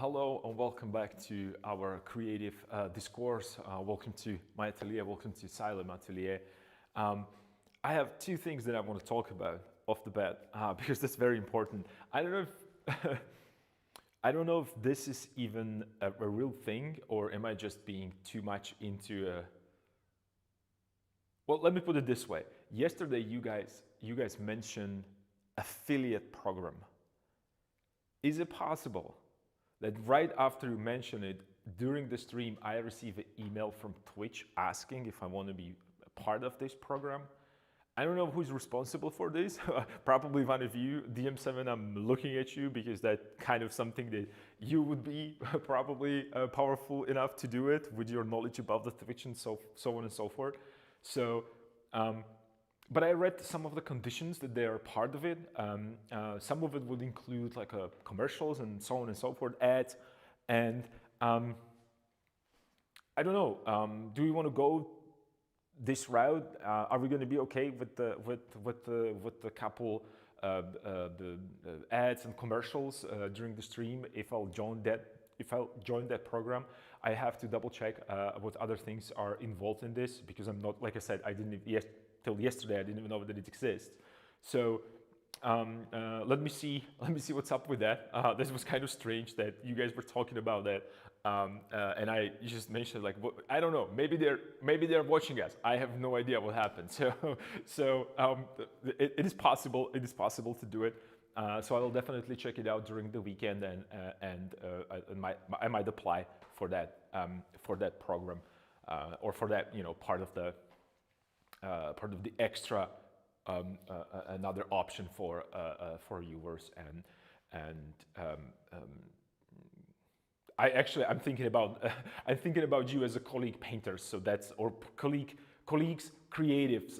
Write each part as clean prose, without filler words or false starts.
Hello and welcome back to our creative discourse. Welcome to my atelier, welcome to Silent Atelier. I have two things that I want to talk about off the bat because that's very important. I don't know if I don't know if this is even a real thing or am I just being too much into a. Well, let me put it this way. Yesterday, you guys mentioned affiliate program. Is it possible that right after you mention it, during the stream, I receive an email from Twitch asking if I want to be a part of this program? I don't know who's responsible for this. Probably one of you, DM7, I'm looking at you because that kind of something that you would be probably powerful enough to do it with your knowledge about the Twitch and so on and so forth. So, but I read some of the conditions that they are part of it. Some of it would include like commercials and so on and so forth, ads, and I don't know. Do we want to go this route? Are we going to be okay with the couple the ads and commercials during the stream? If I'll join that program, I have to double check what other things are involved in this because I'm not, like I said, I didn't till yesterday I didn't even know that it exists. So let me see what's up with that. This was kind of strange that you guys were talking about that, and you just mentioned like I don't know. Maybe they're watching us. I have no idea what happened. So it is possible. It is possible to do it. So I will definitely check it out during the weekend, and I might apply for that program or for that part of the extra. Another option for viewers and I'm thinking about you as a colleague painter, so that's or colleagues creatives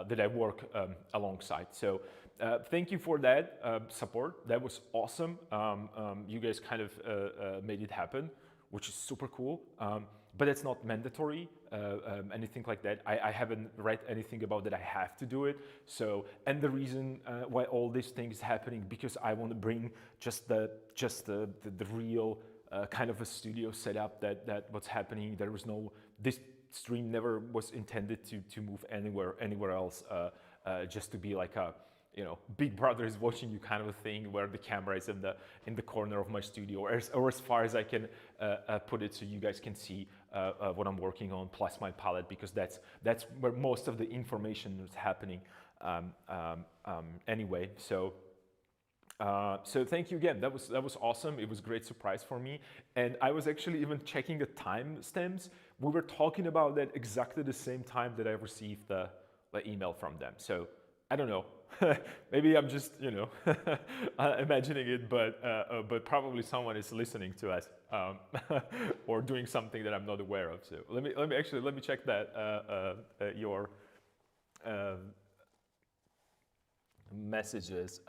that I work alongside. So thank you for that support. That was awesome. You guys kind of made it happen, which is super cool. But it's not mandatory, anything like that. I haven't read anything about that I have to do it. So, and the reason why all these things happening, because I want to bring just the real kind of a studio setup that what's happening. There was this stream never was intended to move anywhere else, just to be like a, Big Brother is watching you kind of a thing where the camera is in the corner of my studio, or as far as I can put it, so you guys can see what I'm working on, plus my palette, because that's where most of the information is happening anyway. So thank you again. That was awesome. It was a great surprise for me, and I was actually even checking the timestamps. We were talking about that exactly the same time that I received the email from them. So I don't know. Maybe I'm just imagining it, but probably someone is listening to us or doing something that I'm not aware of. So let me check that your messages.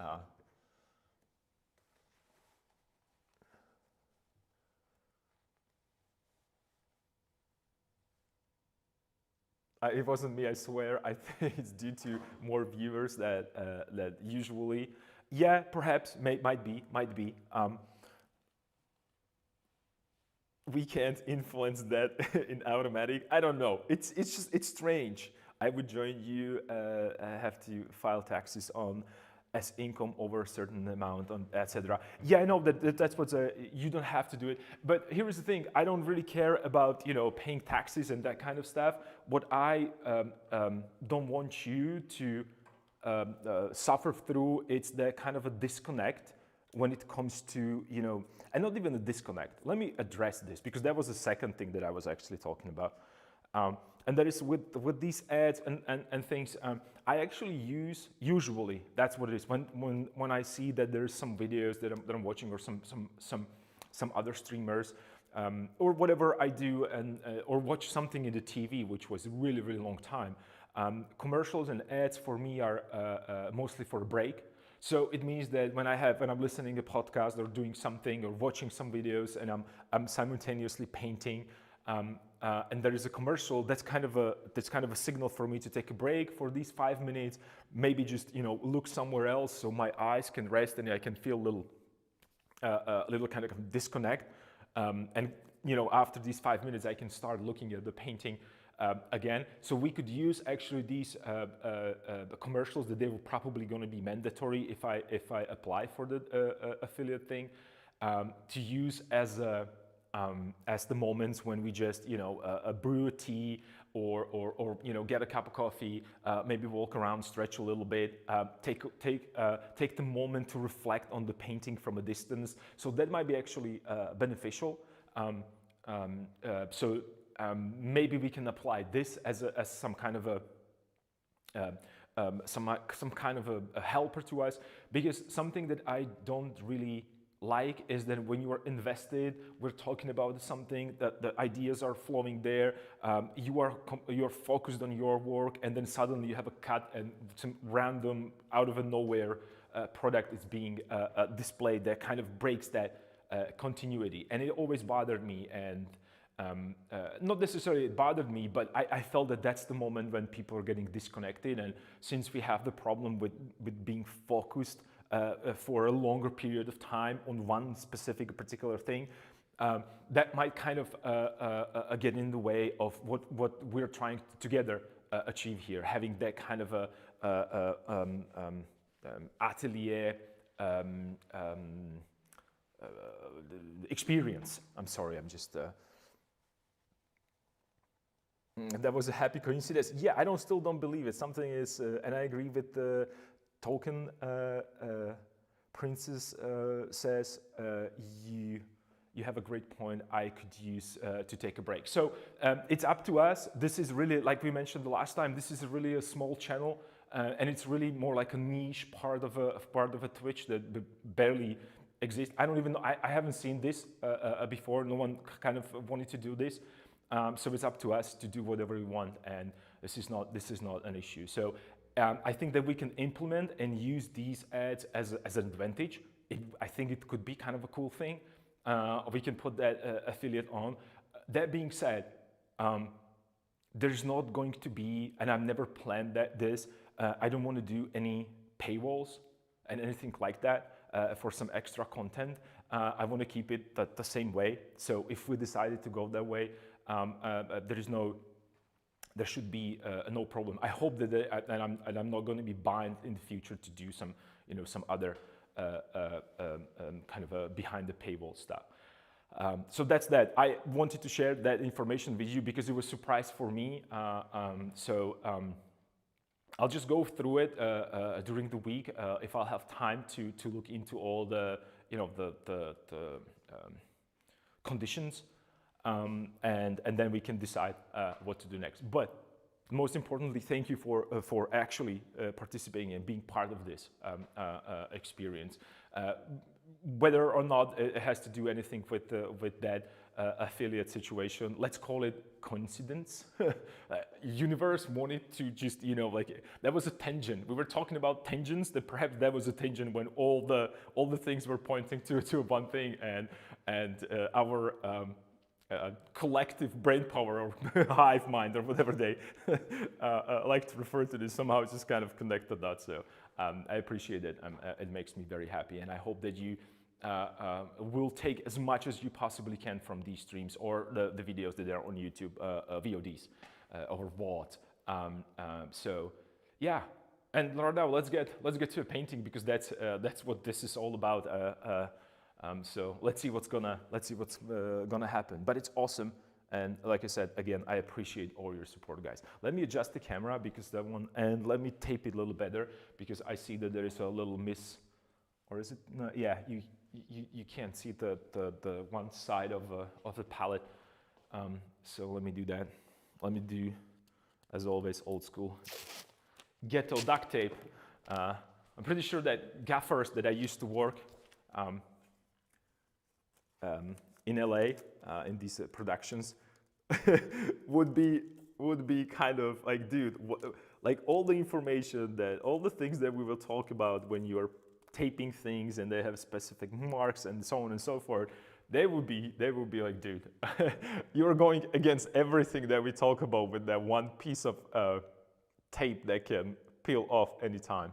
It wasn't me, I swear. I think it's due to more viewers that usually. Yeah, perhaps, might be. We can't influence that in automatic. I don't know. It's strange. I would join you. Have to file taxes on as income over a certain amount, on etc. Yeah, I know that's what you don't have to do it. But here is the thing: I don't really care about paying taxes and that kind of stuff. What I don't want you to suffer through, it's that kind of a disconnect when it comes to and not even a disconnect. Let me address this because that was the second thing that I was actually talking about. And that is with these ads and things, I actually usually, that's what it is, when I see that there's some videos that I'm watching or some other streamers or whatever I do or watch something in the TV, which was a really, really long time. Commercials and ads for me are mostly for a break. So it means that when I'm listening to a podcast or doing something or watching some videos and I'm simultaneously painting, and there is a commercial, that's kind of a signal for me to take a break for these 5 minutes, maybe just look somewhere else so my eyes can rest and I can feel a little a little kind of disconnect. And after these 5 minutes, I can start looking at the painting again. So we could use actually these commercials that they were probably going to be mandatory if I apply for the affiliate thing, to use as the moments when we just brew a tea or get a cup of coffee, maybe walk around, stretch a little bit, take the moment to reflect on the painting from a distance. So that might be actually beneficial. Maybe we can apply this as some kind of some kind of a helper to us, because something that I don't really like is that when you are invested, we're talking about something, that the ideas are flowing there, you're focused on your work, and then suddenly you have a cut and some random out of nowhere product is being displayed that kind of breaks that continuity. And it always bothered me, and not necessarily it bothered me, but I felt that that's the moment when people are getting disconnected. And since we have the problem with being focused for a longer period of time on one specific particular thing, that might kind of get in the way of what we're trying to together achieve here, having that kind of atelier experience. I'm sorry, I'm just that was a happy coincidence. Yeah, I still don't believe it. Something is, and I agree with the Tolkien. Princess says you have a great point. I could use to take a break. So it's up to us. This is really, like we mentioned the last time, this is really a small channel, and it's really more like a niche part of a Twitch that barely exists. I don't even know. I haven't seen this before. No one kind of wanted to do this. So it's up to us to do whatever we want, and this is not an issue. So I think that we can implement and use these ads as an advantage. I think it could be kind of a cool thing. We can put that affiliate on. That being said, there's not going to be, and I've never planned this. I don't want to do any paywalls and anything like that for some extra content. I want to keep it the same way. So if we decided to go that way, there should be no problem. I hope that I'm not going to be bound in the future to do some other kind of behind the paywall stuff. So that's that. I wanted to share that information with you because it was a surprise for me. I'll just go through it during the week if I'll have time to look into all the conditions. And then we can decide what to do next. But most importantly, thank you for actually participating and being part of this experience. Whether or not it has to do anything with that affiliate situation, let's call it coincidence. Universe wanted to just that was a tangent. We were talking about tangents. That perhaps that was a tangent when all the things were pointing to one thing, and our collective brain power or hive mind or whatever they like to refer to this, somehow it's just kind of connected that. So I appreciate it. It makes me very happy, and I hope that you will take as much as you possibly can from these streams or the videos that are on YouTube, VODs or VOD. So yeah, and right now let's get to a painting, because that's what this is all about. So let's see what's gonna happen. But it's awesome, and like I said again, I appreciate all your support, guys. Let me adjust the camera because that one, and let me tape it a little better because I see that there is a little miss, or is it? No, yeah, you can't see the one side of the palette. So let me do that. Let me do, as always, old school ghetto duct tape. I'm pretty sure that gaffers that I used to work in LA in these productions would be kind of like, dude, like all the information, all the things that we will talk about when you are taping things and they have specific marks and so on and so forth, they would be like, dude, you're going against everything that we talk about with that one piece of tape that can peel off anytime.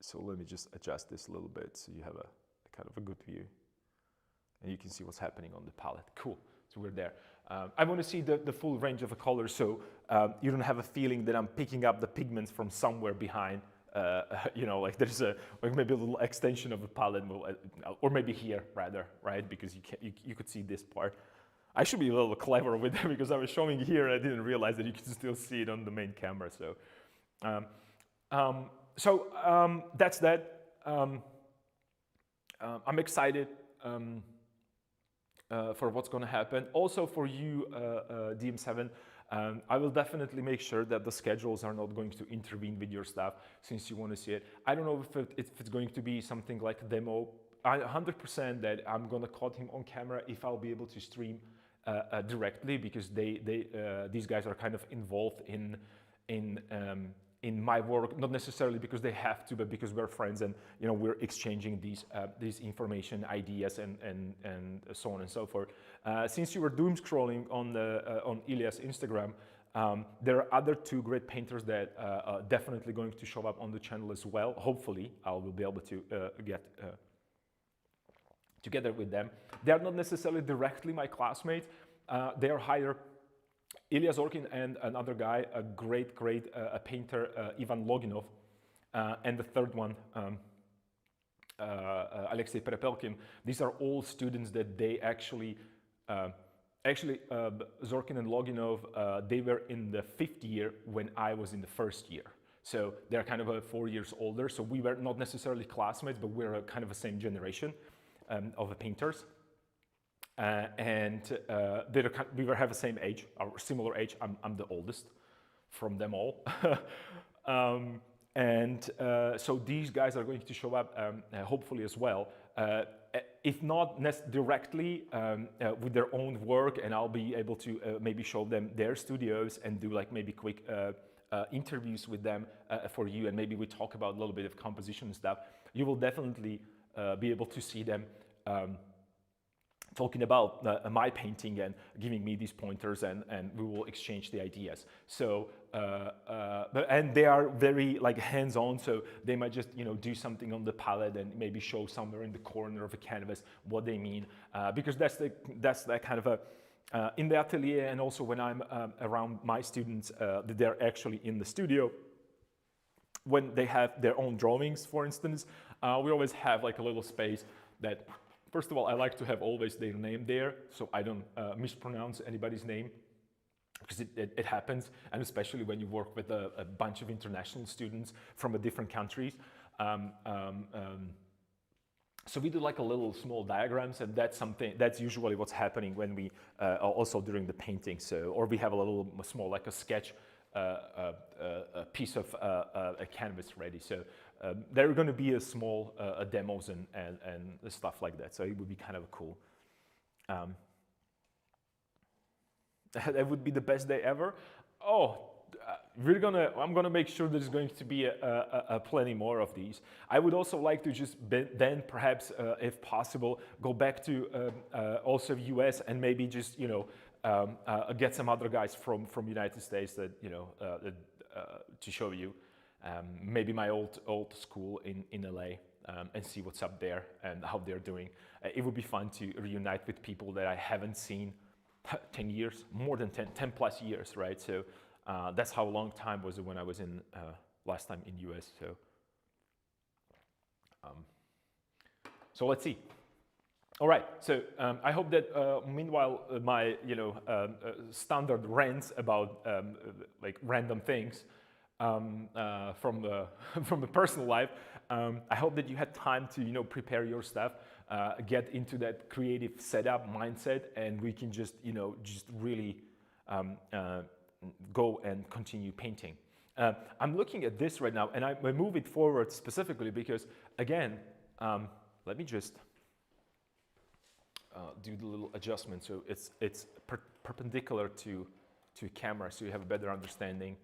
So let me just adjust this a little bit so you have a kind of a good view. And you can see what's happening on the palette. Cool, so we're there. I want to see the full range of a color, so you don't have a feeling that I'm picking up the pigments from somewhere behind. You know, like there's like maybe a little extension of the palette, or maybe here rather, right? Because you could see this part. I should be a little clever with that because I was showing here and I didn't realize that you can still see it on the main camera. So, that's that. I'm excited for what's going to happen. Also for you, DM7, I will definitely make sure that the schedules are not going to intervene with your stuff since you want to see it. I don't know if it's going to be something like a demo. 100% that I'm going to call him on camera if I'll be able to stream directly, because these guys are kind of involved in my work, not necessarily because they have to, but because we're friends and you know we're exchanging these information, ideas, and so on and so forth. Since you were doom scrolling on Ilya's Instagram, there are other two great painters that are definitely going to show up on the channel as well. Hopefully, I will be able to get together with them. They are not necessarily directly my classmates. They are higher. Ilya Zorkin and another guy, a great painter, Ivan Loginov, and the third one, Alexei Perepelkin. These are all students that they actually, Zorkin and Loginov, they were in the 5th year when I was in the 1st year. So they're kind of 4 years older. So we were not necessarily classmates, but we're kind of the same generation of painters. We have the same age, or similar age. I'm the oldest from them all. So these guys are going to show up hopefully as well. If not directly with their own work, and I'll be able to maybe show them their studios and do like maybe quick interviews with them for you, and maybe we talk about a little bit of composition and stuff. You will definitely be able to see them talking about my painting and giving me these pointers, and we will exchange the ideas. So, and they are very like hands-on, so they might just do something on the palette and maybe show somewhere in the corner of a canvas what they mean, because that's that kind of a in the atelier, and also when I'm around my students, they're actually in the studio. When they have their own drawings, for instance, we always have like a little space that. First of all, I like to have always their name there, so I don't mispronounce anybody's name, because it happens, and especially when you work with a bunch of international students from different countries. So we do like a little small diagrams, and that's usually what's happening when we also during the painting. So, or we have a little small like a sketch, a piece of a canvas ready. So. There are going to be a small demos and stuff like that, so it would be kind of cool. That would be the best day ever. Oh, I'm gonna make sure there's going to be a plenty more of these. I would also like to just then perhaps, if possible, go back to also US and maybe just get some other guys from United States that to show you. Maybe my old school in LA, and see what's up there and how they're doing. It would be fun to reunite with people that I haven't seen 10 years, more than 10 plus years, right? So that's how long time was it when I was in last time in US. So let's see. All right, so I hope that meanwhile my standard rants about like random things from the personal life. I hope that you had time to prepare your stuff, get into that creative setup mindset, and we can just just really go and continue painting. I'm looking at this right now, and I move it forward specifically because, again, let me just do the little adjustment so it's perpendicular to camera, so you have a better understanding.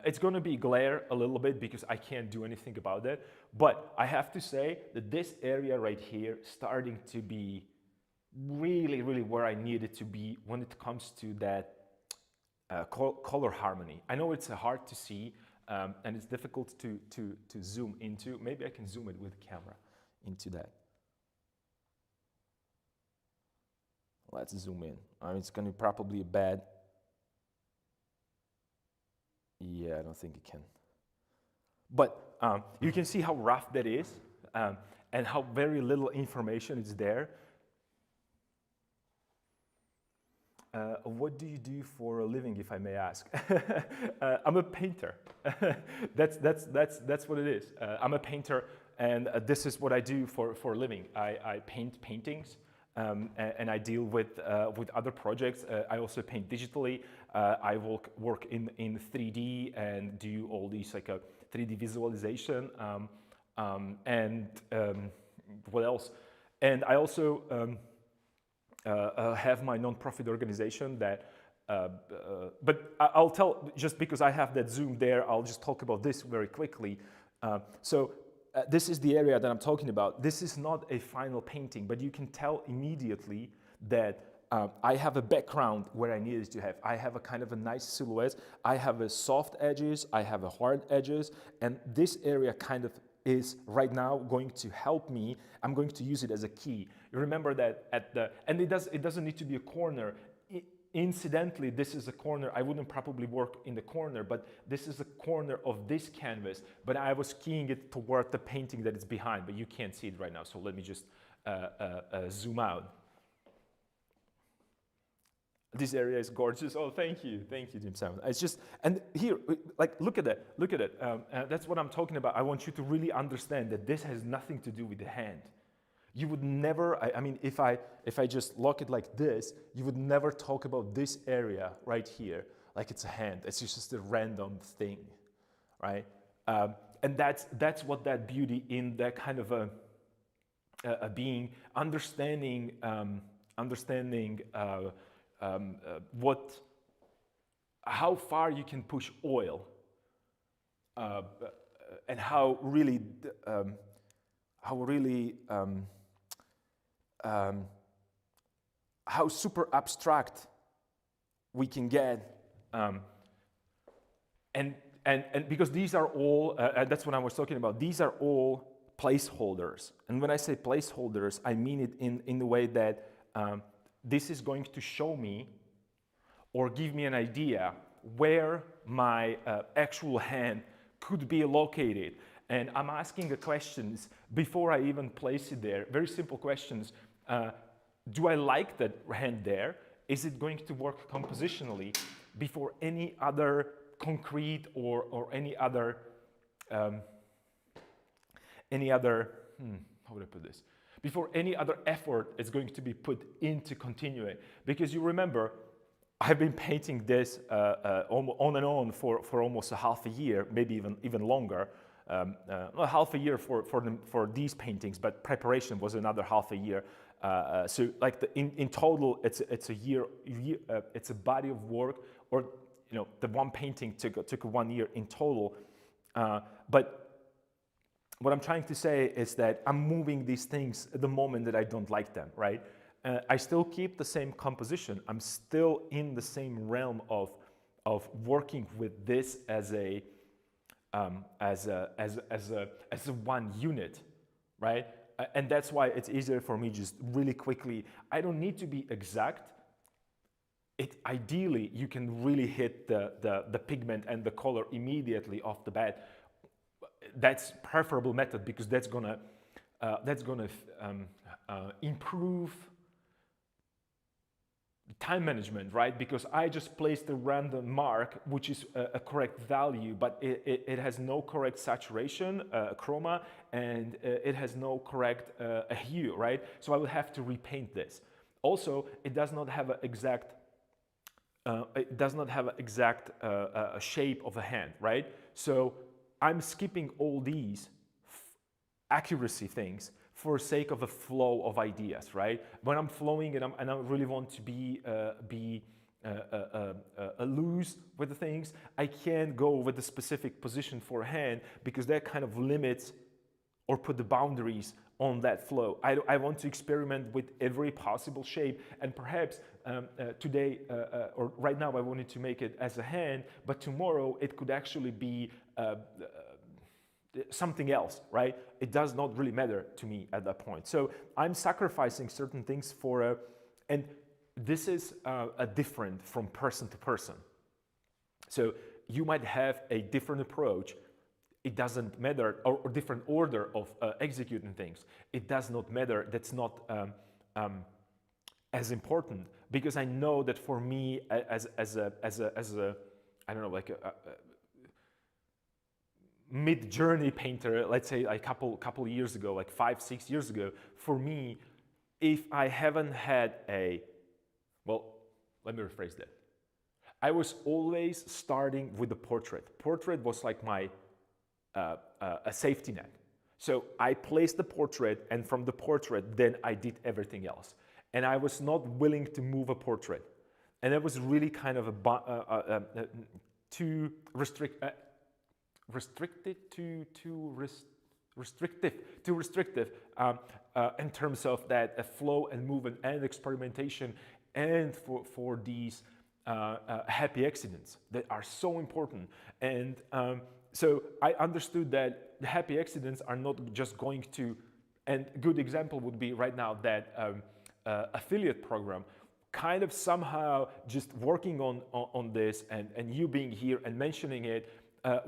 It's going to be glare a little bit because I can't do anything about that, but I have to say that this area right here starting to be really where I need it to be when it comes to that color harmony. I know it's hard to see and it's difficult to zoom into. Maybe I can zoom it with the camera into that. Let's zoom in. It's going to be probably a bad. Yeah, I don't think it can. But you can see how rough that is, and how very little information is there. What do you do for a living, if I may ask? I'm a painter. That's what it is. I'm a painter, and this is what I do for a living. I paint paintings, and I deal with other projects. I also paint digitally. I work in 3D and do all these like a 3D visualization. And what else? And I also have my non-profit organization that, but I'll tell, just because I have that zoom there, I'll just talk about this very quickly. This is the area that I'm talking about. This is not a final painting, but you can tell immediately that I have a background where I needed to have. I have a kind of a nice silhouette. I have a soft edges, I have a hard edges, and this area kind of is right now going to help me. I'm going to use it as a key. You remember that and it doesn't need to be a corner. Incidentally, this is a corner. I wouldn't probably work in the corner, but this is a corner of this canvas, but I was keying it toward the painting that is behind, but you can't see it right now. So let me just zoom out. This area is gorgeous. Oh, thank you, Jim Simon. It's just, and here, like, look at that, look at it. That's what I'm talking about. I want you to really understand that this has nothing to do with the hand. You would never, I mean, if I just lock it like this, you would never talk about this area right here like it's a hand. It's just a random thing, right? And that's what that beauty in that kind of a being, understanding how far you can push oil, and how super abstract we can get, and because these are all, that's what I was talking about. These are all placeholders, and when I say placeholders, I mean it in the way that this is going to show me or give me an idea where my actual hand could be located. And I'm asking the questions before I even place it there. Very simple questions. Do I like that hand there? Is it going to work compositionally before any other concrete or any other, how would I put this? Before any other effort is going to be put into continuing. Because you remember, I've been painting this on and on for almost a half a year, maybe even longer. Half a year for these paintings, but preparation was another half a year. So like in total, it's a year. It's a body of work, or the one painting took 1 year in total. But what I'm trying to say is that I'm moving these things at the moment that I don't like them, right? I still keep the same composition. I'm still in the same realm of working with this as a one unit, right? And that's why it's easier for me just really quickly. I don't need to be exact. Ideally, you can really hit the pigment and the color immediately off the bat. That's preferable method, because that's gonna improve time management, right? Because I just placed a random mark, which is a correct value, but it has no correct saturation, chroma, and it has no correct hue, right? So I will have to repaint this. Also, it does not have an exact shape of a hand, right? So I'm skipping all these accuracy things for sake of a flow of ideas, right? When I'm flowing and I really want to be loose with the things, I can't go with a specific position for a hand, because that kind of limits or put the boundaries on that flow. I want to experiment with every possible shape, and perhaps today or right now I wanted to make it as a hand, but tomorrow it could actually be something else, right? It does not really matter to me at that point. So I'm sacrificing certain things for and this is a different from person to person. So you might have a different approach. It doesn't matter, or different order of executing things. It does not matter. That's not as important, because I know that for me as a I don't know, like a mid-journey painter, let's say a couple years ago, like 5-6 years ago, for me, if I haven't had well, let me rephrase that. I was always starting with the portrait. Portrait was like my a safety net. So I placed the portrait, and from the portrait, then I did everything else. And I was not willing to move a portrait. And it was really kind of too restrictive, in terms of that flow and movement and experimentation, and for these happy accidents that are so important. And so I understood that the happy accidents are not just going to, and a good example would be right now that affiliate program, kind of somehow just working on this, and you being here and mentioning it,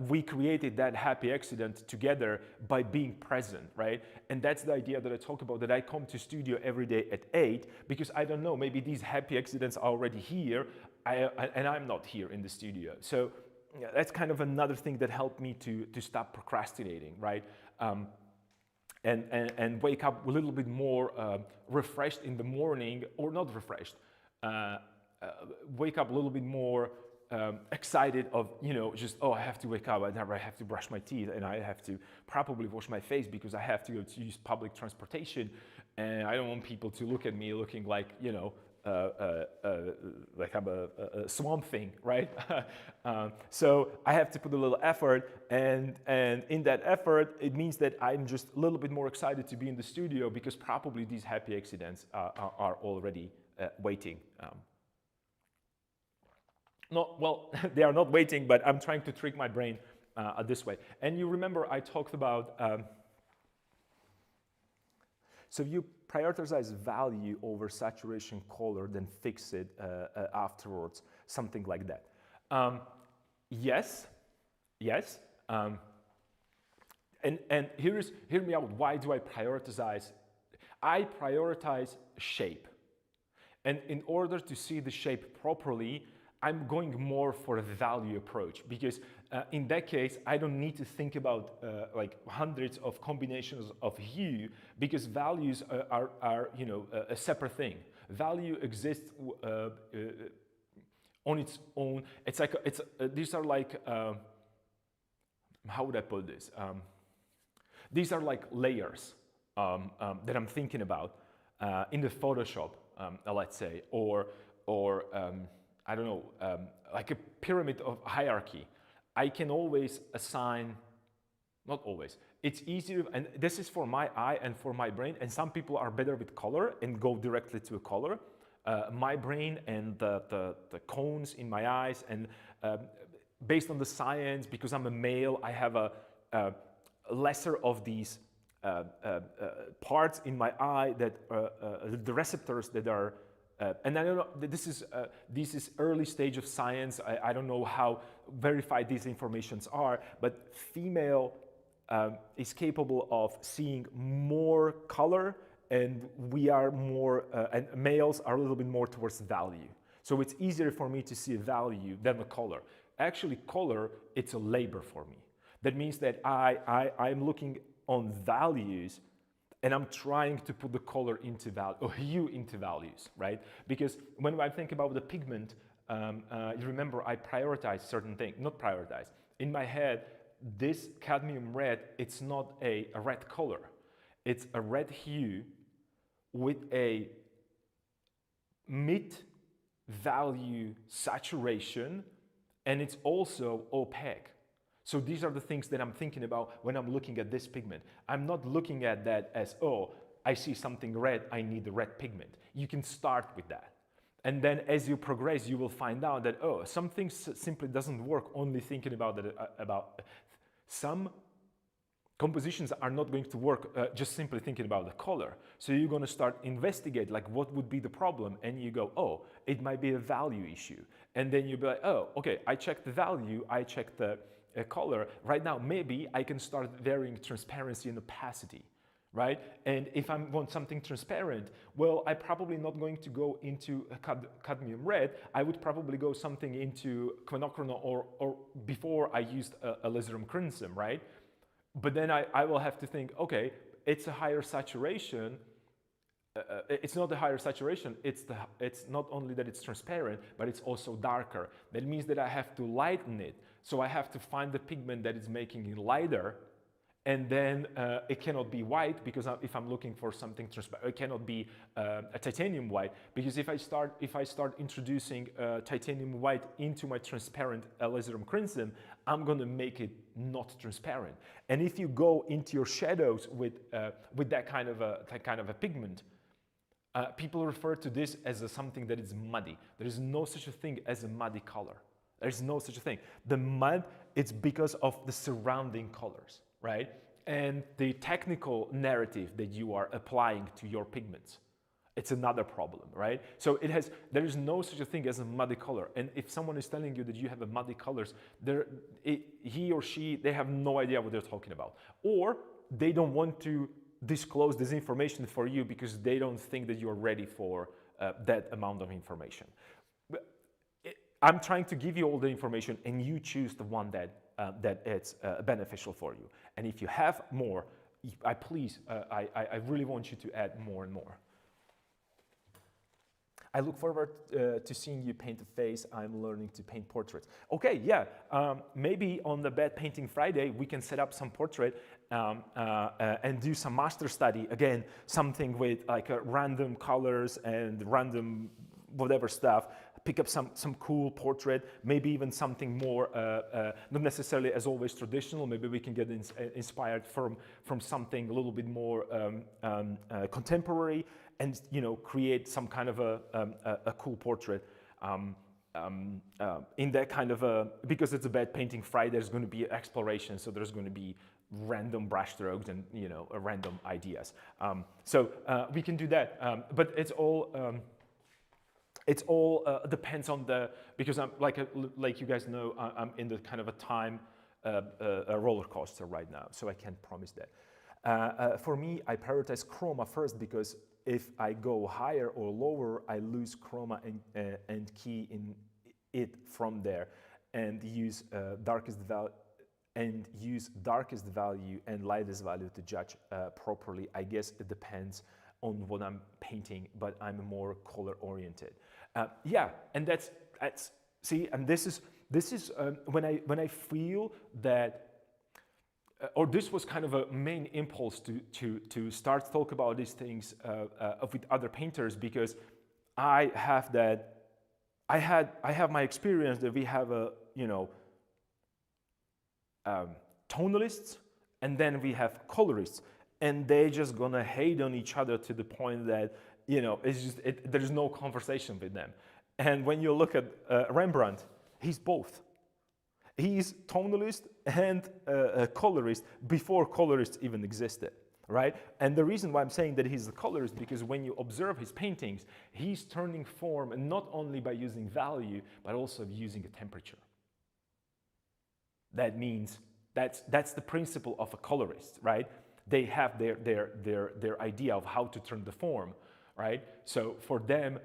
we created that happy accident together by being present, right? And that's the idea that I talk about, that I come to studio every day at 8, because I don't know, maybe these happy accidents are already here, and I'm not here in the studio. So yeah, that's kind of another thing that helped me to stop procrastinating, right? And wake up a little bit more refreshed in the morning, or not refreshed, wake up a little bit more excited of, just, oh, I have to wake up, I have to brush my teeth, and I have to probably wash my face because I have to go to use public transportation, and I don't want people to look at me looking like, like I'm a swamp thing, right? So I have to put a little effort, and in that effort, it means that I'm just a little bit more excited to be in the studio, because probably these happy accidents are already waiting. No, well, they are not waiting, but I'm trying to trick my brain this way. And you remember I talked about, so you prioritize value over saturation color, then fix it afterwards, something like that. Yes. And hear me out. Why do I prioritize? I prioritize shape. And in order to see the shape properly, I'm going more for a value approach, because in that case, I don't need to think about like hundreds of combinations of hue, because values are a separate thing. Value exists on its own. It's like these are like how would I put this? These are like layers that I'm thinking about in the Photoshop, let's say, or I don't know, like a pyramid of hierarchy. I can always assign, not always, it's easier, and this is for my eye and for my brain, and some people are better with color and go directly to a color. My brain and the cones in my eyes, and based on the science, because I'm a male, I have a lesser of these parts in my eye, that the receptors that are and I don't know, this is early stage of science. I don't know how verified these informations are, but female is capable of seeing more color, and we are more, and males are a little bit more towards value. So it's easier for me to see a value than the color. Actually, color, it's a labor for me. That means that I'm looking on values, and I'm trying to put the color into value, or hue into values, right? Because when I think about the pigment, you remember I prioritize certain things, not prioritize. In my head, this cadmium red, it's not a red color. It's a red hue with a mid-value saturation, and it's also opaque. So these are the things that I'm thinking about when I'm looking at this pigment. I'm not looking at that as, oh, I see something red, I need the red pigment. You can start with that. And then as you progress, you will find out that, oh, some things simply doesn't work only thinking about Some compositions are not going to work just simply thinking about the color. So you're going to start investigate like what would be the problem, and you go, oh, it might be a value issue. And then you'll be like, oh, okay, I checked the value, I checked the color. Right now, maybe I can start varying transparency and opacity, right? And if I want something transparent, well, I'm probably not going to go into a cadmium red. I would probably go something into quinacridone, or before I used a alizarin crimson, right? But then I will have to think, okay, it's a higher saturation. It's not a higher saturation, it's not only that it's transparent, but it's also darker. That means that I have to lighten it. So I have to find the pigment that is making it lighter, and then it cannot be white, because if I'm looking for something transparent, it cannot be a titanium white, because if I start introducing titanium white into my transparent alizarin crimson, I'm going to make it not transparent. And if you go into your shadows with that kind of a pigment, people refer to this as something that is muddy. There is no such a thing as a muddy color. There is no such a thing. The mud, it's because of the surrounding colors, right? And the technical narrative that you are applying to your pigments, it's another problem, right? So there is no such a thing as a muddy color. And if someone is telling you that you have a muddy colors, he or she, they have no idea what they're talking about. Or they don't want to disclose this information for you because they don't think that you're ready for that amount of information. I'm trying to give you all the information, and you choose the one that it's beneficial for you. And if you have more, I really want you to add more and more. I look forward to seeing you paint a face. I'm learning to paint portraits. Okay, yeah, maybe on the Bad Painting Friday, we can set up some portrait and do some master study. Again, something with like random colors and random whatever stuff. Pick up some cool portrait, maybe even something more, not necessarily as always traditional. Maybe we can get inspired from something a little bit more contemporary, and create some kind of a cool portrait. In that kind of because it's a Bad Painting Friday, there's going to be exploration, so there's going to be random brushstrokes and random ideas. So we can do that, but it's all depends on because I'm like you guys know, I'm in the kind of a time a roller coaster right now, so I can't promise that. For me, I prioritize chroma first, because if I go higher or lower, I lose chroma and key in it from there, and use darkest value and lightest value to judge properly. I guess it depends on what I'm painting, but I'm more color oriented. Yeah, and that's see, and this is when I feel that. Or this was kind of a main impulse to start talk about these things with other painters, because I have my experience that we have tonalists, and then we have colorists, and they just gonna hate on each other to the point that it's just there's no conversation with them. And when you look at Rembrandt, he's both. He's tonalist and a colorist before colorists even existed, right? And the reason why I'm saying that he's a colorist, because when you observe his paintings, he's turning form, and not only by using value, but also using a temperature. That means that's the principle of a colorist, right? They have their idea of how to turn the form, right? So for them,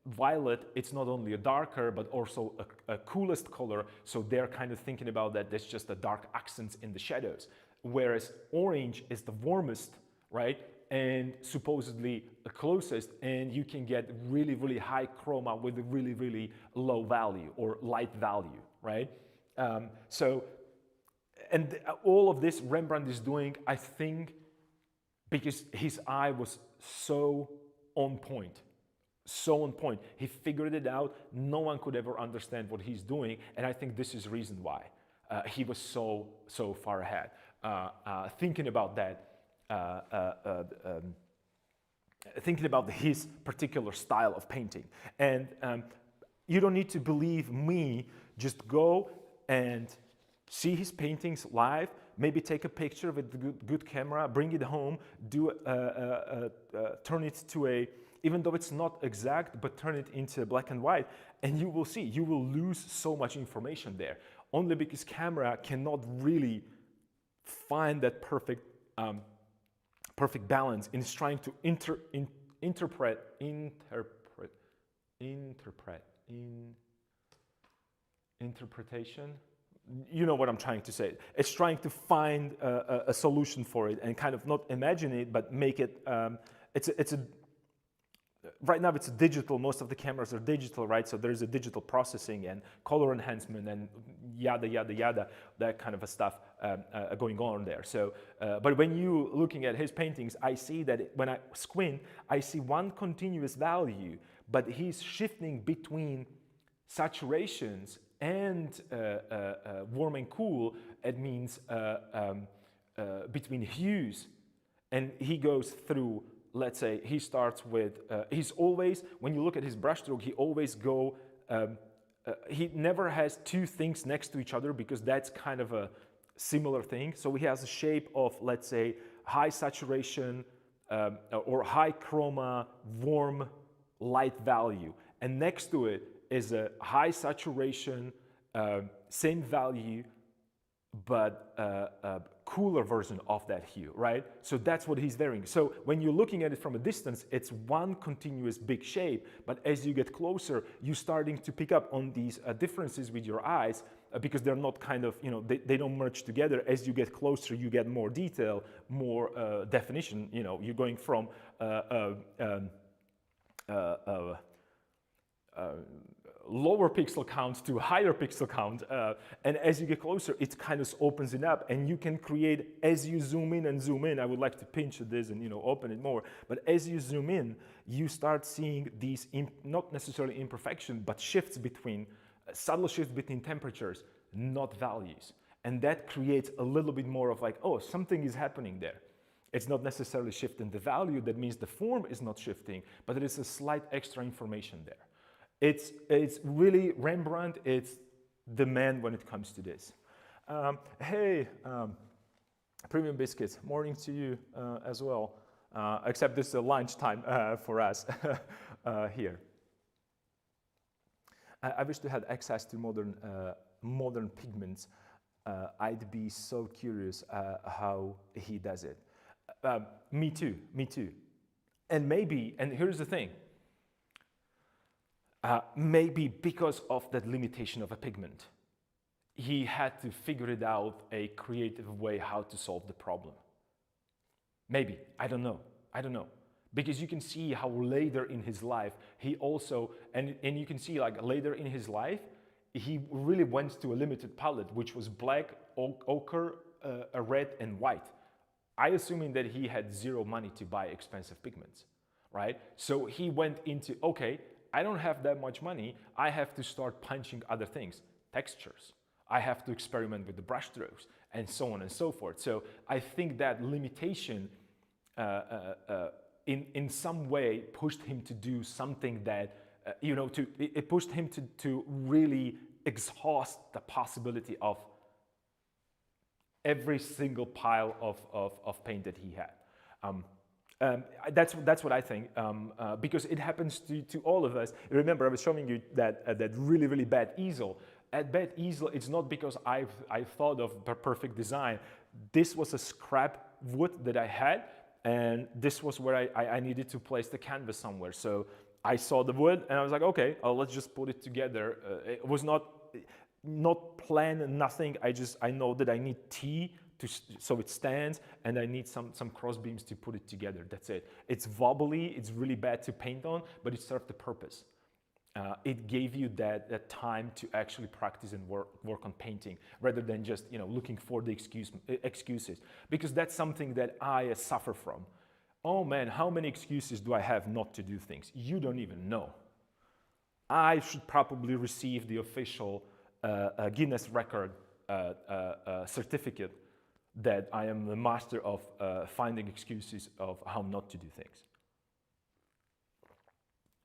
violet, it's not only a darker, but also a coolest color. So they're kind of thinking about that. There's just a dark accents in the shadows. Whereas orange is the warmest, right? And supposedly the closest, and you can get really, really high chroma with a really, really low value or light value, right? And all of this Rembrandt is doing, I think, because his eye was so on point. So on point. He figured it out. No one could ever understand what he's doing, and I think this is the reason why he was so far ahead. Thinking about that, thinking about his particular style of painting. And you don't need to believe me. Just go and see his paintings live. maybe take a picture with a good camera, bring it home, turn it to a, even though it's not exact, but turn it into black and white, and you will see, you will lose so much information there, only because camera cannot really find that perfect balance in trying to interpretation. You know what I'm trying to say. It's trying to find a solution for it and kind of not imagine it, but make it. Right now it's digital. Most of the cameras are digital, right? So there's a digital processing and color enhancement and yada yada yada, that kind of a stuff going on there. So, but when you looking at his paintings, I see that when I squint, I see one continuous value, but he's shifting between saturations and warm and cool. It means between hues, and he goes through. Let's say he starts with, he's always, when you look at his brushstroke, he always he never has two things next to each other, because that's kind of a similar thing. So he has a shape of, let's say, high saturation or high chroma, warm light value. And next to it is a high saturation, same value, but cooler version of that hue, right? So that's what he's wearing. So when you're looking at it from a distance, it's one continuous big shape, but as you get closer, you're starting to pick up on these differences with your eyes, because they're not kind of, they don't merge together. As you get closer, you get more detail, more definition. You're going from lower pixel count to higher pixel count, and as you get closer, it kind of opens it up, and you can create, as you zoom in and zoom in. I would like to pinch this and open it more, but as you zoom in, you start seeing these not necessarily imperfection, but shifts between subtle shifts between temperatures, not values, and that creates a little bit more of like, oh, something is happening there. It's not necessarily shifting the value. That means the form is not shifting, but there is a slight extra information there. It's really Rembrandt. It's the man when it comes to this. Hey, Premium Biscuits, morning to you as well. Except this is lunchtime for us here. I wish to have access to modern pigments. I'd be so curious how he does it. Me too. And maybe, and here's the thing. Maybe because of that limitation of a pigment, he had to figure it out a creative way how to solve the problem. Maybe, I don't know. Because you can see how later in his life, he also, and you can see like later in his life, he really went to a limited palette, which was black, ochre, red, and white. I assuming that he had zero money to buy expensive pigments, right? So he went into, okay, I don't have that much money. I have to start punching other things, textures. I have to experiment with the brush strokes and so on and so forth. So I think that limitation in some way pushed him to do something that, it pushed him to really exhaust the possibility of every single pile of paint that he had. That's what I think, because it happens to all of us. Remember, I was showing you that really, really bad easel. At bad easel, it's not because I thought of the perfect design. This was a scrap wood that I had, and this was where I needed to place the canvas somewhere. So I saw the wood, and I was like, okay, let's just put it together. It was not planned, nothing. I know that I need T so it stands, and I need some cross beams to put it together. That's it. It's wobbly, it's really bad to paint on, but it served the purpose. It gave you that time to actually practice and work on painting, rather than just looking for the excuses. Because that's something that I suffer from. Oh man, how many excuses do I have not to do things? You don't even know. I should probably receive the official Guinness record certificate that I am the master of finding excuses of how not to do things.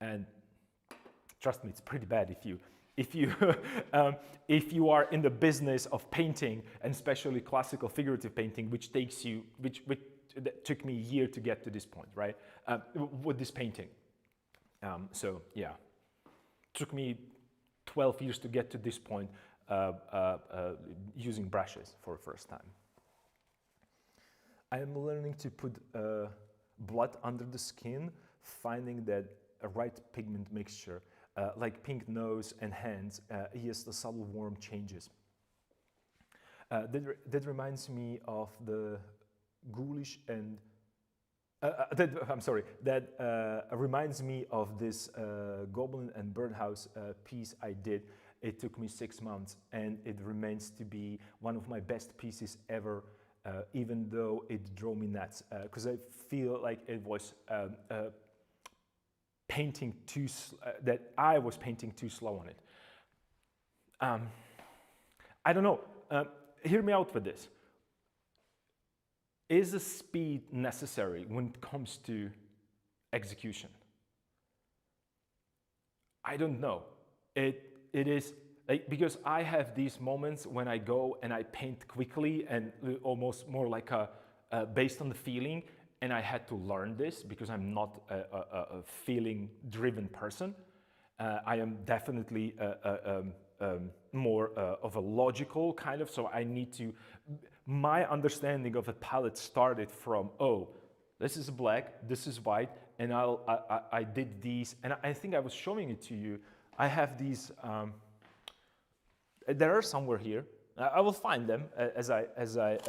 And trust me, it's pretty bad if you if you if you are in the business of painting, and especially classical figurative painting, which takes you, which that took me a year to get to this point, right? With this painting. So yeah, took me 12 years to get to this point using brushes for the first time. I am learning to put blood under the skin, finding that a right pigment mixture, like pink nose and hands, yes, the subtle warm changes. That reminds me of the ghoulish and that reminds me of this Goblin and Birdhouse piece I did. It took me 6 months, and it remains to be one of my best pieces ever, even though it drove me nuts, because I feel like it was painting that I was painting too slow on it. I don't know. Hear me out with this. Is the speed necessary when it comes to execution? I don't know. It is like, because I have these moments when I go and I paint quickly and almost more like based on the feeling, and I had to learn this because I'm not a feeling-driven person. I am definitely more of a logical kind of, so I need to. My understanding of a palette started from, oh, this is black, this is white, and I did these, and I think I was showing it to you. I have these. There are somewhere here. I will find them as I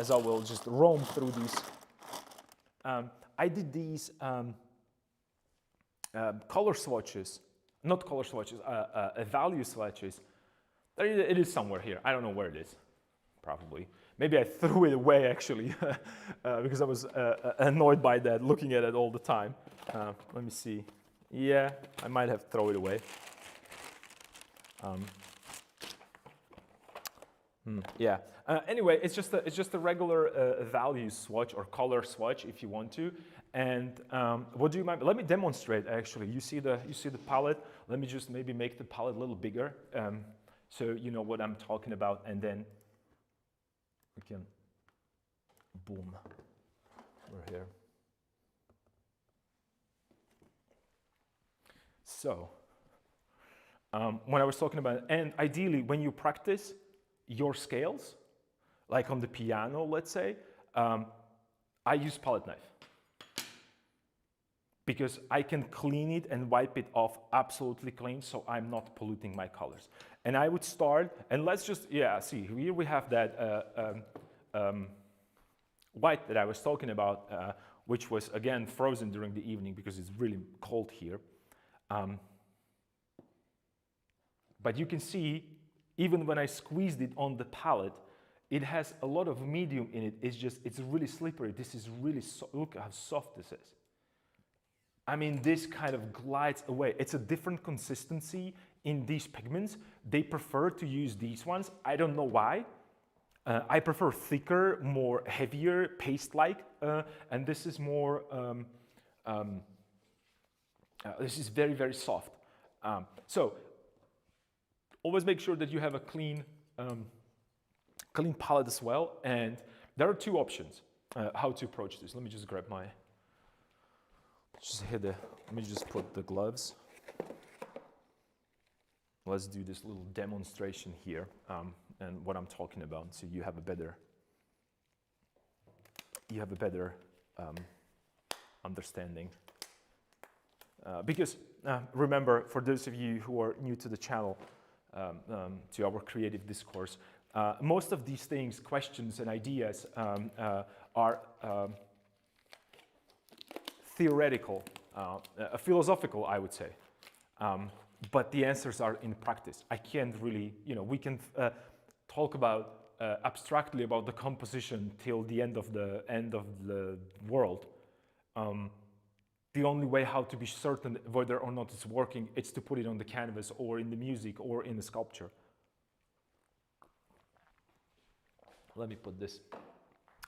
will just roam through these. I did these color swatches, not color swatches, value swatches. It is somewhere here. I don't know where it is, probably. Maybe I threw it away, actually, because I was annoyed by that, looking at it all the time. Let me see. Yeah, I might have thrown it away. Yeah. Anyway, it's just a regular value swatch or color swatch, if you want to. And what do you mind? Let me demonstrate. Actually, you see the palette. Let me just maybe make the palette a little bigger, so you know what I'm talking about, and then we can. Boom. We're here. So when I was talking about, and ideally when you practice your scales, like on the piano, let's say, I use palette knife because I can clean it and wipe it off absolutely clean, so I'm not polluting my colors. And I would start, and let's just, see, here we have that white that I was talking about, which was, again, frozen during the evening because it's really cold here. But you can see, even when I squeezed it on the palette, it has a lot of medium in it. It's really slippery. This is really, look how soft this is. I mean, this kind of glides away. It's a different consistency in these pigments. They prefer to use these ones. I don't know why. I prefer thicker, more heavier, paste-like, and this is more, this is very, very soft. So always make sure that you have a clean palette as well. And there are two options how to approach this. Let me just grab my, let me just put the gloves. Let's do this little demonstration here and what I'm talking about, so you have a better understanding. Because remember, for those of you who are new to the channel, to our creative discourse, most of these things, questions and ideas, are theoretical, philosophical, I would say. But the answers are in practice. I can't really, we can talk about abstractly about the composition till the end of the world. The only way how to be certain whether or not it's working is to put it on the canvas or in the music or in the sculpture. Let me put this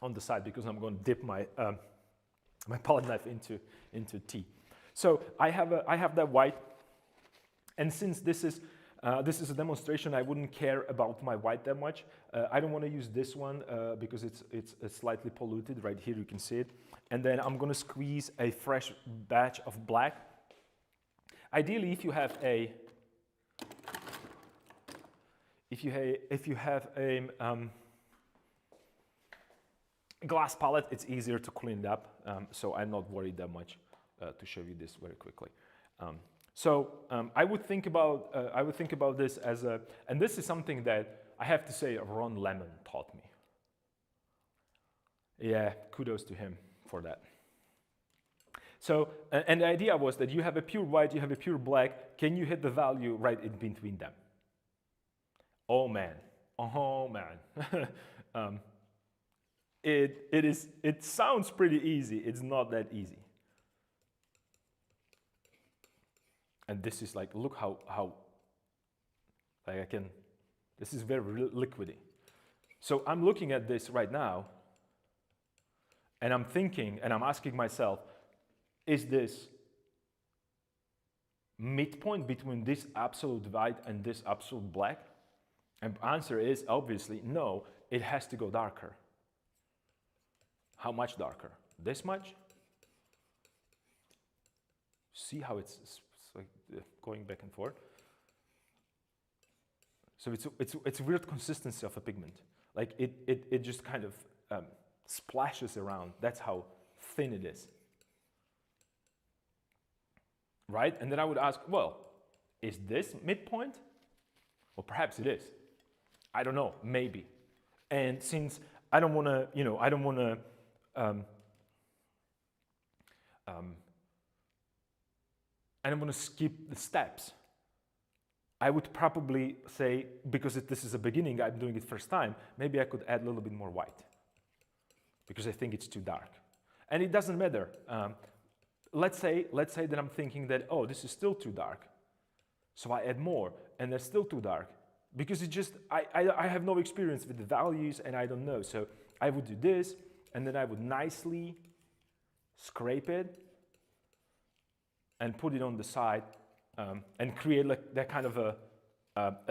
on the side because I'm going to dip my my palette knife into tea. So I have that white, and since this is This is a demonstration. I wouldn't care about my white that much. I don't want to use this one because it's slightly polluted. Right here you can see it. And then I'm going to squeeze a fresh batch of black. Ideally, if you have a glass palette, it's easier to clean it up. So I'm not worried that much to show you this very quickly. I would think about this as a, and this is something that I have to say Ron Lemon taught me. Yeah, kudos to him for that. So, and the idea was that you have a pure white, you have a pure black. Can you hit the value right in between them? Oh man, it sounds pretty easy. It's not that easy. And this is like, look how like I can, this is very liquidy. So I'm looking at this right now, and I'm thinking, and I'm asking myself, is this midpoint between this absolute white and this absolute black? And the answer is obviously no, it has to go darker. How much darker? This much? See how it's like going back and forth? So it's a weird consistency of a pigment. Like it just kind of splashes around. That's how thin it is. Right? And then I would ask, well, is this midpoint? Well, perhaps it is. I don't know, maybe. And since I don't want to, I don't want to skip the steps. I would probably say, because this is a beginning, I'm doing it first time, maybe I could add a little bit more white because I think it's too dark. And it doesn't matter. Let's say that I'm thinking that, oh, this is still too dark. So I add more, and that's still too dark. Because it just, I have no experience with the values, and I don't know. So I would do this, and then I would nicely scrape it and put it on the side and create like that kind of a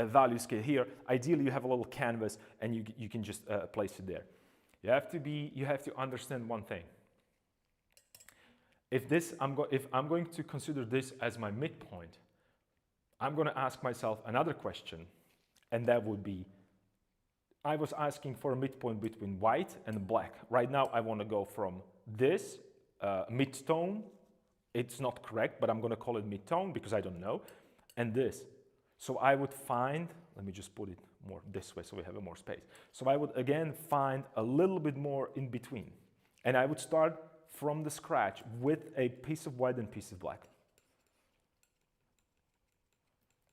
value scale here. Ideally, you have a little canvas, and you can just place it there. You have to understand one thing. If I'm going to consider this as my midpoint, I'm going to ask myself another question, and that would be, I was asking for a midpoint between white and black. Right now, I want to go from this mid-tone. It's not correct, but I'm going to call it mid-tone because I don't know, and this. So I would find, let me just put it more this way so we have more space. So I would again find a little bit more in between, and I would start from the scratch with a piece of white and piece of black.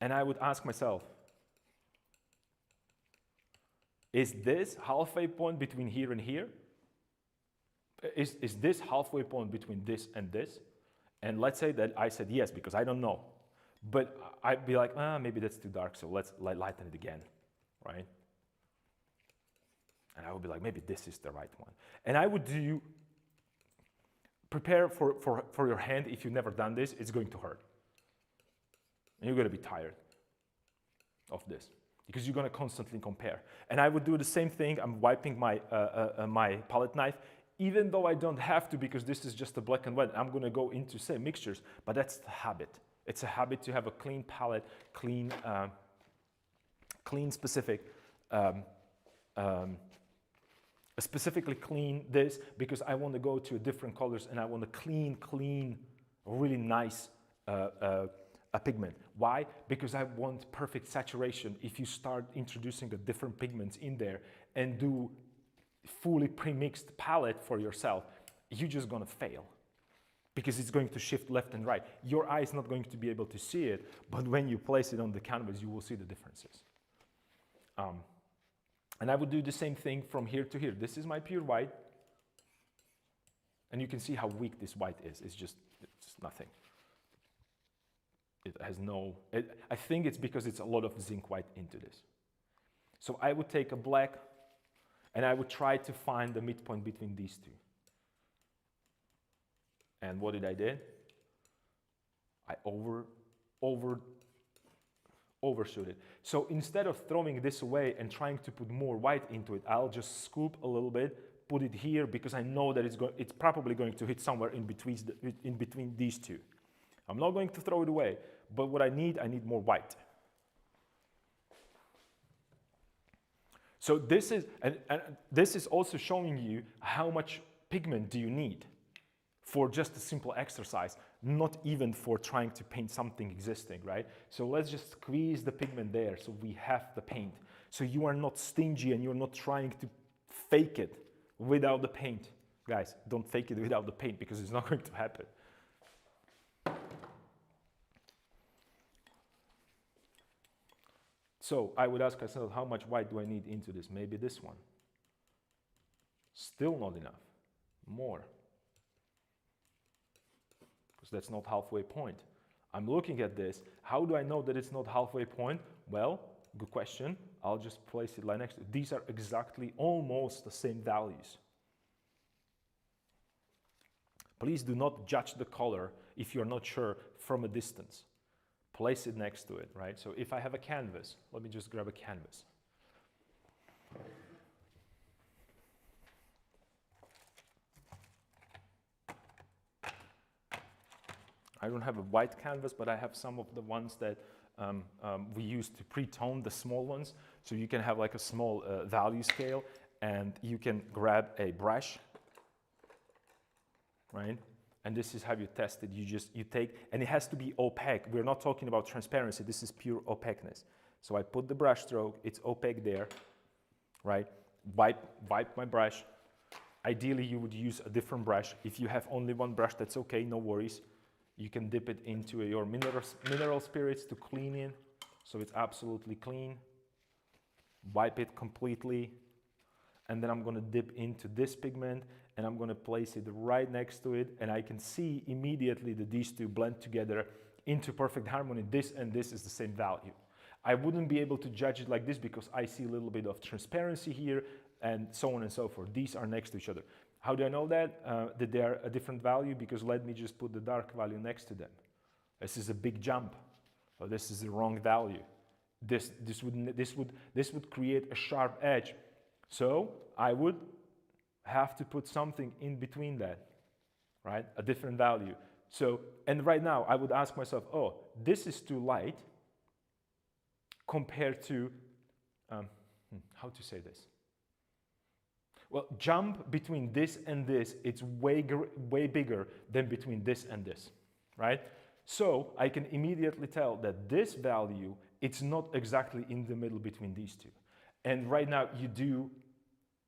And I would ask myself, is this halfway point between here and here? Is this halfway point between this and this? And let's say that I said yes, because I don't know. But I'd be like, maybe that's too dark, so let's lighten it again, right? And I would be like, maybe this is the right one. And I would prepare for your hand. If you've never done this, it's going to hurt. And you're going to be tired of this because you're going to constantly compare. And I would do the same thing. I'm wiping my palette knife, even though I don't have to because this is just a black and white. I'm going to go into, say, mixtures, but that's the habit. It's a habit to have a clean palette, clean specific, specifically clean this because I want to go to different colors and I want to clean, really nice a pigment. Why? Because I want perfect saturation. If you start introducing a different pigments in there and do fully pre-mixed palette for yourself, you're just gonna fail because it's going to shift left and right. Your eye is not going to be able to see it, but when you place it on the canvas, you will see the differences. And I would do the same thing from here to here. This is my pure white, and you can see how weak this white is. It's just nothing. It has no, I think it's because it's a lot of zinc white into this. So I would take a black and I would try to find the midpoint between these two. And what did I do? I overshoot it. So instead of throwing this away and trying to put more white into it, I'll just scoop a little bit, put it here, because I know that it's probably going to hit somewhere in between these two. I'm not going to throw it away, but what I need more white. So this is, and this is also showing you how much pigment do you need for just a simple exercise, not even for trying to paint something existing, right? So let's just squeeze the pigment there so we have the paint. So you are not stingy and you're not trying to fake it without the paint. Guys, don't fake it without the paint because it's not going to happen. So I would ask myself, how much white do I need into this? Maybe this one. Still not enough. More. Because that's not halfway point. I'm looking at this. How do I know that it's not halfway point? Well, good question. I'll just place it right next to it. These are exactly almost the same values. Please do not judge the color if you're not sure from a distance. Place it next to it, right? So if I have a canvas, let me just grab a canvas. I don't have a white canvas, but I have some of the ones that we use to pre-tone, the small ones. So you can have like a small value scale, and you can grab a brush, right? And this is how you test it. You take, and it has to be opaque. We're not talking about transparency. This is pure opaqueness. So I put the brush stroke, it's opaque there, right? Wipe my brush. Ideally, you would use a different brush. If you have only one brush, that's okay, no worries. You can dip it into your mineral spirits to clean it, so it's absolutely clean. Wipe it completely. And then I'm gonna dip into this pigment, and I'm gonna place it right next to it, and I can see immediately that these two blend together into perfect harmony. This and this is the same value. I wouldn't be able to judge it like this because I see a little bit of transparency here, and so on and so forth. These are next to each other. How do I know that they are a different value? Because let me just put the dark value next to them. This is a big jump. So this is the wrong value. This would create a sharp edge. So I would have to put something in between that, right? A different value. So, and right now I would ask myself, oh, this is too light compared to, how to say this? Well, jump between this and this, it's way bigger than between this and this, right? So I can immediately tell that this value, it's not exactly in the middle between these two. And right now you do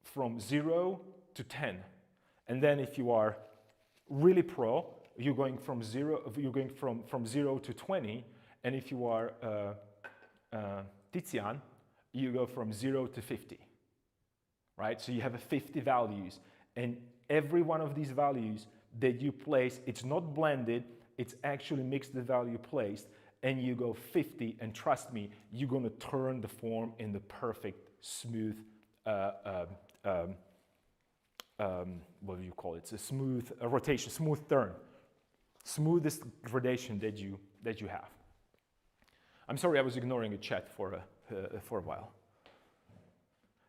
from 0 to 10. And then if you are really pro, you're going from 0 to 20. And if you are Tizian, you go from 0 to 50. Right? So you have 50 values, and every one of these values that you place, it's not blended, it's actually mixed the value placed, and you go 50, and trust me, you're gonna turn the form in the perfect, smooth, what do you call it? It's a smooth rotation, smooth turn, smoothest gradation that you have. I'm sorry, I was ignoring a chat for a while.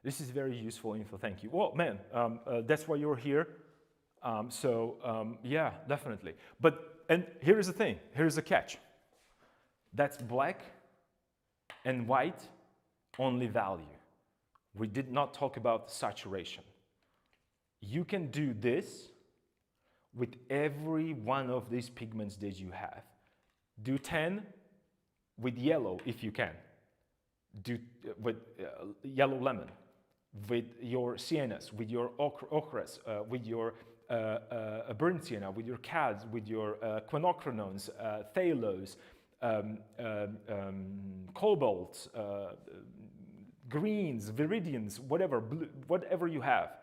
This is very useful info, thank you. Well, man, that's why you're here. Yeah, definitely. And here is the thing, here's the catch. That's black and white, only value. We did not talk about saturation. You can do this with every one of these pigments that you have. Do 10 with yellow if you can. Do with yellow lemon, with your siennas, with your ochres, with your burnt sienna, with your cads, with your quinochronones, phthalos, cobalts, greens, viridians, whatever, blue, whatever you have.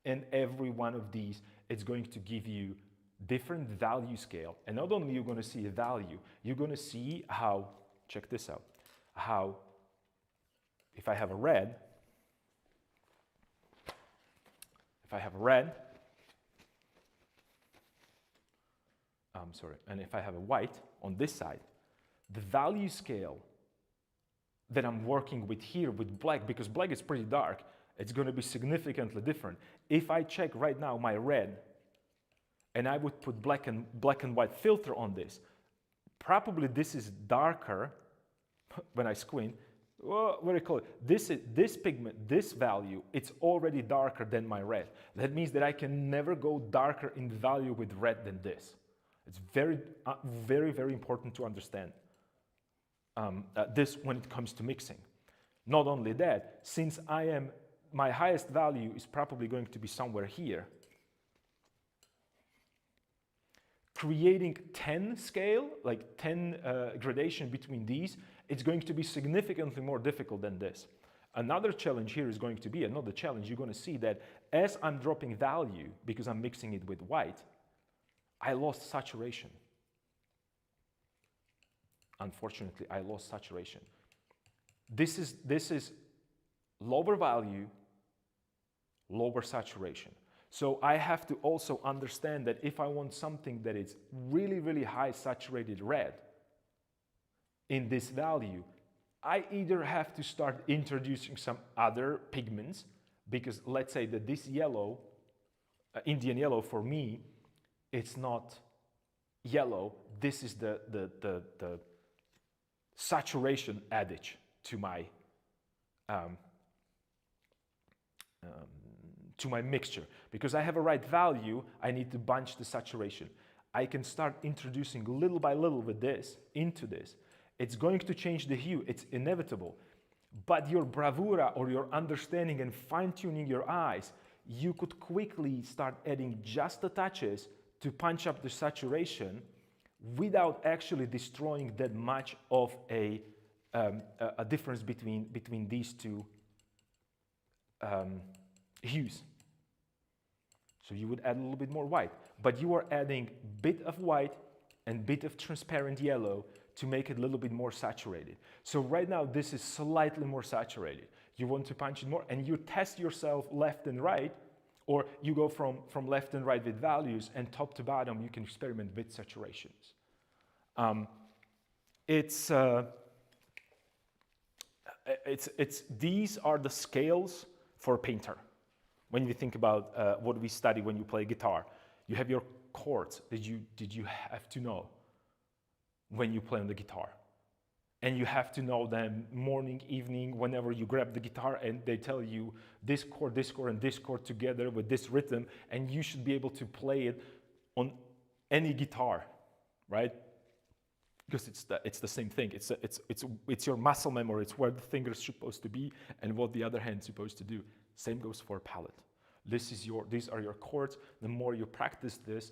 And every one of these, it's going to give you different value scale. And not only you're going to see a value, you're going to see how, check this out, how if I have a red, and if I have a white on this side, the value scale that I'm working with here with black, because black is pretty dark, it's going to be significantly different. If I check right now my red, and I would put black and white filter on this, probably this is darker when I squint. Well, very close. This pigment, this value, it's already darker than my red. That means that I can never go darker in value with red than this. It's very, very important to understand this when it comes to mixing. Not only that, since my highest value is probably going to be somewhere here, creating 10 scale, like 10 gradation between these, it's going to be significantly more difficult than this. Another challenge here is going to be, another challenge, you're going to see that as I'm dropping value, because I'm mixing it with white, I lost saturation. Unfortunately, I lost saturation. This is lower value, lower saturation. So I have to also understand that if I want something that is really, really high saturated red in this value, I either have to start introducing some other pigments, because let's say that this yellow, Indian yellow for me, it's not yellow. This is the saturation adage to my mixture. Because I have a right value, I need to bunch the saturation. I can start introducing little by little with this into this. It's going to change the hue, it's inevitable. But your bravura or your understanding and fine-tuning your eyes, you could quickly start adding just the touches to punch up the saturation without actually destroying that much of a difference between these two hues. So you would add a little bit more white, but you are adding bit of white and bit of transparent yellow to make it a little bit more saturated. So right now this is slightly more saturated. You want to punch it more, and you test yourself left and right, or you go from left and right with values, and top to bottom you can experiment with saturations. These are the scales for a painter. When you think about what we study when you play guitar, you have your chords that you have to know when you play on the guitar. And you have to know them morning, evening, whenever you grab the guitar and they tell you this chord, and this chord together with this rhythm, and you should be able to play it on any guitar, right? Because it's the same thing. It's your muscle memory. It's where the finger is supposed to be and what the other hand's supposed to do. Same goes for a palette. These are your chords. The more you practice this,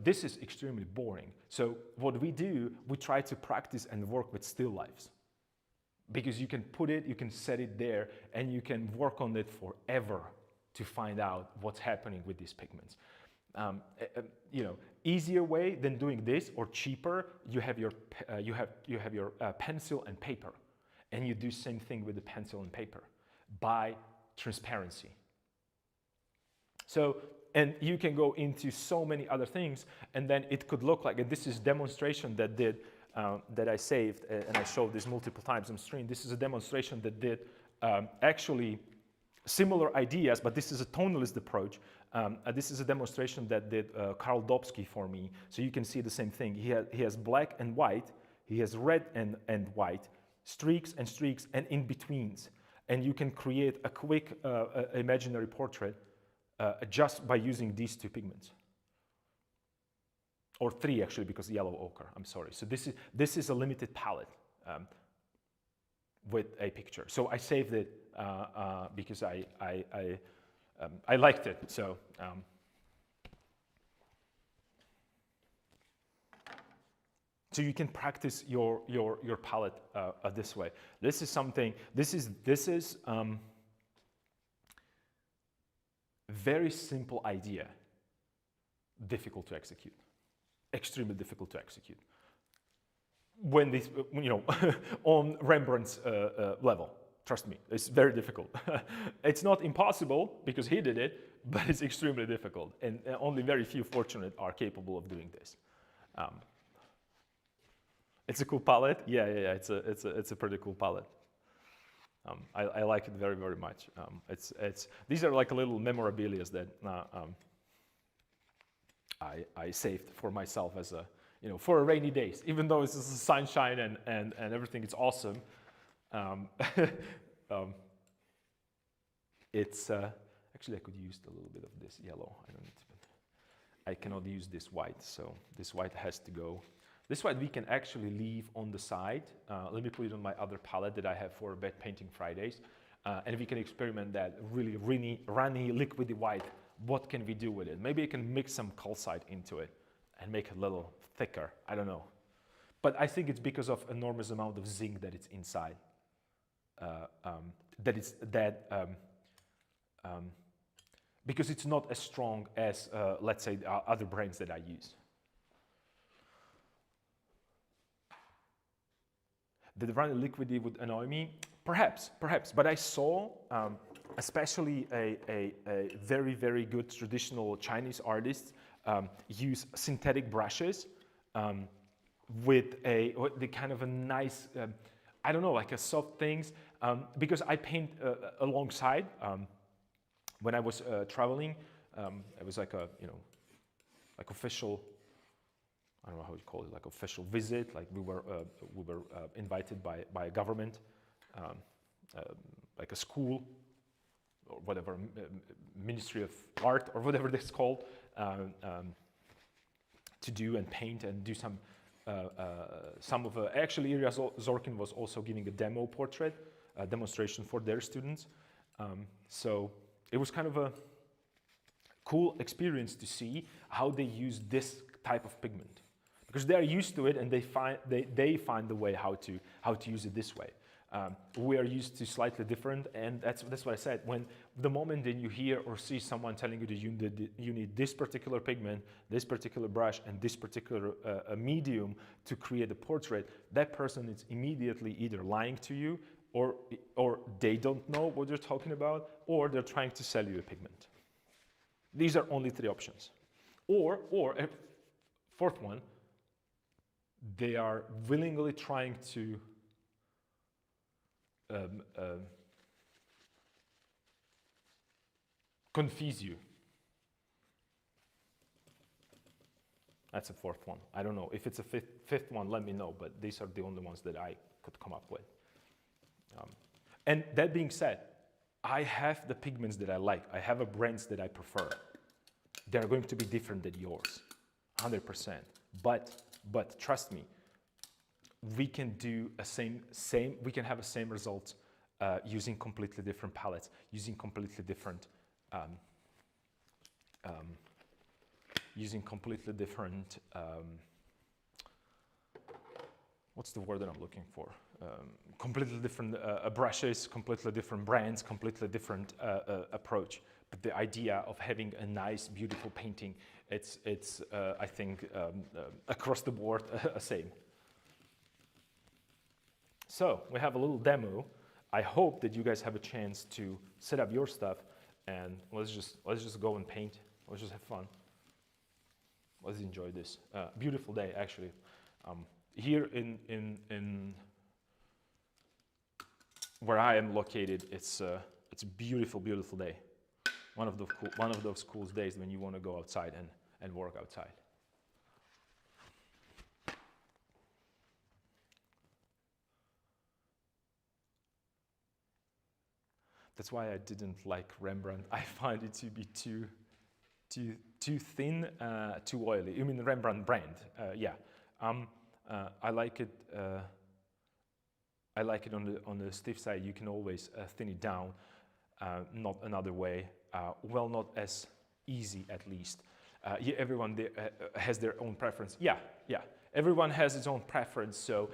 this is extremely boring. So what we do, we try to practice and work with still lifes, because you can put it, you can set it there, and you can work on it forever to find out what's happening with these pigments. Easier way than doing this, or cheaper, you have your pencil and paper, and you do same thing with the pencil and paper by transparency. So, and you can go into so many other things, and then it could look like, and this is demonstration that I saved, and I showed this multiple times on screen. This is a demonstration that did actually similar ideas, but this is a tonalist approach. This is a demonstration that did Karl Dobsky for me. So you can see the same thing. He has black and white, he has red and white, streaks and in-betweens. And you can create a quick imaginary portrait just by using these two pigments. Or three, actually, because yellow ochre, I'm sorry. So this is a limited palette with a picture. So I saved it because I liked it. So so you can practice your palette this way. This is something. This is very simple idea, difficult to execute, extremely difficult to execute. When this, on Rembrandt's level, trust me, it's very difficult. It's not impossible because he did it, but it's extremely difficult, and only very few fortunate are capable of doing this. It's a cool palette. Yeah, yeah, yeah. It's a pretty cool palette. I like it very, very much. These are like little memorabilia that I saved for myself as a, for a rainy days. Even though it's sunshine and everything, it's awesome. Um, um, it's actually I could use a little bit of this yellow. I don't need to, but I cannot use this white, so this white has to go. This white we can actually leave on the side. Let me put it on my other palette that I have for Bed Painting Fridays. And we can experiment that really runny, liquidy white. What can we do with it? Maybe I can mix some calcite into it and make it a little thicker. I don't know. But I think it's because of enormous amount of zinc that it's inside. Because it's not as strong as, let's say, the other brands that I use. That running liquidy would annoy me? Perhaps. But I saw, especially a very, very good traditional Chinese artist use synthetic brushes with the kind of a nice, I don't know, like a soft things. Because I paint alongside. When I was traveling, it was like a, like official, I don't know how you call it, like official visit. Like we were invited by a government, like a school or whatever, Ministry of Art or whatever it's called, to do and paint and do some of actually Ilya Zorkin was also giving a demo portrait, a demonstration for their students. So it was kind of a cool experience to see how they use this type of pigment, because they are used to it and they find the way how to use it this way. We are used to slightly different, and that's what I said. When the moment that you hear or see someone telling you that you need this particular pigment, this particular brush, and this particular medium to create a portrait, that person is immediately either lying to you, or they don't know what you're talking about, or they're trying to sell you a pigment. These are only three options. Or a fourth one, they are willingly trying to confuse you. That's a fourth one. I don't know. If it's a fifth one, let me know, but these are the only ones that I could come up with. And that being said, I have the pigments that I like. I have a brands that I prefer. They're going to be different than yours, 100%. But trust me, we can do we can have the same results using completely different palettes, using completely different, what's the word that I'm looking for? Completely different brushes, completely different brands, completely different approach. But the idea of having a nice, beautiful painting, it's I think, across the board, same. So we have a little demo. I hope that you guys have a chance to set up your stuff, and let's just go and paint. Let's just have fun. Let's enjoy this beautiful day, actually. Here in where I am located, it's a beautiful, beautiful day. One of those cool days when you want to go outside and work outside. That's why I didn't like Rembrandt. I find it to be too thin, too oily. You mean the Rembrandt brand? Yeah. I like it. I like it on the stiff side. You can always thin it down. Not another way. Well, not as easy, at least. Yeah, everyone has their own preference. Yeah. Everyone has its own preference. So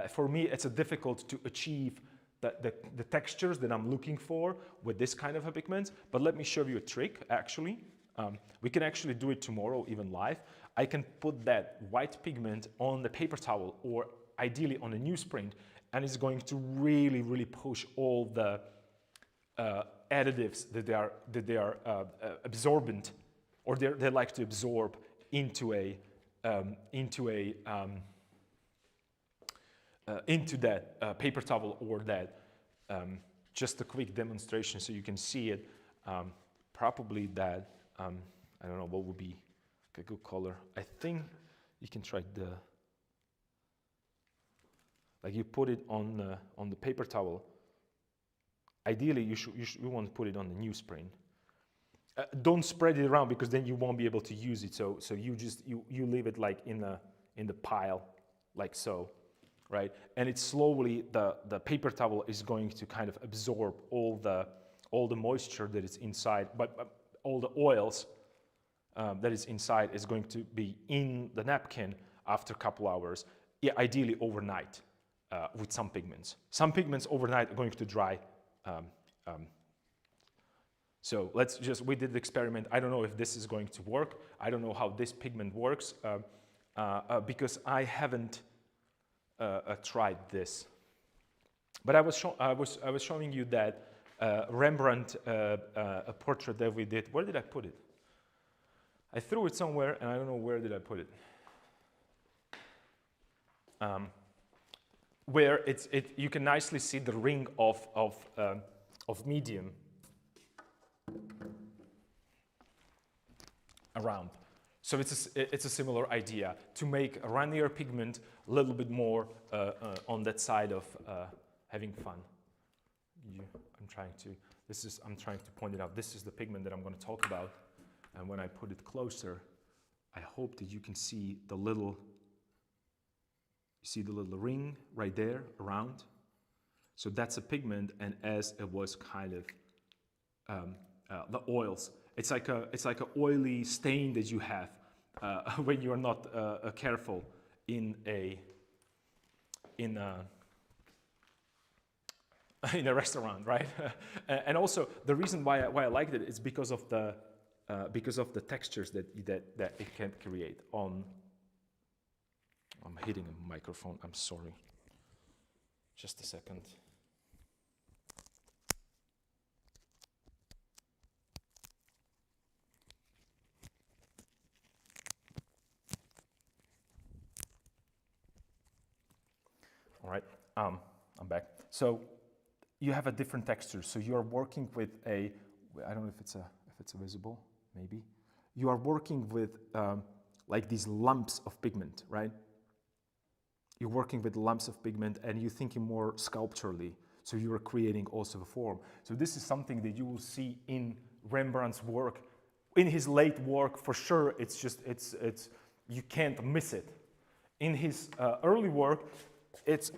for me, it's difficult to achieve the textures that I'm looking for with this kind of a pigment. But let me show you a trick, actually. We can actually do it tomorrow, even live. I can put that white pigment on the paper towel, or ideally on a newsprint, and it's going to really, really push all the additives that they are absorbent, or they like to absorb into a into that paper towel or that. Just a quick demonstration so you can see it. Probably that, I don't know what would be a good color. I think you can try like you put it on the paper towel. Ideally, you want to put it on the newsprint. Don't spread it around because then you won't be able to use it. So you leave it like in the pile, like so, right? And it's slowly the paper towel is going to kind of absorb all the moisture that is inside, but all the oils that is inside is going to be in the napkin after a couple hours. Yeah, ideally overnight with some pigments. Some pigments overnight are going to dry. So we did the experiment. I don't know if this is going to work. I don't know how this pigment works because I haven't tried this. But I was showing you that Rembrandt a portrait that we did. Where did I put it? I threw it somewhere and I don't know where did I put it. Where you can nicely see the ring of medium around. So it's a similar idea to make a runnier pigment a little bit more on that side of having fun. I'm trying to point it out. This is the pigment that I'm going to talk about, and when I put it closer, I hope that you can see the little. You see the little ring right there around. So that's a pigment, and as it was kind of the oils. It's like an oily stain that you have when you are not careful in a restaurant, right? And also the reason why I liked it is because of the textures that it can create. I'm hitting a microphone. I'm sorry. Just a second. All right, I'm back. So you have a different texture. So you are working with I don't know if it's visible, maybe. You are working with like these lumps of pigment, right? You're working with lumps of pigment and you're thinking more sculpturally. So you are creating also a form. So this is something that you will see in Rembrandt's work, in his late work for sure. It's you can't miss it. In his early work, it's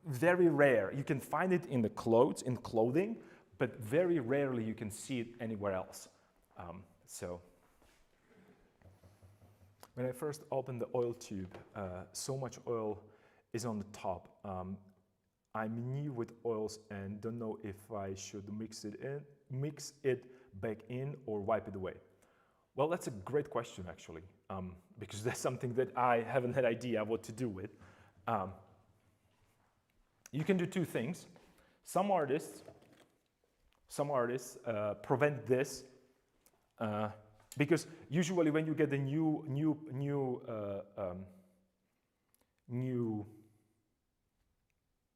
very rare. You can find it in clothing, but very rarely you can see it anywhere else. So when I first opened the oil tube, so much oil is on the top. I'm new with oils and don't know if I should mix it back in or wipe it away. Well, that's a great question actually, because that's something that I haven't had idea what to do with. You can do two things. Some artists prevent this because usually when you get a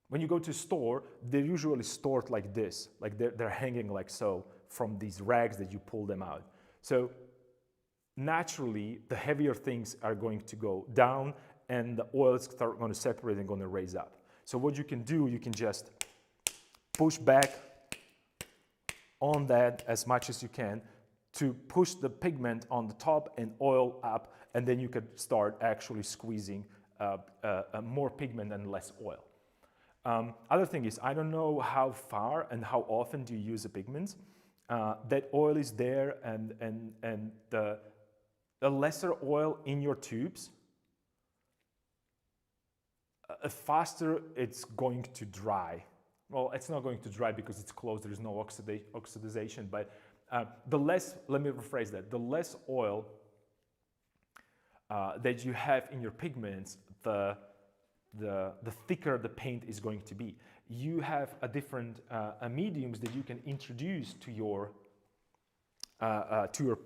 when you go to a store, they're usually stored like this, like they're hanging like so from these rags that you pull them out. So naturally, the heavier things are going to go down and the oils are going to separate and going to raise up. So what you can do, you can just push back on that as much as you can to push the pigment on the top and oil up, and then you could start actually squeezing more pigment and less oil. Other thing is, I don't know how far and how often do you use the pigments. That oil is there, and the lesser oil in your tubes, faster it's going to dry. Well, it's not going to dry because it's closed, there is no oxidization, but the less, let me rephrase that, the less oil that you have in your pigments, the thicker the paint is going to be. You have a different mediums that you can introduce to your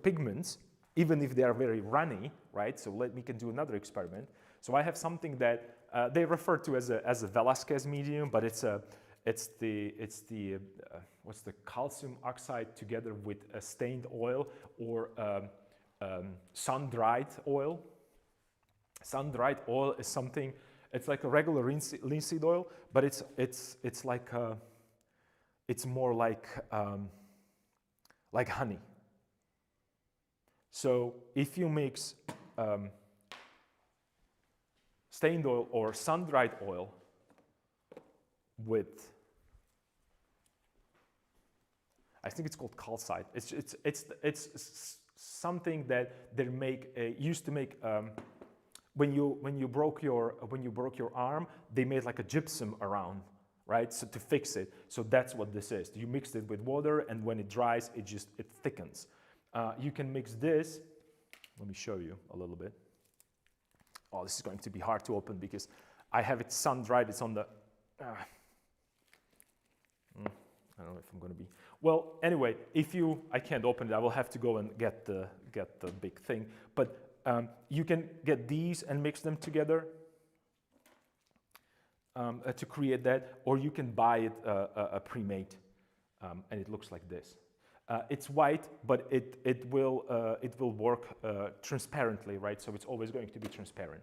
pigments, even if they are very runny, right? So we can do another experiment. So I have something that they refer to as a Velasquez medium, but it's the what's the calcium oxide together with a stained oil or sun-dried oil. Sun-dried oil is something. It's like a regular linseed oil, but it's like it's more like honey. So if you mix stained oil or sun-dried oil with, I think it's called calcite. It's something that they used to make. When you broke your arm, they made like a gypsum around, right? So to fix it. So that's what this is. You mix it with water, and when it dries, it thickens. You can mix this. Let me show you a little bit. Oh, this is going to be hard to open because I have it sun-dried. It's on the. I don't know if I'm going to be. Well, anyway, I can't open it. I will have to go and get the big thing. But you can get these and mix them together to create that, or you can buy it a pre-made, and it looks like this. It's white, but it will work transparently, right? So it's always going to be transparent.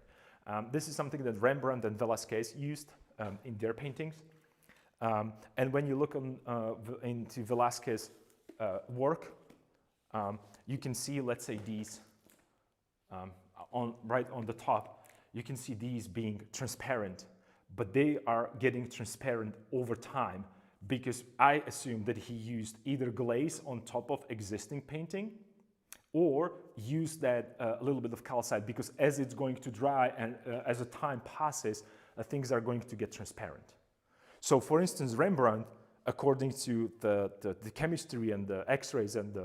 This is something that Rembrandt and Velasquez used in their paintings. And when you look into Velasquez work, you can see, let's say, these right on the top. You can see these being transparent, but they are getting transparent over time, because I assume that he used either glaze on top of existing painting or used that a little bit of calcite, because as it's going to dry and as the time passes, things are going to get transparent. So for instance, Rembrandt, according to the chemistry and the x-rays and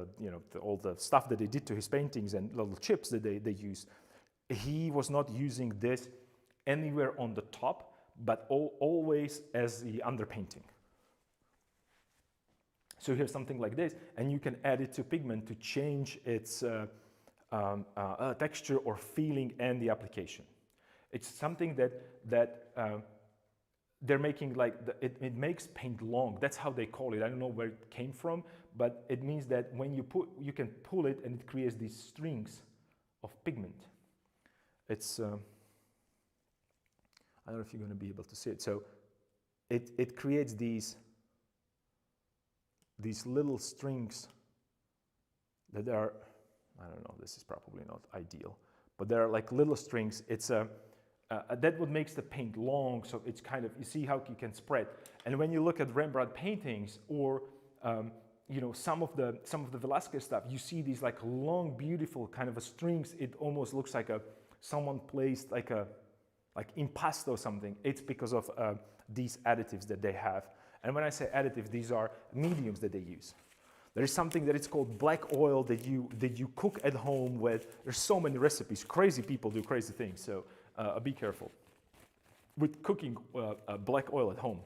all the stuff that they did to his paintings and little chips that they used, he was not using this anywhere on the top, but always as the underpainting. So here's something like this, and you can add it to pigment to change its texture or feeling and the application. It's something that they're making, like it makes paint long. That's how they call it. I don't know where it came from, but it means that when you can pull it and it creates these strings of pigment. It's I don't know if you're going to be able to see it. So it creates these little strings that are, I don't know, this is probably not ideal, but they're like little strings. It's that what makes the paint long, so it's kind of, you see how it can spread. And when you look at Rembrandt paintings or some of the Velasquez stuff, you see these like long, beautiful kind of strings. It almost looks like someone placed like impasto or something. It's because of these additives that they have. And when I say additives, these are mediums that they use. There is something that it's called black oil that you cook at home with. There's so many recipes. Crazy people do crazy things, so be careful with cooking black oil at home,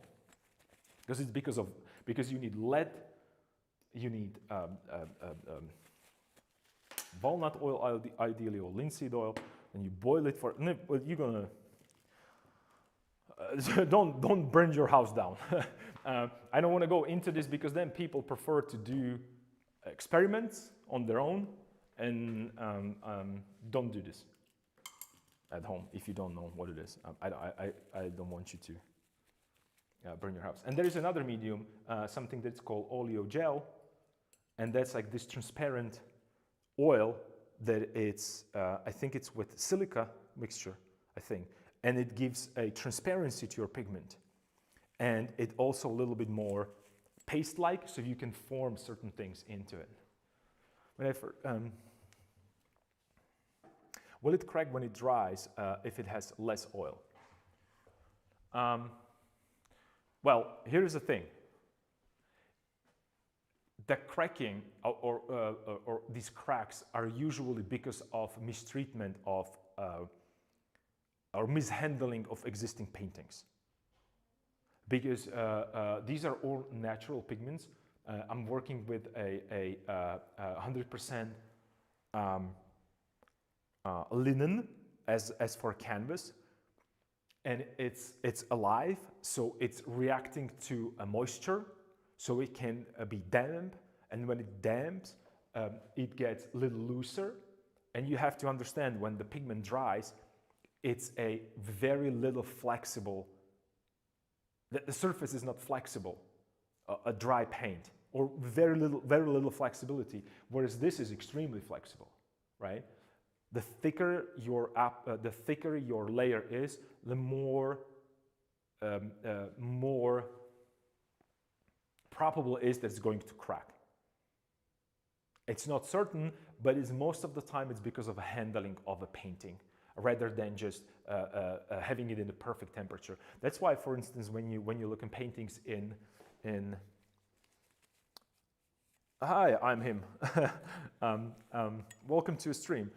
because it's because you need lead, you need walnut oil ideally, or linseed oil, and you boil it for. You're gonna. Don't burn your house down. I don't want to go into this because then people prefer to do experiments on their own, and don't do this at home if you don't know what it is. I don't want you to burn your house. And there is another medium, something that's called oleo gel, and that's like this transparent oil that it's, I think it's with silica mixture, I think. And it gives a transparency to your pigment. And it also a little bit more paste-like, so you can form certain things into it. Will it crack when it dries if it has less oil? Well, here's the thing. The cracking or these cracks are usually because of mistreatment of or mishandling of existing paintings. Because these are all natural pigments. I'm working with a 100% linen as for canvas, and it's alive, so it's reacting to a moisture, so it can be damp, and when it damps, it gets a little looser, and you have to understand when the pigment dries, it's a very little flexible, the surface is not flexible, a dry paint, or very little flexibility, whereas this is extremely flexible, right? The thicker your layer is, the more probable is that it's going to crack. It's not certain, but it's most of the time it's because of a handling of a painting rather than just having it in the perfect temperature. That's why, for instance, when you look in paintings in hi, I'm him. Welcome to a stream.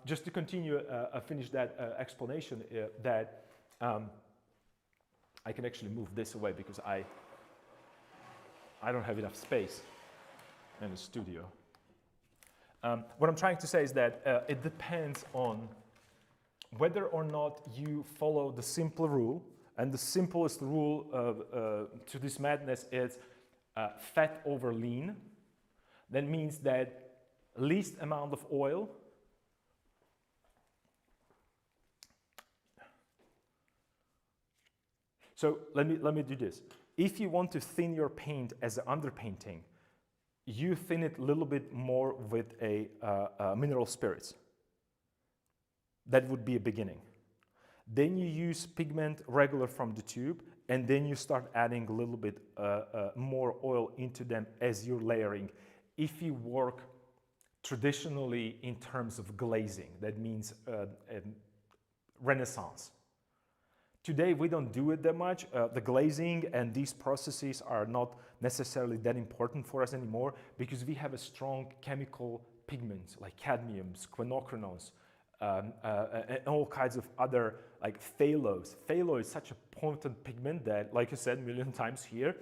Just to continue, finish that explanation, that I can actually move this away because I don't have enough space in the studio. What I'm trying to say is that it depends on whether or not you follow the simple rule, and the simplest rule to this madness is fat over lean. That means that least amount of oil So let me do this. If you want to thin your paint as an underpainting, you thin it a little bit more with a mineral spirits. That would be a beginning. Then you use pigment regular from the tube, and then you start adding a little bit more oil into them as you're layering. If you work traditionally in terms of glazing, that means Renaissance. Today, we don't do it that much. The glazing and these processes are not necessarily that important for us anymore because we have a strong chemical pigments like cadmiums, quinochronos, and all kinds of other, like phthalo. Phthalo is such a potent pigment that, like I said a million times here,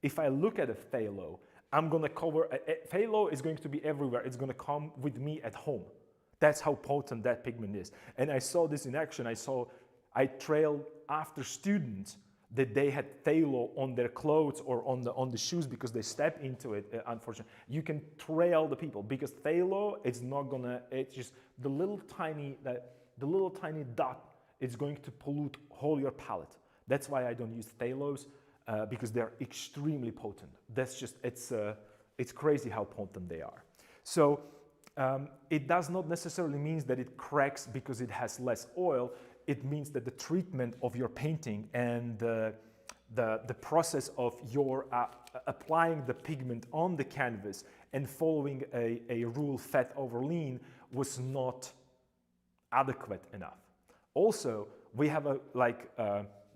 if I look at a phthalo, I'm going to cover, phthalo is going to be everywhere. It's going to come with me at home. That's how potent that pigment is. And I saw this in action. I trailed after students that they had phthalo on their clothes or on the shoes because they stepped into it, unfortunately. You can trail the people because phthalo, it's not gonna, it's just the little tiny dot is going to pollute whole your palette. That's why I don't use phthalos because they're extremely potent. That's just, it's crazy how potent they are. So it does not necessarily mean that it cracks because it has less oil. It means that the treatment of your painting and the process of your applying the pigment on the canvas and following a rule fat over lean was not adequate enough. Also, we have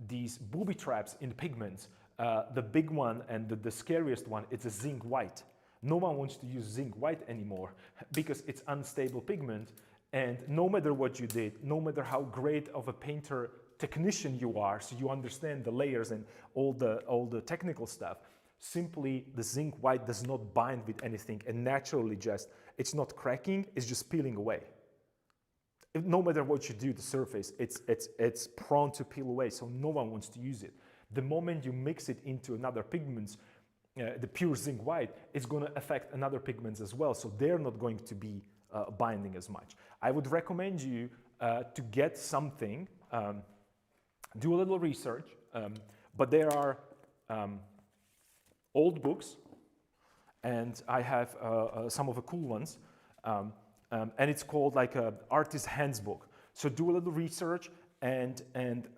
these booby traps in the pigments. The big one and the scariest one, it's a zinc white. No one wants to use zinc white anymore because it's unstable pigment. And no matter what you did, no matter how great of a painter technician you are, so you understand the layers and all the technical stuff, simply the zinc white does not bind with anything and naturally just, it's not cracking, it's just peeling away. No matter what you do, the surface, it's prone to peel away, so no one wants to use it. The moment you mix it into another pigments, the pure zinc white, it's going to affect another pigments as well, so they're not going to be binding as much. I would recommend you to get something, do a little research, but there are old books, and I have some of the cool ones, and it's called like a Artist Handbook. So do a little research, and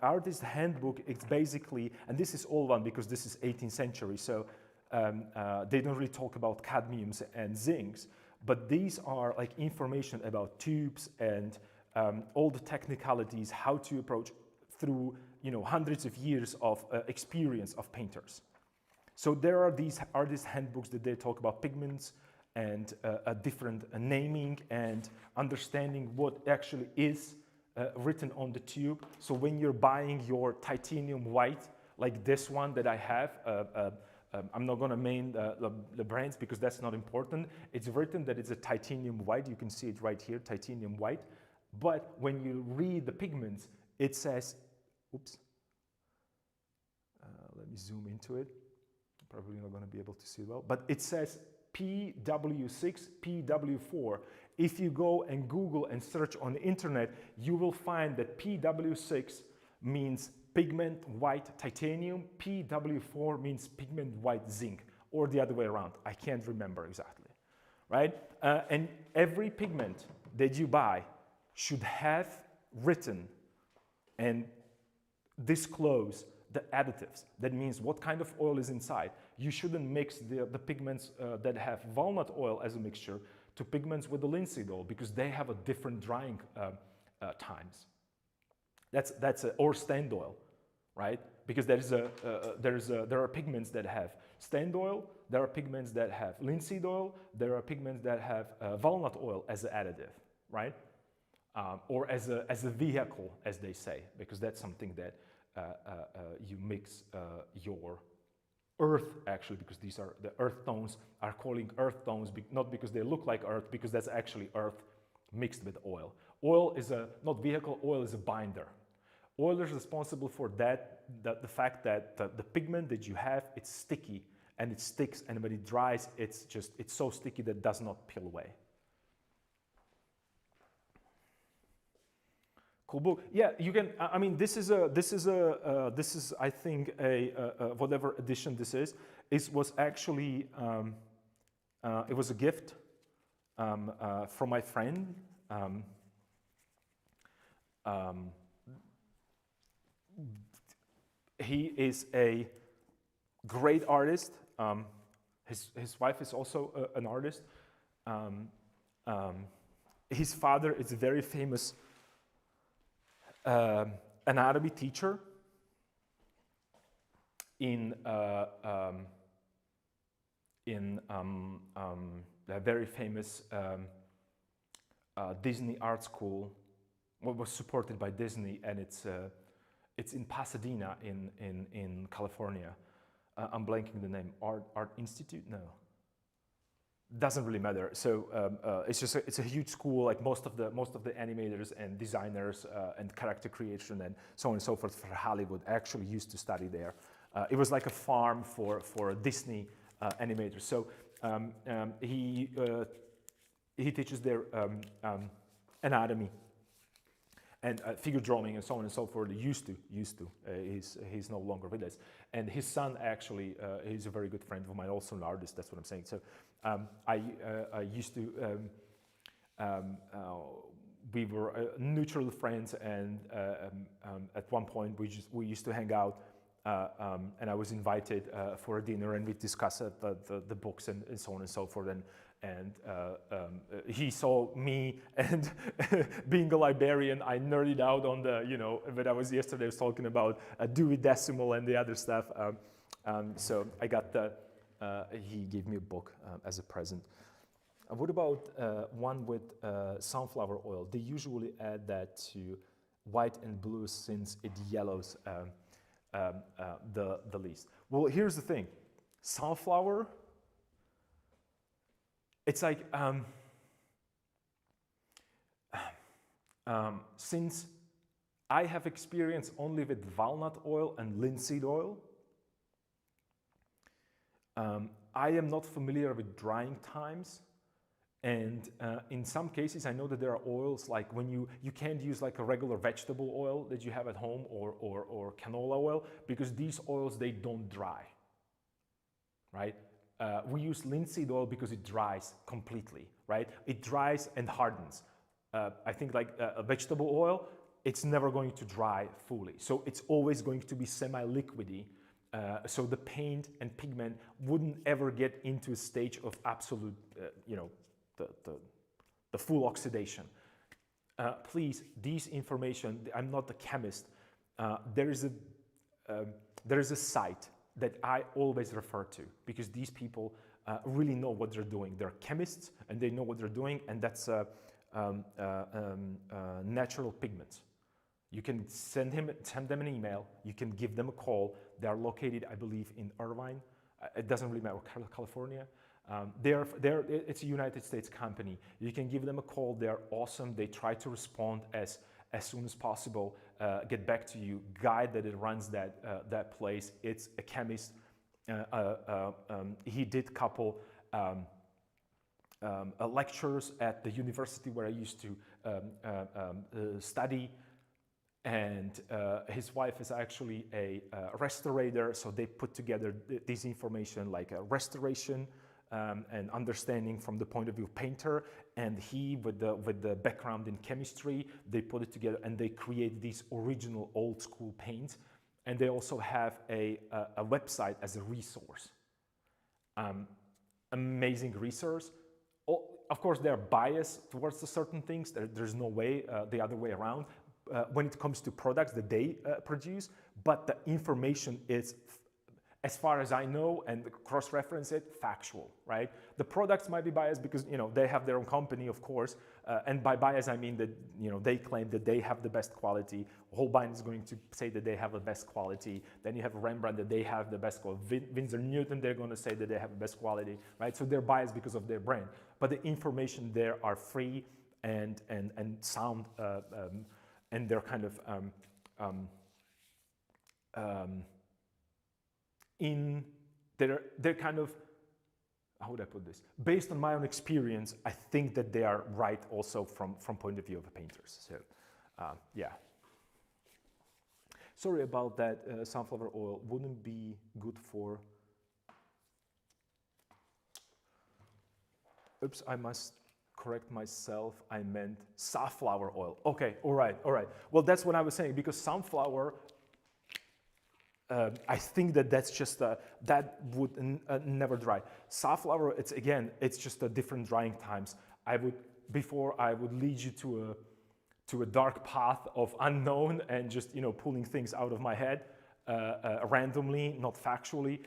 Artist Handbook, it's basically, and this is old one because this is 18th century, so they don't really talk about cadmiums and zincs, but these are like information about tubes and all the technicalities, how to approach through hundreds of years of experience of painters. So there are these artist handbooks that they talk about pigments and a different naming and understanding what actually is written on the tube. So when you're buying your titanium white, like this one that I have, I'm not going to name the brands because that's not important. It's written that it's a titanium white. You can see it right here, titanium white. But when you read the pigments, it says, oops, let me zoom into it. Probably not going to be able to see it well, but it says PW6, PW4. If you go and Google and search on the internet, you will find that PW6 means pigment white titanium, PW4 means pigment white zinc, or the other way around. I can't remember exactly, right? And every pigment that you buy should have written and disclose the additives. That means what kind of oil is inside. You shouldn't mix the pigments that have walnut oil as a mixture to pigments with the linseed oil, because they have a different drying times. Or stand oil, right? Because there are pigments that have stand oil, there are pigments that have linseed oil, there are pigments that have walnut oil as an additive, right? Or as a vehicle, as they say, because that's something that you mix your earth, actually, because these are the earth tones, are calling earth tones, not because they look like earth, because that's actually earth mixed with oil. Oil is not vehicle, oil is a binder. Oil is responsible for the fact that the pigment that you have, it's sticky and it sticks, and when it dries, it's so sticky that it does not peel away. Cool book. Yeah, you can. I mean, this is I think whatever edition this is. It was actually it was a gift from my friend. He is a great artist. His wife is also an artist. His father is a very famous anatomy teacher in a very famous Disney art school, what was supported by Disney, and it's in Pasadena in California. I'm blanking the name. Art Institute? No. Doesn't really matter. So it's a huge school. Like most of the animators and designers and character creation and so on and so forth for Hollywood actually used to study there. It was like a farm for Disney animators. So he teaches their anatomy and figure drawing and so on and so forth. Used to. He's no longer with us. And his son actually, he's a very good friend of mine, also an artist. That's what I'm saying. So I used to. We were neutral friends, and at one point we used to hang out. And I was invited for a dinner, and we discussed the books and so on and so forth. And he saw me, and being a librarian, I nerded out on when I was yesterday, I was talking about Dewey Decimal and the other stuff. So I got he gave me a book as a present. What about one with sunflower oil? They usually add that to white and blue since it yellows the least. Well, here's the thing. Sunflower, it's like, since I have experience only with walnut oil and linseed oil, I am not familiar with drying times. And in some cases, I know that there are oils like when you can't use like a regular vegetable oil that you have at home or canola oil, because these oils, they don't dry, right? We use linseed oil because it dries completely, right? It dries and hardens. I think like a vegetable oil, it's never going to dry fully. So it's always going to be semi-liquidy. So the paint and pigment wouldn't ever get into a stage of absolute, the full oxidation. Please, these information, I'm not a chemist. There is a site that I always refer to, because these people really know what they're doing. They're chemists and they know what they're doing, and that's Natural Pigments. You can send them an email. You can give them a call. They are located, I believe, in Irvine. It doesn't really matter, California. It's a United States company. You can give them a call. They're awesome. They try to respond as soon as possible, get back to you. Guy that it runs that place, it's a chemist. He did a couple lectures at the university where I used to study. And his wife is actually a restorator, so they put together this information like a restoration and understanding from the point of view of painter, and he with the background in chemistry, they put it together and they create these original old school paints. And they also have a website as a resource. Amazing resource. Of course, they're biased towards certain things. There's no way the other way around when it comes to products that they produce, but the information is, as far as I know, and cross-reference it, factual, right? The products might be biased because they have their own company, of course, and by bias I mean that they claim that they have the best quality. Holbein is going to say that they have the best quality. Then you have Rembrandt that they have the best quality. Winsor Newton, they're going to say that they have the best quality, right? So they're biased because of their brand, but the information there are free and sound, and they're kind of they're kind of, how would I put this? Based on my own experience, I think that they are right also from point of view of the painters. So, yeah. Sorry about that. Sunflower oil wouldn't be good for. Oops, I must correct myself. I meant safflower oil. Okay, all right. Well, that's what I was saying, because sunflower. I think that that's just that would never dry. Safflower, it's just a different drying times. I would lead you to a dark path of unknown and just pulling things out of my head randomly, not factually.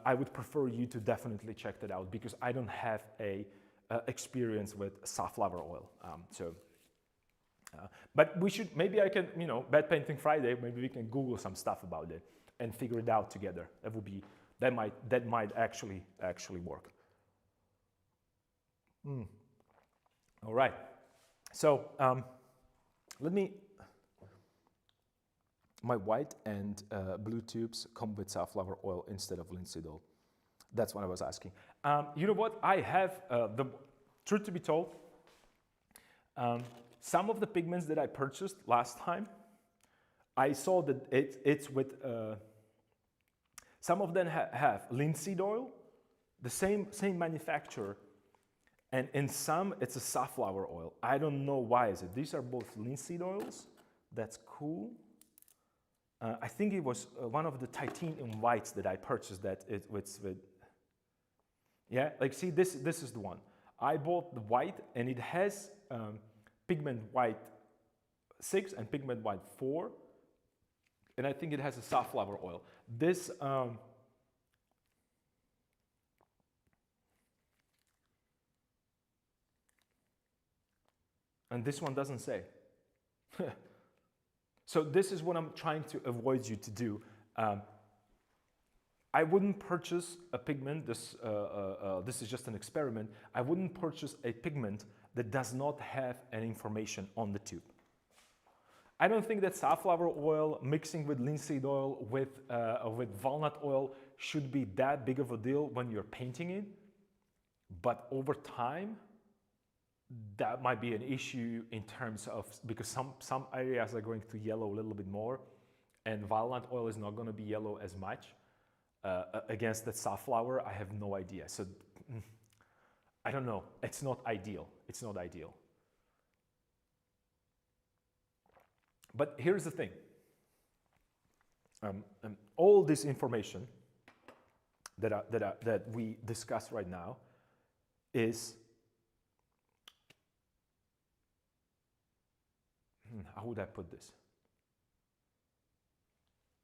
I would prefer you to definitely check that out, because I don't have a experience with safflower oil. But we should, maybe I can, Bad Painting Friday, maybe we can Google some stuff about it and figure it out together. That might actually work. All right. So my white and blue tubes come with safflower oil instead of linseed oil. That's what I was asking. You know what? I have, the truth to be told, some of the pigments that I purchased last time, I saw that it's with, some of them have linseed oil, the same manufacturer, and in some it's a safflower oil. I don't know why is it. These are both linseed oils. That's cool. I think it was one of the titanium whites that I purchased that it with yeah, like see this is the one. I bought the white and it has pigment white 6 and pigment white 4. And I think it has a safflower oil. This, and this one doesn't say. So this is what I'm trying to avoid you to do. I wouldn't purchase a pigment, this is just an experiment. I wouldn't purchase a pigment that does not have any information on the tube. I don't think that safflower oil mixing with linseed oil with walnut oil should be that big of a deal when you're painting it, but over time, that might be an issue in terms of, because some areas are going to yellow a little bit more, and walnut oil is not going to be yellow as much. Against that safflower, I have no idea. So I don't know. It's not ideal. It's not ideal. But here's the thing. All this information that we discuss right now is, how would I put this?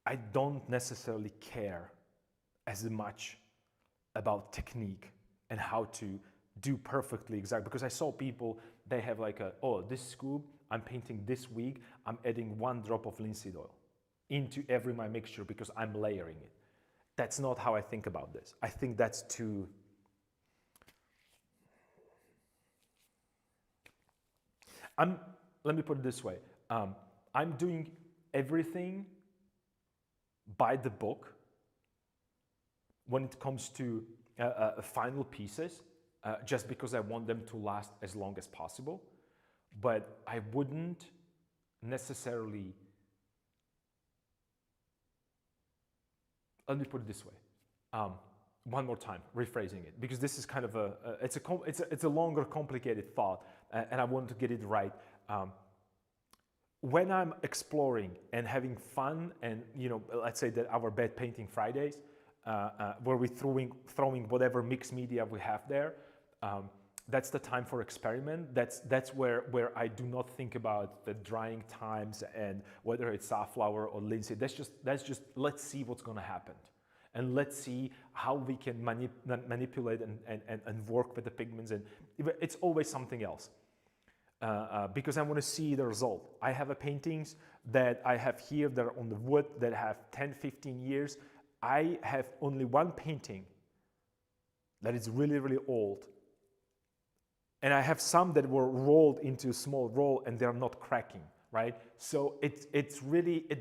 I don't necessarily care as much about technique and how to do perfectly exact, because I saw people, they have like this scoop, I'm painting this week, I'm adding 1 drop of linseed oil into every my mixture because I'm layering it. That's not how I think about this. I think that's too Let me put it this way. I'm doing everything by the book when it comes to final pieces, just because I want them to last as long as possible. But I wouldn't necessarily, let me put it this way. One more time, rephrasing it, because this is kind of it's a longer, complicated thought, and I want to get it right. When I'm exploring and having fun, and let's say that our bed painting Fridays, where we're throwing whatever mixed media we have there, that's the time for experiment. That's where I do not think about the drying times and whether it's safflower or linseed. That's just let's see what's going to happen. And let's see how we can manipulate and work with the pigments. And it's always something else. Because I want to see the result. I have paintings that I have here that are on the wood that have 10, 15 years. I have only one painting that is really, really old. And I have some that were rolled into a small roll and they're not cracking. Right? So it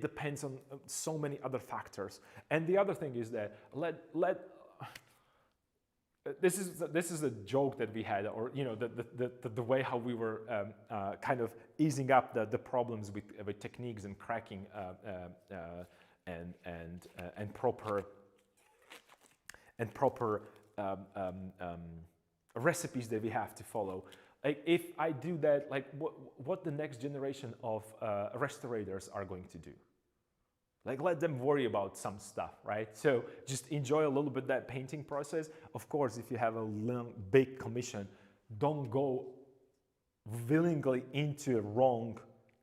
depends on so many other factors. And the other thing is that this is a joke that we had, or the way how we were kind of easing up the problems with techniques and cracking and proper recipes that we have to follow. Like if I do that, like what the next generation of restorators are going to do? Like let them worry about some stuff, right? So just enjoy a little bit that painting process. Of course, if you have a big commission, don't go willingly into wrong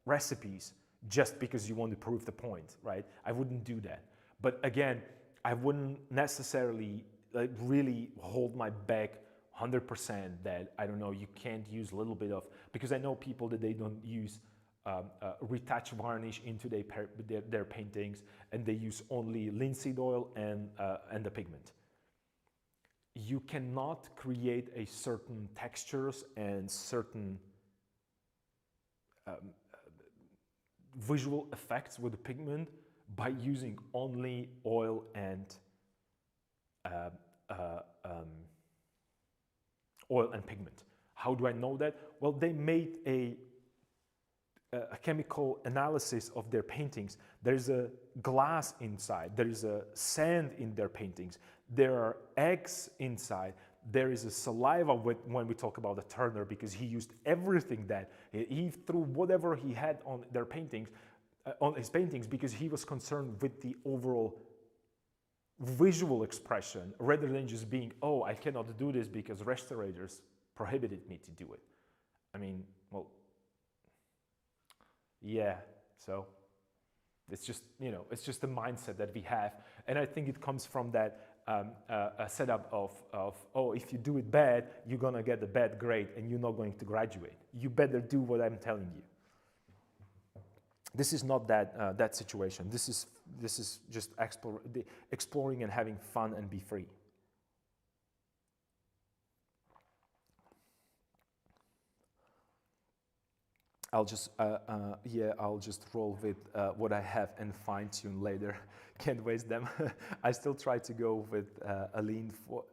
recipes just because you want to prove the point, right? I wouldn't do that. But again, I wouldn't necessarily like really hold my back 100% that, I don't know, you can't use a little bit of, because I know people that they don't use retouch varnish into their paintings, and they use only linseed oil and the pigment. You cannot create a certain textures and certain visual effects with the pigment by using only oil and pigment. How do I know that? Well, they made a chemical analysis of their paintings. There's a glass inside. There is a sand in their paintings. There are eggs inside. There is a saliva when we talk about the Turner, because he used everything that he threw whatever he had on their paintings, on his paintings, because he was concerned with the overall visual expression rather than just being, oh, I cannot do this because restorators prohibited me to do it. I mean, well, yeah, so it's just, it's just the mindset that we have. And I think it comes from that setup of, oh, if you do it bad, you're gonna get a bad grade and you're not going to graduate. You better do what I'm telling you. This is not that situation. This is just exploring and having fun and be free. I'll just roll with what I have and fine tune later. Can't waste them. I still try to go with a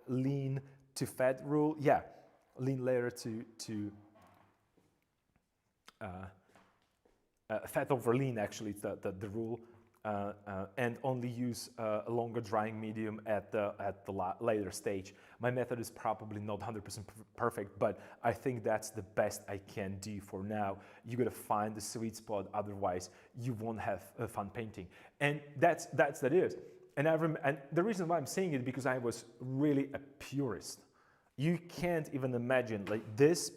lean to fat rule. Yeah, lean layer to fat over lean, actually, is the rule, and only use a longer drying medium at the later stage. My method is probably not 100% perfect, but I think that's the best I can do for now. You gotta find the sweet spot, otherwise you won't have fun painting. And that's that is. And and the reason why I'm saying it, because I was really a purist. You can't even imagine, like this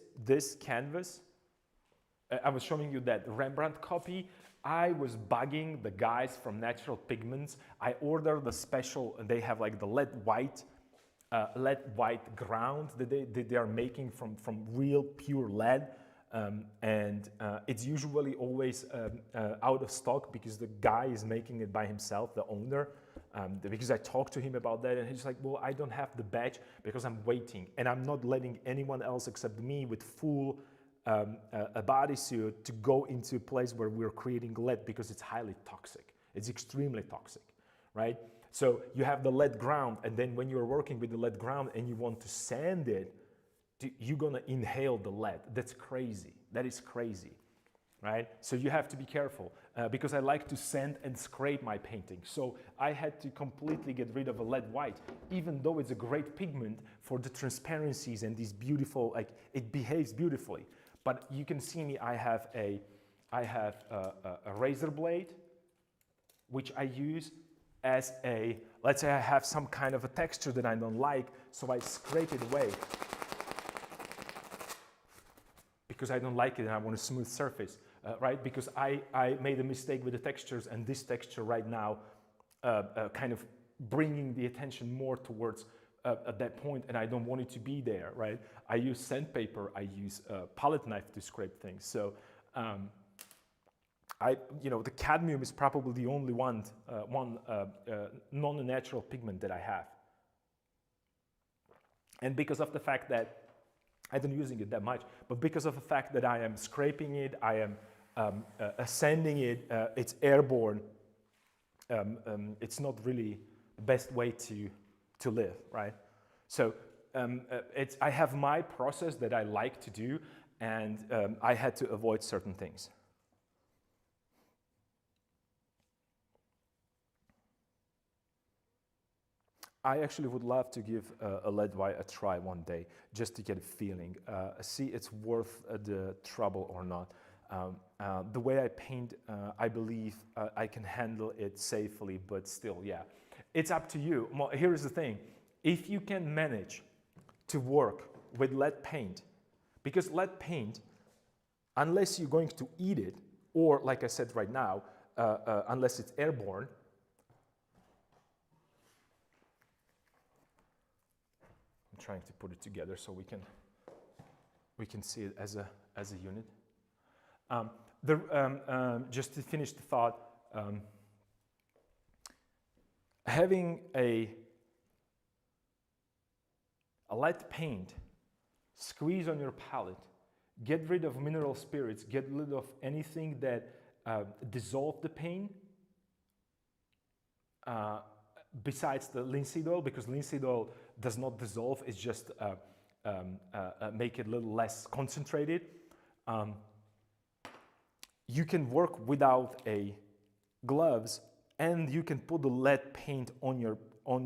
canvas. I was showing you that Rembrandt copy. I was bugging the guys from Natural Pigments. I ordered the special, and they have like the lead white ground that they are making from real pure lead, and it's usually always out of stock because the guy is making it by himself, the owner. Because I talked to him about that, and he's like, well, I don't have the batch because I'm waiting, and I'm not letting anyone else except me with full a bodysuit to go into a place where we're creating lead because it's highly toxic. It's extremely toxic, right? So you have the lead ground, and then when you're working with the lead ground and you want to sand it, you're gonna inhale the lead. That's crazy. That is crazy, right? So you have to be careful because I like to sand and scrape my painting. So I had to completely get rid of a lead white, even though it's a great pigment for the transparencies and these beautiful, like it behaves beautifully. But you can see me, I have a razor blade, which I use as a, let's say I have some kind of a texture that I don't like, so I scrape it away because I don't like it and I want a smooth surface, right? Because I made a mistake with the textures, and this texture right now kind of bringing the attention more towards at that point, and I don't want it to be there, right? I use sandpaper, I use a palette knife to scrape things. So the cadmium is probably the only one non-natural pigment that I have. And because of the fact that I don't using it that much, but because of the fact that I am scraping it, I am sanding it, it's airborne, it's not really the best way to live, right? So I have my process that I like to do, and I had to avoid certain things. I actually would love to give a lead white a try one day, just to get a feeling, see it's worth the trouble or not. The way I paint, I believe I can handle it safely, but still, yeah. It's up to you. Well, here's the thing. If you can manage to work with lead paint, because lead paint, unless you're going to eat it, or like I said right now, unless it's airborne, trying to put it together so we can see it as a unit. Just to finish the thought, having a lead paint squeeze on your palette, get rid of mineral spirits, get rid of anything that dissolve the paint, besides the linseed oil, because linseed oil does not dissolve, it's just make it a little less concentrated. You can work without a gloves, and you can put the lead paint on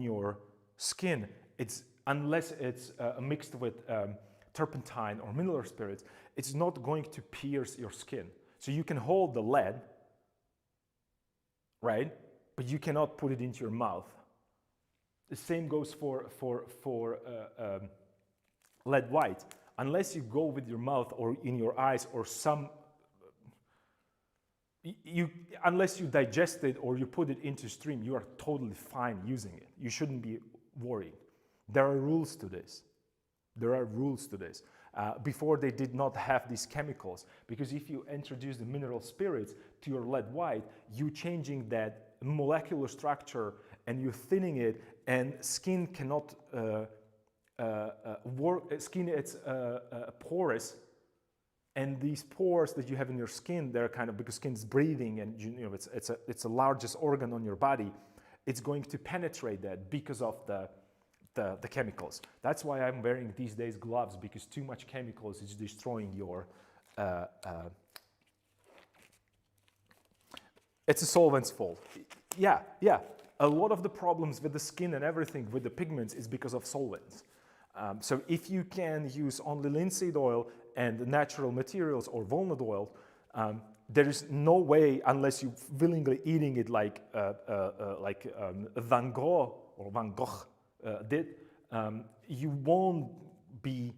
your skin. Unless it's mixed with turpentine or mineral spirits, it's not going to pierce your skin. So you can hold the lead, right? But you cannot put it into your mouth. The same goes for lead white. Unless you go with your mouth or in your eyes or unless you digest it or you put it into stream, you are totally fine using it. You shouldn't be worried. There are rules to this. There are rules to this. Before they did not have these chemicals, because if you introduce the mineral spirits to your lead white, you're changing that molecular structure and you're thinning it, and skin cannot work. Skin, it's porous, and these pores that you have in your skin, they're kind of, because skin's breathing, and it's the largest organ on your body. It's going to penetrate that because of the chemicals. That's why I'm wearing these days gloves, because too much chemicals is destroying your it's a solvent's fault. Yeah. A lot of the problems with the skin and everything with the pigments is because of solvents. So if you can use only linseed oil and natural materials or walnut oil, there is no way, unless you're willingly eating it like Van Gogh or Van Gogh did, you won't be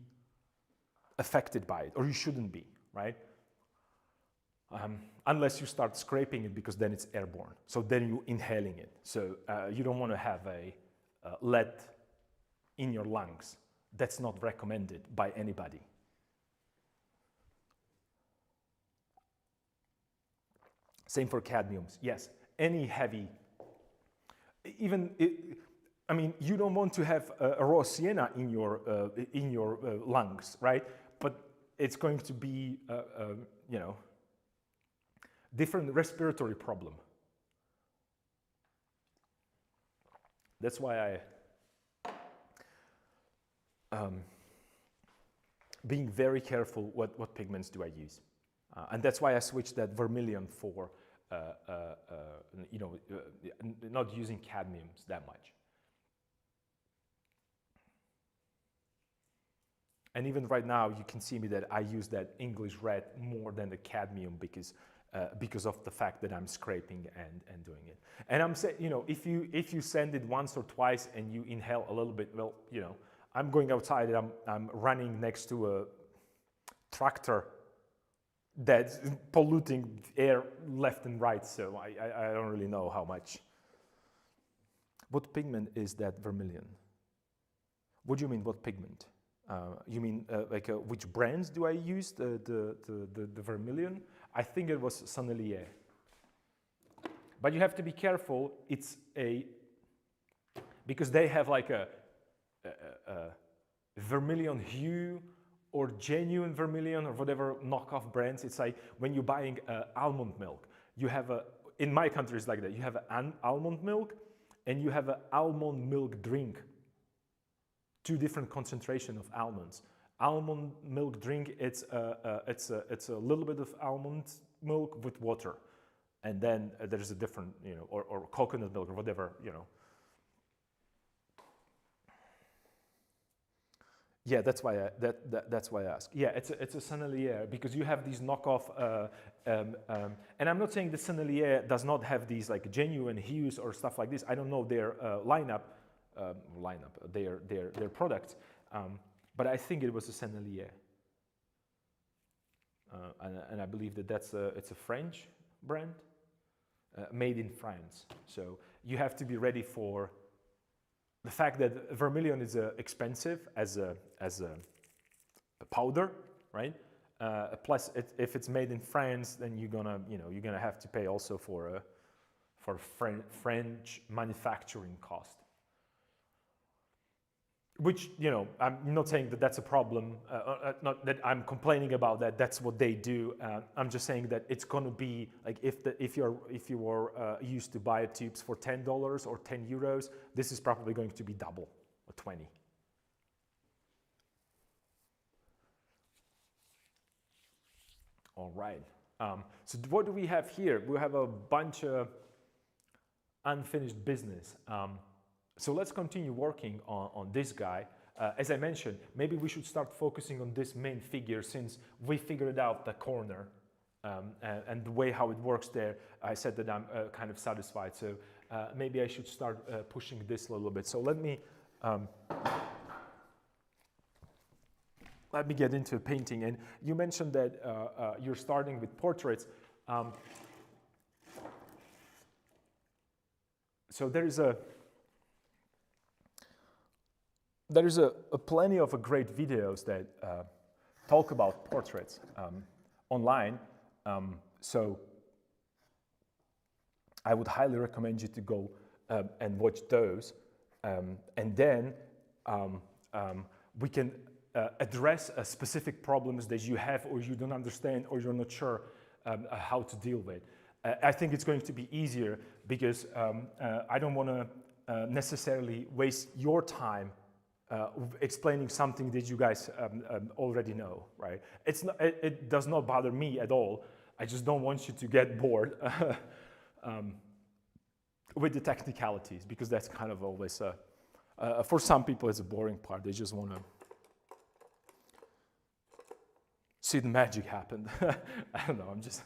affected by it, or you shouldn't be, right? Unless you start scraping it, because then it's airborne. So then you're inhaling it. So you don't want to have a lead in your lungs. That's not recommended by anybody. Same for cadmiums. Yes, any heavy, you don't want to have a raw sienna in your lungs, right? But it's going to be, you know, different respiratory problem. That's why being very careful what pigments do I use. And that's why I switched that vermilion for, you know, not using cadmiums that much. And even right now, you can see me that I use that English red more than the cadmium because of the fact that I'm scraping and doing it. And I'm saying, you know, if you sand it once or twice and you inhale a little bit, well, you know, I'm going outside and I'm running next to a tractor that's polluting air left and right, so I don't really know how much. What pigment is that vermilion? What do you mean, what pigment? You mean like which brands do I use the vermilion? I think it was Sennelier. But you have to be careful, it's because they have like a vermilion hue or genuine vermilion or whatever knockoff brands. It's like when you're buying almond milk, you have in my country it's like that, you have an almond milk and you have an almond milk drink. Two different concentration of almonds. Almond milk drink, it's a little bit of almond milk with water. And then there's a different, you know, or coconut milk or whatever, you know. Yeah, that's why I ask. Yeah, it's a Sennelier because you have these knockoff, and I'm not saying the Sennelier does not have these like genuine hues or stuff like this. I don't know their lineup, their products, but I think it was a Sennelier, and I believe that it's a French brand, made in France. So you have to be ready for the fact that vermilion is expensive as a powder, right? Plus, if it's made in France, then you're gonna have to pay also for French manufacturing cost. Which, you know, I'm not saying that that's a problem, not that I'm complaining about that, that's what they do. I'm just saying that it's gonna be, like if you were used to buy tubes for $10 or 10 euros, this is probably going to be double, or 20. All right, so what do we have here? We have a bunch of unfinished business. So let's continue working on this guy. As I mentioned, maybe we should start focusing on this main figure since we figured out the corner and the way how it works there. I said that I'm kind of satisfied, so maybe I should start pushing this a little bit. So let me get into painting. And you mentioned that you're starting with portraits. So there is plenty of great videos that talk about portraits online. So I would highly recommend you to go and watch those. And then we can address specific problems that you have or you don't understand or you're not sure how to deal with. I think it's going to be easier because I don't want to necessarily waste your time explaining something that you guys already know, right? It does not bother me at all. I just don't want you to get bored with the technicalities, because that's kind of always, for some people, it's a boring part. They just want to see the magic happen. I don't know, I'm just...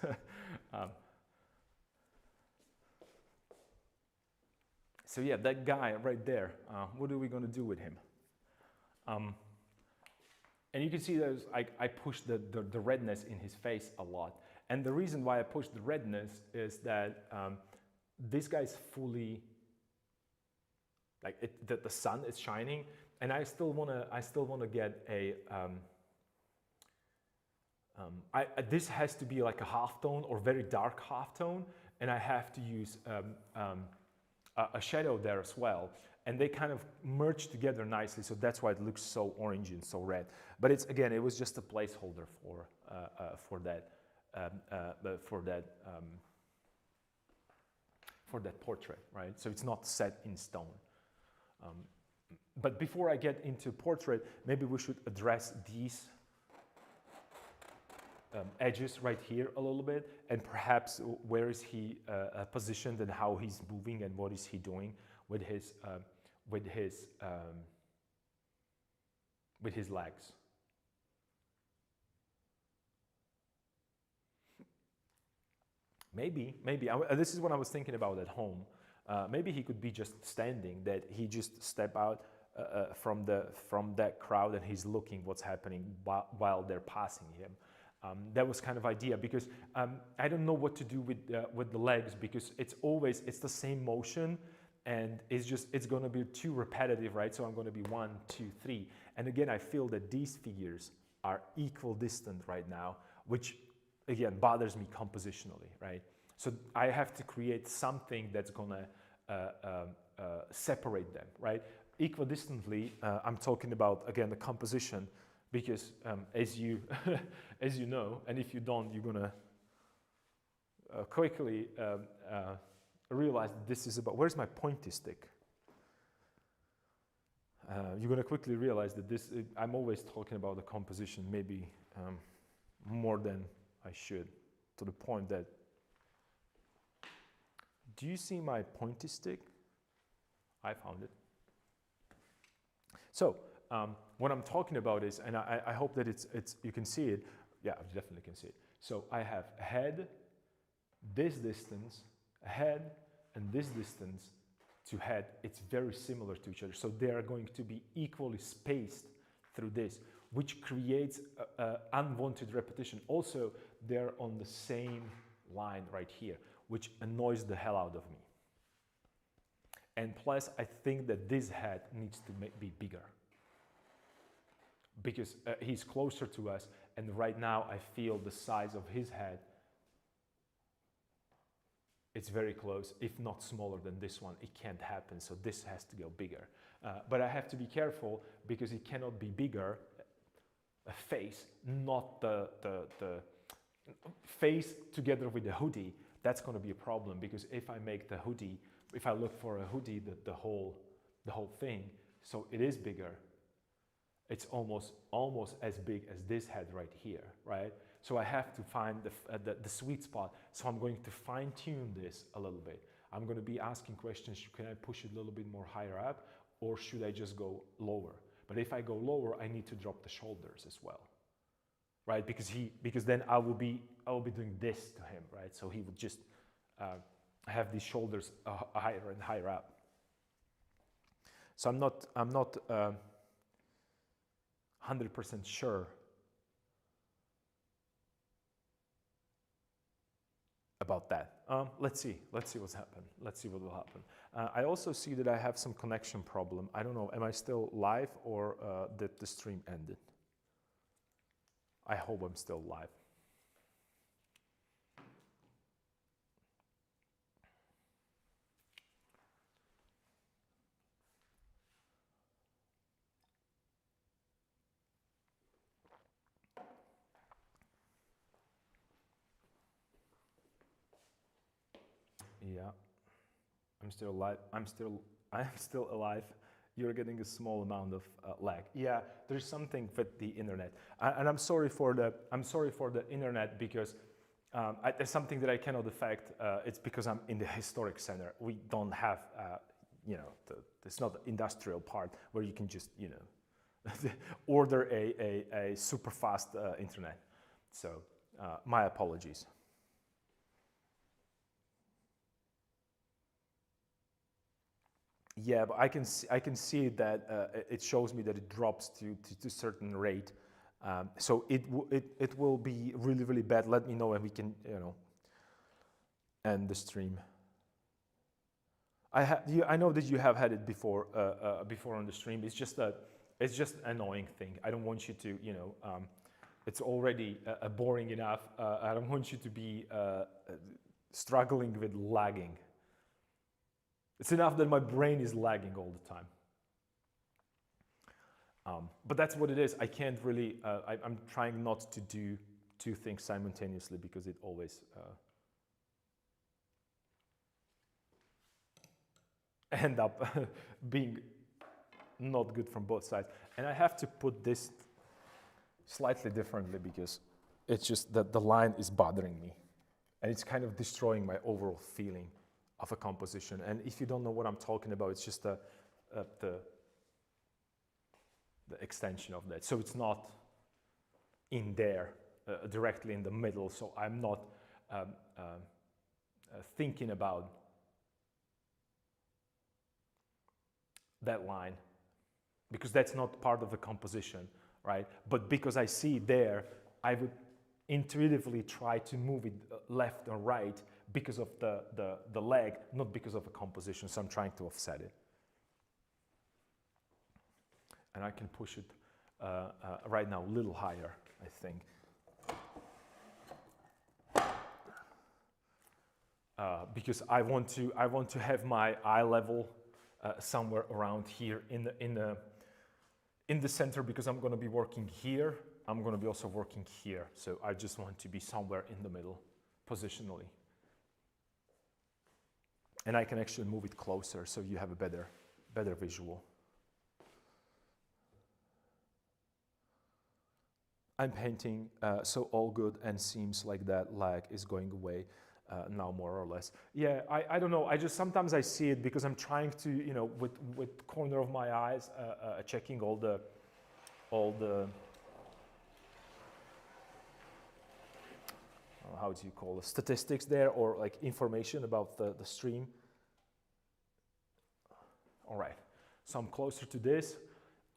So yeah, that guy right there, what are we going to do with him? And you can see that I pushed the redness in his face a lot. And the reason why I pushed the redness is that this guy's fully, like the sun is shining, and I still wanna get a, this has to be like a halftone or very dark halftone, and I have to use a shadow there as well. and they kind of merge together nicely. So that's why it looks so orange and so red. But it's, again, it was just a placeholder for that portrait, right? So it's not set in stone. But before I get into portrait, maybe we should address these edges right here a little bit, and perhaps where is he positioned and how he's moving and what is he doing with his legs. Maybe this is what I was thinking about at home. Maybe he could be just standing, that he just step out from that crowd and he's looking what's happening while they're passing him. That was kind of idea, because I don't know what to do with the legs, because it's the same motion, and it's going to be too repetitive, right? So I'm going to be 1, 2, 3, and again I feel that these figures are equal distant right now, which again bothers me compositionally, right? So I have to create something that's going to separate them, right? Equidistantly, I'm talking about, again, the composition, because as you as you know, and if you don't, you're gonna quickly realize that this is about, where's my pointy stick? You're gonna quickly realize that I'm always talking about the composition, maybe more than I should, to the point that, do you see my pointy stick? I found it. So what I'm talking about is, and I hope that it's you can see it. Yeah, I definitely can see it. So I have head, this distance, head, and this distance to head. It's very similar to each other. So they are going to be equally spaced through this, which creates unwanted repetition. Also, they're on the same line right here, which annoys the hell out of me. And plus, I think that this head needs to be bigger, because he's closer to us, and right now I feel the size of his head, it's very close, if not smaller than this one. It can't happen, so this has to go bigger. But I have to be careful, because it cannot be bigger, a face, not the face together with the hoodie. That's going to be a problem, because if I make the hoodie, if I look for a hoodie, the whole thing, so it is bigger. It's almost as big as this head right here, right? So I have to find the sweet spot. So I'm going to fine tune this a little bit. I'm going to be asking questions. Can I push it a little bit more higher up, or should I just go lower? But if I go lower, I need to drop the shoulders as well, right? Because then I will be doing this to him, right? So he would just have these shoulders higher and higher up. So I'm not 100% sure about that. Let's see what's happened. Let's see what will happen. I also see that I have some connection problem. I don't know, am I still live, or did the stream ended? I hope I'm still live. Yeah, I'm still alive. I'm still alive. You're getting a small amount of lag. Yeah, there's something with the internet, and I'm sorry for the internet, because there's something that I cannot affect. It's because I'm in the historic center. We don't have, it's not the industrial part where you can just, order a super fast internet. So my apologies. Yeah, but I can see that it shows me that it drops to a certain rate. So it will be really, really bad. Let me know, and we can end the stream. I know that you have had it before on the stream. It's just an annoying thing. I don't want you to it's already boring enough. I don't want you to be struggling with lagging. It's enough that my brain is lagging all the time. But that's what it is. I can't really, I'm trying not to do two things simultaneously because it always end up being not good from both sides. And I have to put this slightly differently because it's just that the line is bothering me and it's kind of destroying my overall feeling of a composition. And if you don't know what I'm talking about, it's just the extension of that. So it's not in there, directly in the middle. So I'm not thinking about that line because that's not part of the composition, right? But because I see it there, I would intuitively try to move it left or right because of the leg, not because of the composition. So I'm trying to offset it. And I can push it right now a little higher, I think. Because I want to have my eye level somewhere around here in the center, because I'm going to be working here. I'm going to be also working here. So I just want to be somewhere in the middle, positionally. And I can actually move it closer so you have a better visual. I'm painting, so all good, and seems like that lag is going away now, more or less. Yeah, I don't know. Sometimes I see it because I'm trying to, with corner of my eyes, checking all the how do you call it, statistics there, or like information about the stream. All right, so I'm closer to this,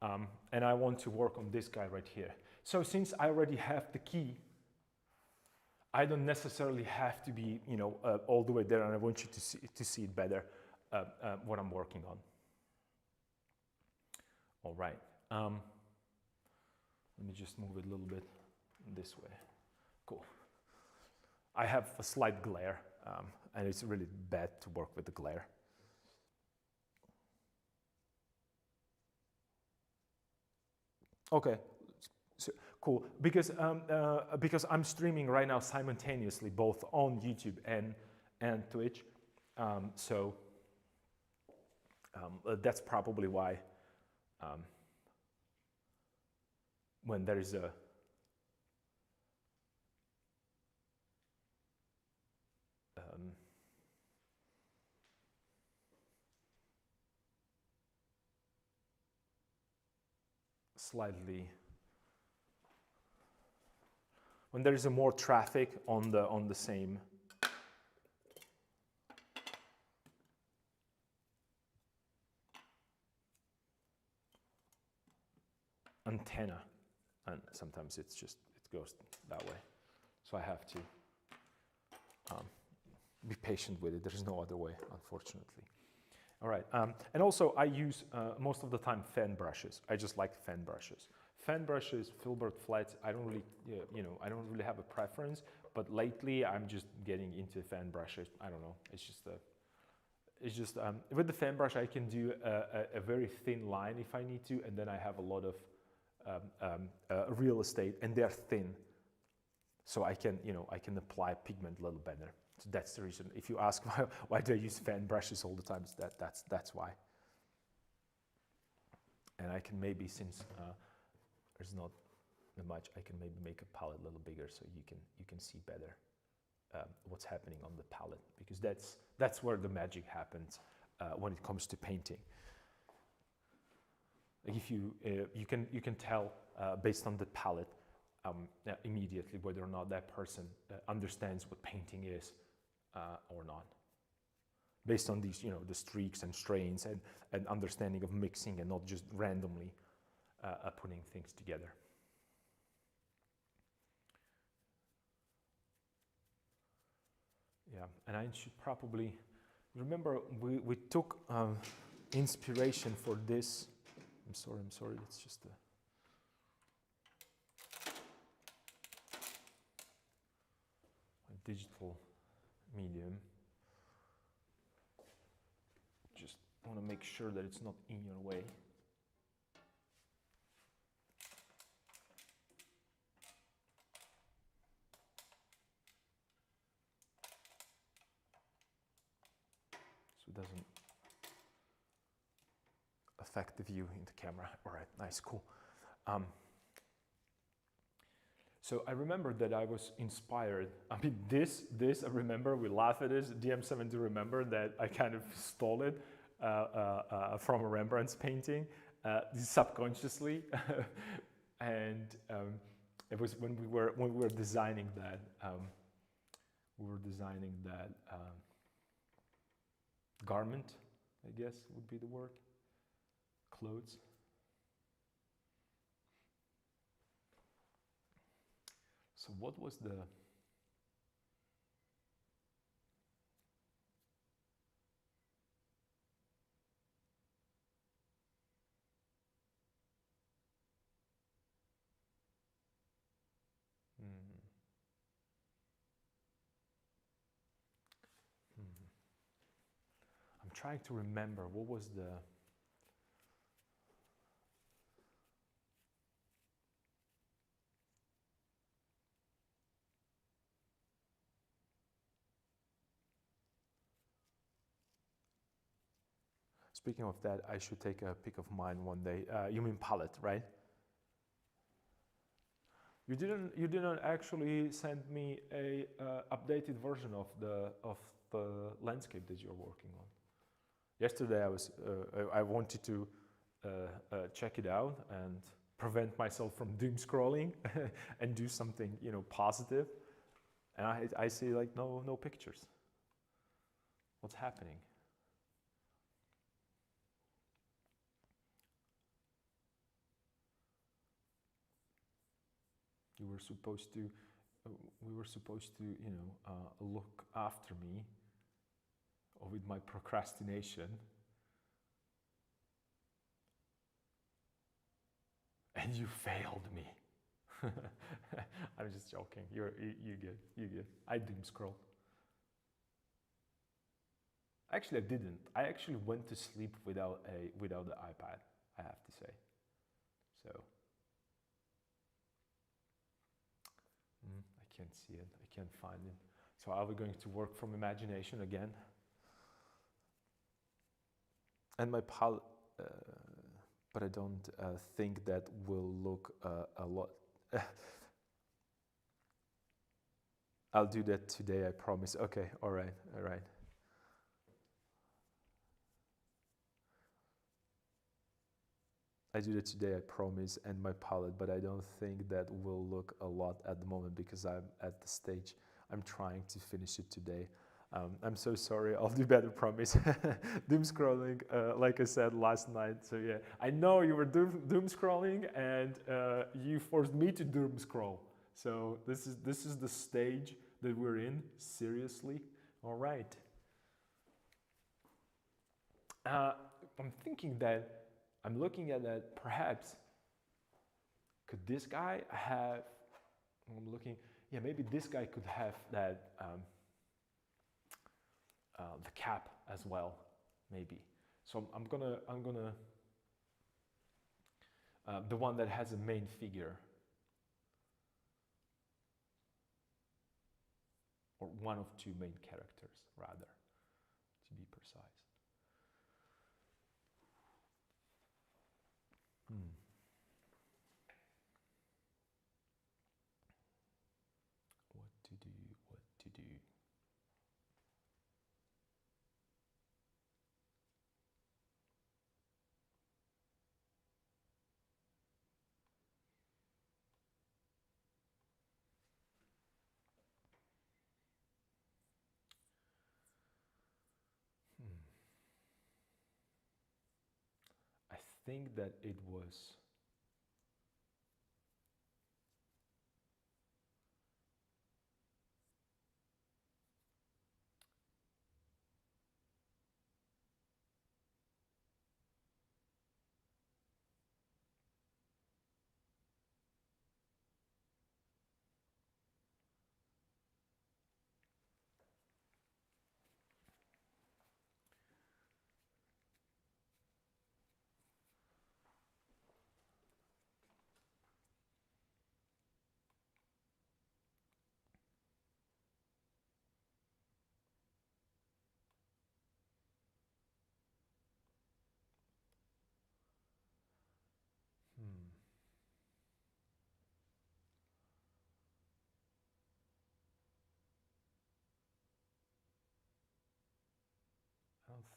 and I want to work on this guy right here. So since I already have the key, I don't necessarily have to be, all the way there, and I want you to see it better, what I'm working on. All right. Let me just move it a little bit this way. Cool. I have a slight glare, and it's really bad to work with the glare. Okay. So, cool, because I'm streaming right now simultaneously, both on YouTube and Twitch, so that's probably why when there is a slightly, when there is a more traffic on the same antenna, and sometimes it goes that way. So I have to be patient with it. There's no other way, unfortunately. All right, and also I use most of the time fan brushes. I just like fan brushes. Fan brushes, filbert flats, I don't really, I don't really have a preference, but lately I'm just getting into fan brushes. I don't know, it's just with the fan brush I can do a very thin line if I need to, and then I have a lot of real estate, and they're thin, so I can, I can apply pigment a little better. So that's the reason. If you ask why do I use fan brushes all the time, that's why. And I can maybe, since there's not much, I can maybe make a palette a little bigger so you can see better what's happening on the palette, because that's where the magic happens when it comes to painting. Like if you can tell based on the palette immediately whether or not that person understands what painting is or not, based on these, the streaks and strains and understanding of mixing and not just randomly putting things together. Yeah, and I should probably remember we took inspiration for this. I'm sorry, it's just a digital medium. want to make sure that it's not in your way. So it doesn't affect the view in the camera. All right, nice, cool. So I remember that I was inspired. I mean, this I remember, we laugh at this, DM7 remember that I kind of stole it from a Rembrandt's painting, subconsciously. And it was when we were designing that, garment, I guess would be the word, clothes. So what was the I'm trying to remember what was the Speaking of that, I should take a pic of mine one day. You mean palette, right? You didn't actually send me a updated version of the landscape that you're working on. Yesterday I wanted to check it out and prevent myself from doom scrolling and do something, you know, positive. And I see like no pictures. What's happening? We were supposed to, you know, look after me with my procrastination, and you failed me. I'm just joking. You good. I doom scroll. Actually, I didn't. I actually went to sleep without the iPad, I have to say. So I can't see it. I can't find it. So are we going to work from imagination again? And my palette, but I don't think that will look a lot. I'll do that today, I promise. Okay, all right. I do that today, I promise, and my palette, but I don't think that will look a lot at the moment because I'm at the stage. I'm trying to finish it today. I'm so sorry, I'll do better, promise. Doom scrolling, like I said last night. So yeah, I know you were doom scrolling and you forced me to doom scroll. So this is the stage that we're in, seriously. All right. I'm thinking that, I'm looking at that, perhaps, could this guy have, I'm looking, yeah, maybe this guy could have that, the cap as well, maybe. So I'm gonna, the one that has a main figure, or one of two main characters, rather, to be precise. What to do? I think that it was,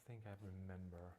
think I remember.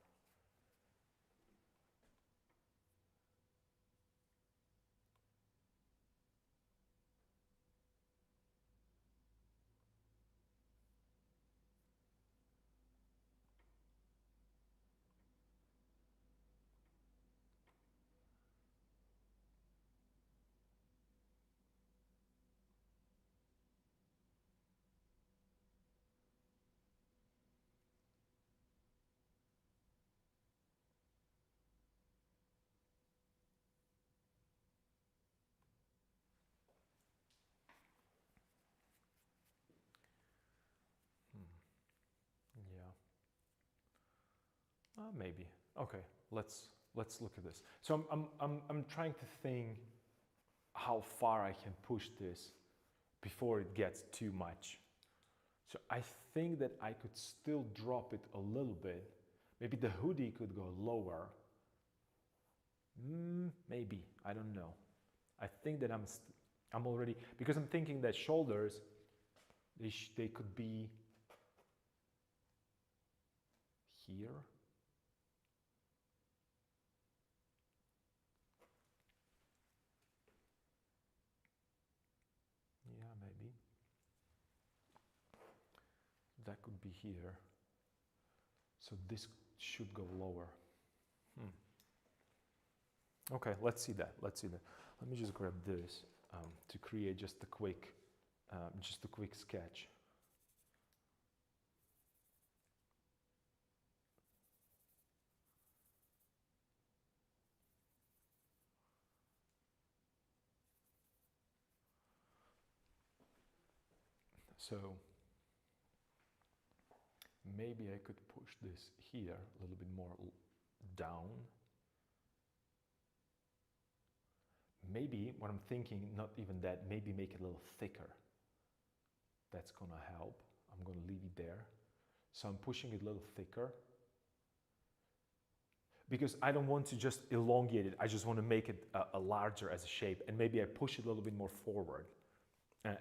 Yeah. Maybe. Okay. Let's look at this. So I'm trying to think how far I can push this before it gets too much. So I think that I could still drop it a little bit. Maybe the hoodie could go lower. Maybe, I don't know. I think that I'm already, because I'm thinking that shoulders, they could be here. Yeah, maybe. That could be here. So this should go lower. Okay, let's see that. Let's see that. Let me just grab this to create just a quick sketch. So maybe I could push this here a little bit more down. Maybe what I'm thinking, not even that, maybe make it a little thicker. That's gonna help. I'm gonna leave it there. So I'm pushing it a little thicker because I don't want to just elongate it. I just want to make it a larger as a shape, and maybe I push it a little bit more forward.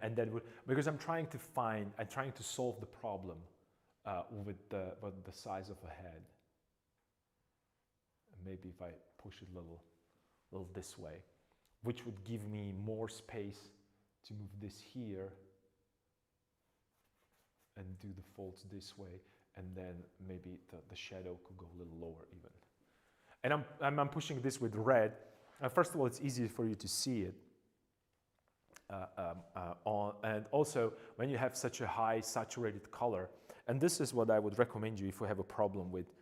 And then, because I'm trying to solve the problem with the size of a head. And maybe if I push it a little this way, which would give me more space to move this here and do the folds this way, and then maybe the shadow could go a little lower even. And I'm pushing this with red. First of all, it's easier for you to see it. And also, when you have such a high saturated color, and this is what I would recommend you if you have a problem with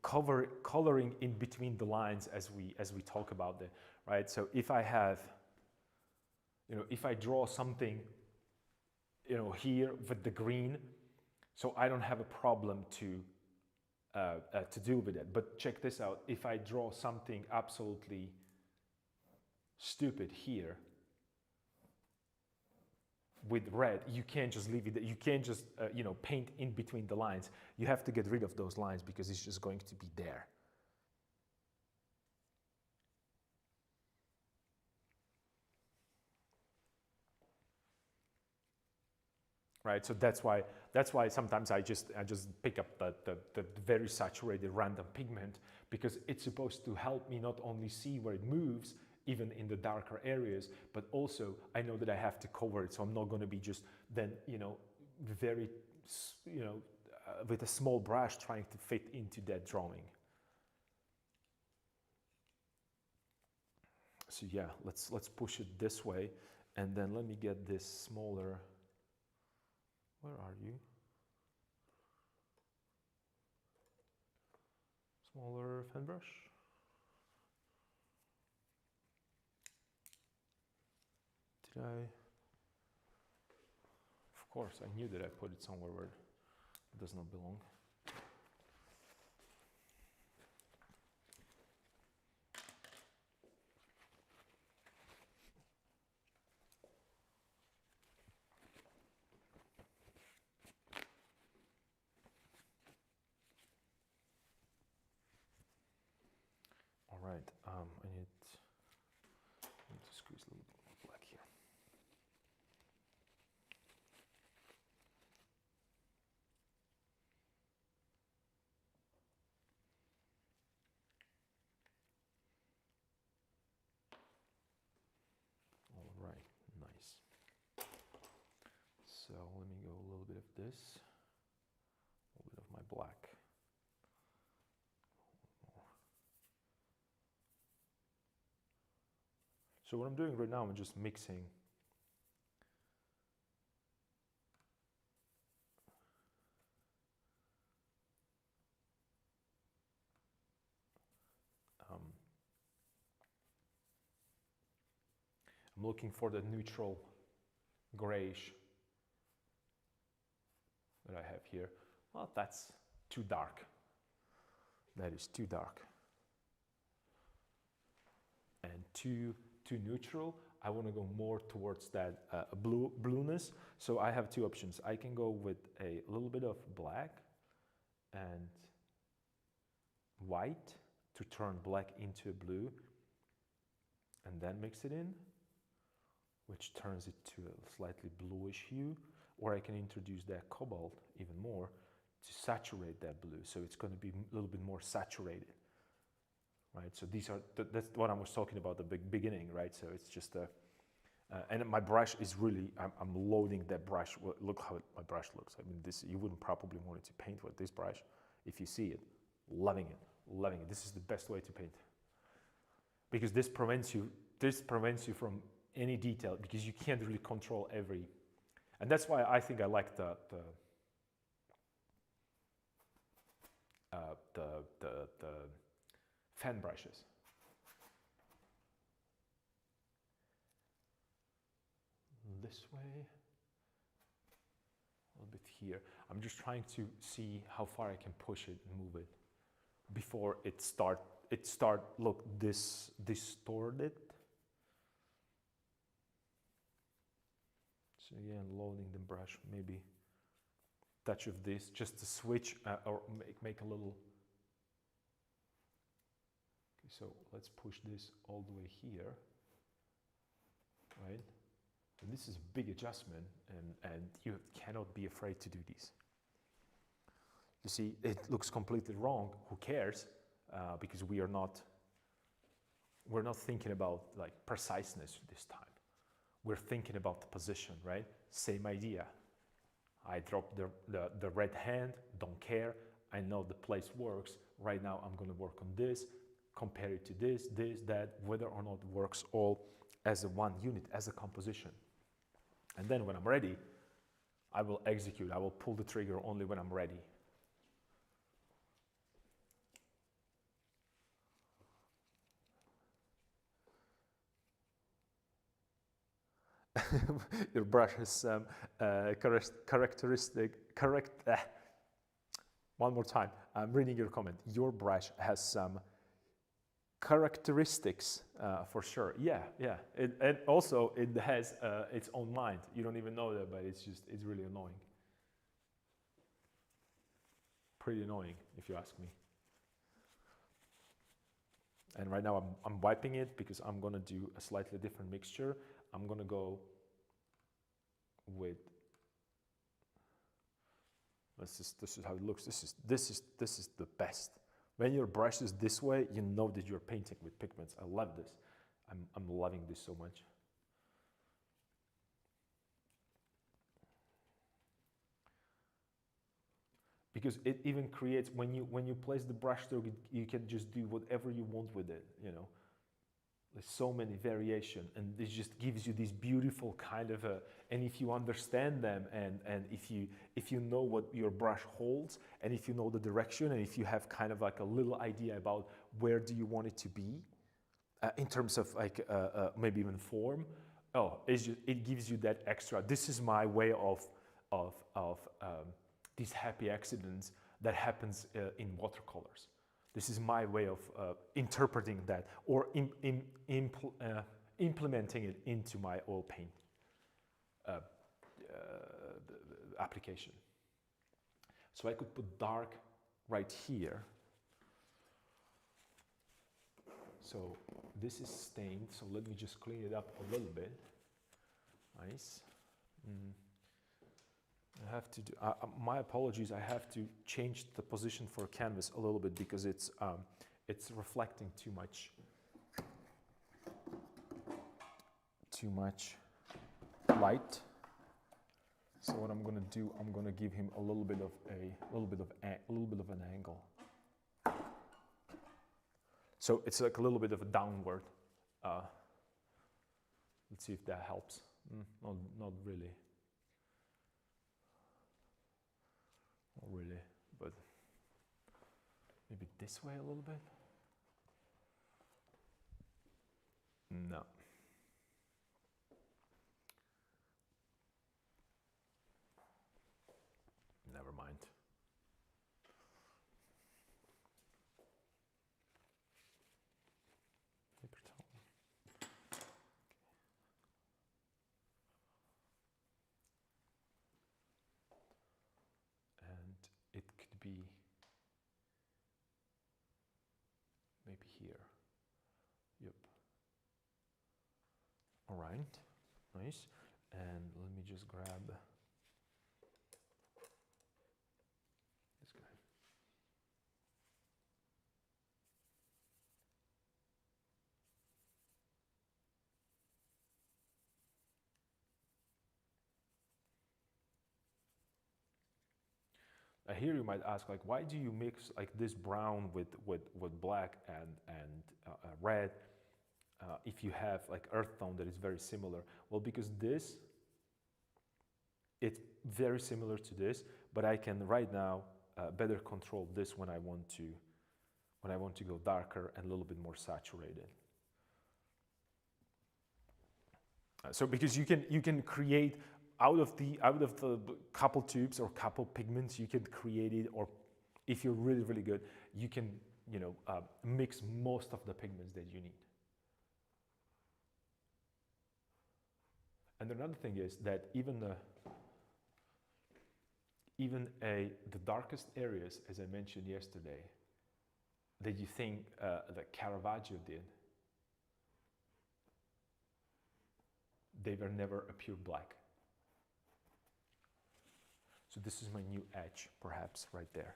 coloring in between the lines as we talk about it, right? So if I have, if I draw something, here with the green, so I don't have a problem to deal with it. But check this out: if I draw something absolutely stupid here with red, you can't just leave it. You can't just paint in between the lines. You have to get rid of those lines because it's just going to be there. Right, so that's why sometimes I just pick up the very saturated random pigment, because it's supposed to help me not only see where it moves, even in the darker areas, but also I know that I have to cover it, so I'm not going to be just then very with a small brush trying to fit into that drawing. So yeah, let's push it this way, and then let me get this smaller. Where are you? Smaller fan brush. Did I? Of course, I knew that I put it somewhere where it does not belong. All right, I need to squeeze a little bit more black here. So let me go a little bit of this, a little bit of my black. So what I'm doing right now, I'm just mixing I'm looking for the neutral grayish that I have here. Well, that's too dark. That is too dark. And too neutral. I want to go more towards that blueness. So I have two options. I can go with a little bit of black and white to turn black into blue and then mix it in, which turns it to a slightly bluish hue. Or I can introduce that cobalt even more to saturate that blue. So it's going to be a little bit more saturated. Right, so these are, that's what I was talking about at the beginning, right? So it's just and my brush is really, I'm loading that brush. Well, look how my brush looks. I mean, this, you wouldn't probably want it to paint with this brush. If you see it, loving it, loving it. This is the best way to paint. Because this prevents you from any detail, because you can't really control every, and that's why I think I like the fan brushes. This way, a little bit here. I'm just trying to see how far I can push it and move it before it start look this distorted. So again, loading the brush, maybe touch of this just to switch or make a little. So let's push this all the way here, right? And this is a big adjustment, and you cannot be afraid to do this. You see, it looks completely wrong. Who cares? Because we're not thinking about like preciseness this time. We're thinking about the position, right? Same idea. I drop the red hand, don't care. I know the place works. Right now I'm gonna work on this, compare it to this, that, whether or not it works all as a one unit, as a composition. And then when I'm ready, I will execute. I will pull the trigger only when I'm ready. Your brush has some one more time, I'm reading your comment. Your brush has some characteristics for sure. Yeah. And also it has its own mind. You don't even know that, but it's really annoying. Pretty annoying, if you ask me. And right now I'm wiping it because I'm gonna do a slightly different mixture. I'm gonna go with, this is how it looks. This is the best. When your brush is this way, you know that you're painting with pigments. I love this. I'm loving this so much. Because it even creates, when you place the brush stroke, you can just do whatever you want with it, you know. There's so many variation, and this just gives you this beautiful kind of and if you understand them, and if you know what your brush holds, and if you know the direction, and if you have kind of like a little idea about where do you want it to be, in terms of like maybe even form, it gives you that extra. This is my way of these happy accidents that happens in watercolors. This is my way of interpreting that, or implementing it into my oil paint application. So I could put dark right here. So this is stained, so let me just clean it up a little bit. Nice. I have to do, my apologies, I have to change the position for canvas a little bit because it's reflecting too much light. So what I'm gonna do, I'm gonna give him a little bit of an angle. So it's like a little bit of a downward. Let's see if that helps. Not really. Not really, but maybe this way a little bit. No. Never mind. Paper towel. And it could be maybe here. Yep. All right. Nice. And let me just grab this guy. Here you might ask, like, why do you mix like this brown with black and red if you have like earth tone that is very similar? Well, because this, it's very similar to this, but I can right now better control this when I want to go darker and a little bit more saturated. So because you can create out of the couple tubes or couple pigments, you can create it, or if you're really good, you can mix most of the pigments that you need. And another thing is that even the darkest areas, as I mentioned yesterday, that you think that Caravaggio did, they were never a pure black. So this is my new edge, perhaps, right there.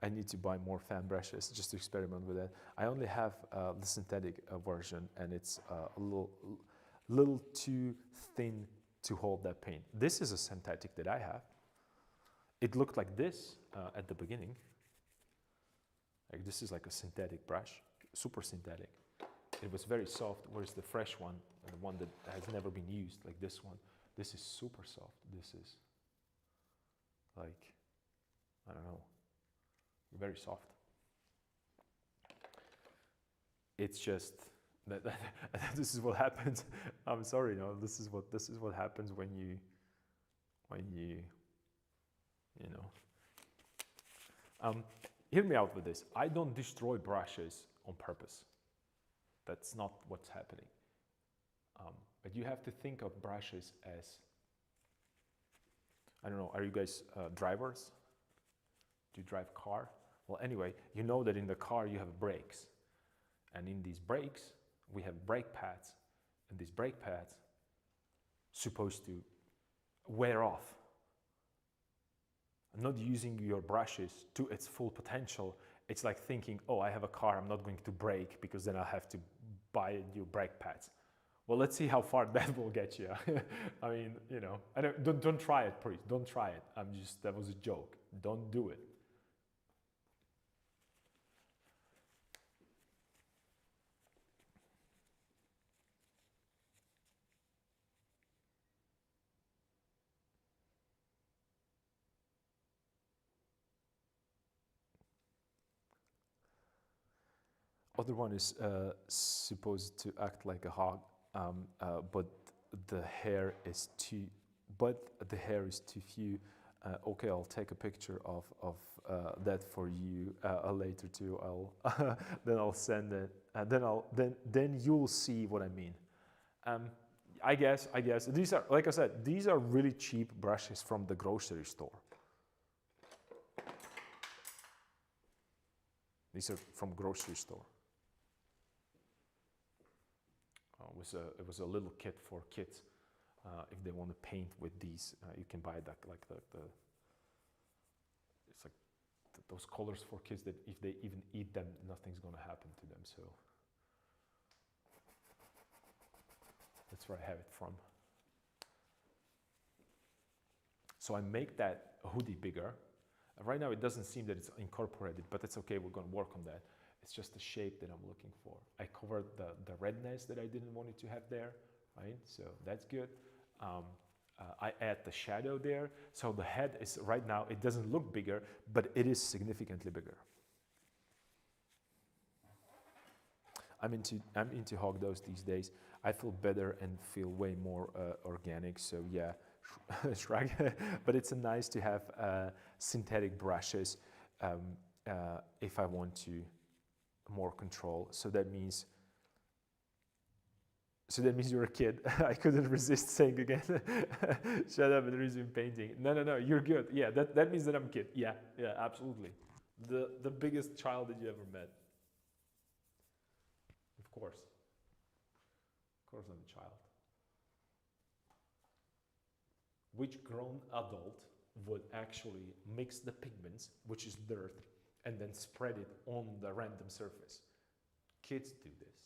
I need to buy more fan brushes just to experiment with it. I only have the synthetic version, and it's a little too thin to hold that paint. This is a synthetic that I have. It looked like this at the beginning. Like this is like a synthetic brush, super synthetic. It was very soft, whereas the fresh one, the one that has never been used, like this one, this is super soft. This is like, I don't know, very soft. It's just that this is what happens. I'm sorry, no, this is what happens when you hear me out with this. I don't destroy brushes on purpose. That's not what's happening. But you have to think of brushes as, I don't know, are you guys drivers? Do you drive car? Well, anyway, you know that in the car you have brakes. And in these brakes, we have brake pads. And these brake pads supposed to wear off. Not using your brushes to its full potential. It's like thinking, oh, I have a car, I'm not going to brake because then I'll have to buy new brake pads. Well, let's see how far that will get you. I mean, don't try it, please. Don't try it. That was a joke. Don't do it. Other one is supposed to act like a hog, but the hair is too few. Okay, I'll take a picture of that for you later too. Then I'll send it. Then you'll see what I mean. I guess these are, like I said, these are really cheap brushes from the grocery store. These are from grocery store. It was a little kit for kids. If they want to paint with these, you can buy that, like it's like those colors for kids that if they even eat them, nothing's going to happen to them. So That's where I have it from. So I make that hoodie bigger. Right now it doesn't seem that it's incorporated, but it's okay, we're gonna work on that. It's just the shape that I'm looking for. I covered the redness that I didn't want it to have there, right? So that's good. I add the shadow there. So the head is, right now, it doesn't look bigger, but it is significantly bigger. I'm into hog dogs these days. I feel better and feel way more organic. So yeah, shrug. But it's nice to have synthetic brushes if I want to more control. So that means you're a kid. I couldn't resist saying again. Shut up and resume painting. No, you're good. Yeah, that means that I'm a kid. Yeah, absolutely. The biggest child that you ever met. Of course I'm a child. Which grown adult would actually mix the pigments, which is dirt, and then spread it on the random surface? Kids do this.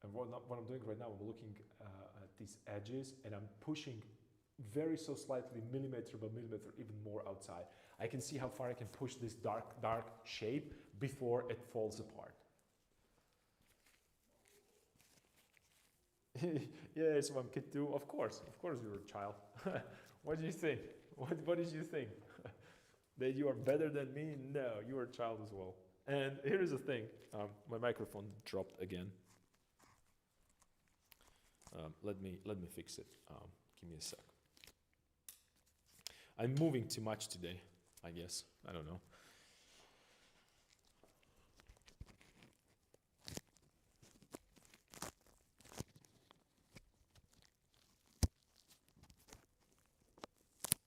And what I'm doing right now, I'm looking at these edges and I'm pushing very so slightly, millimeter by millimeter, even more outside. I can see how far I can push this dark shape before it falls apart. Yeah, so I'm a kid too. Of course you're a child. What do you think? What did you think? That you are better than me? No, you are a child as well. And here is the thing. My microphone dropped again. Let me fix it. Give me a sec. I'm moving too much today, I guess. I don't know.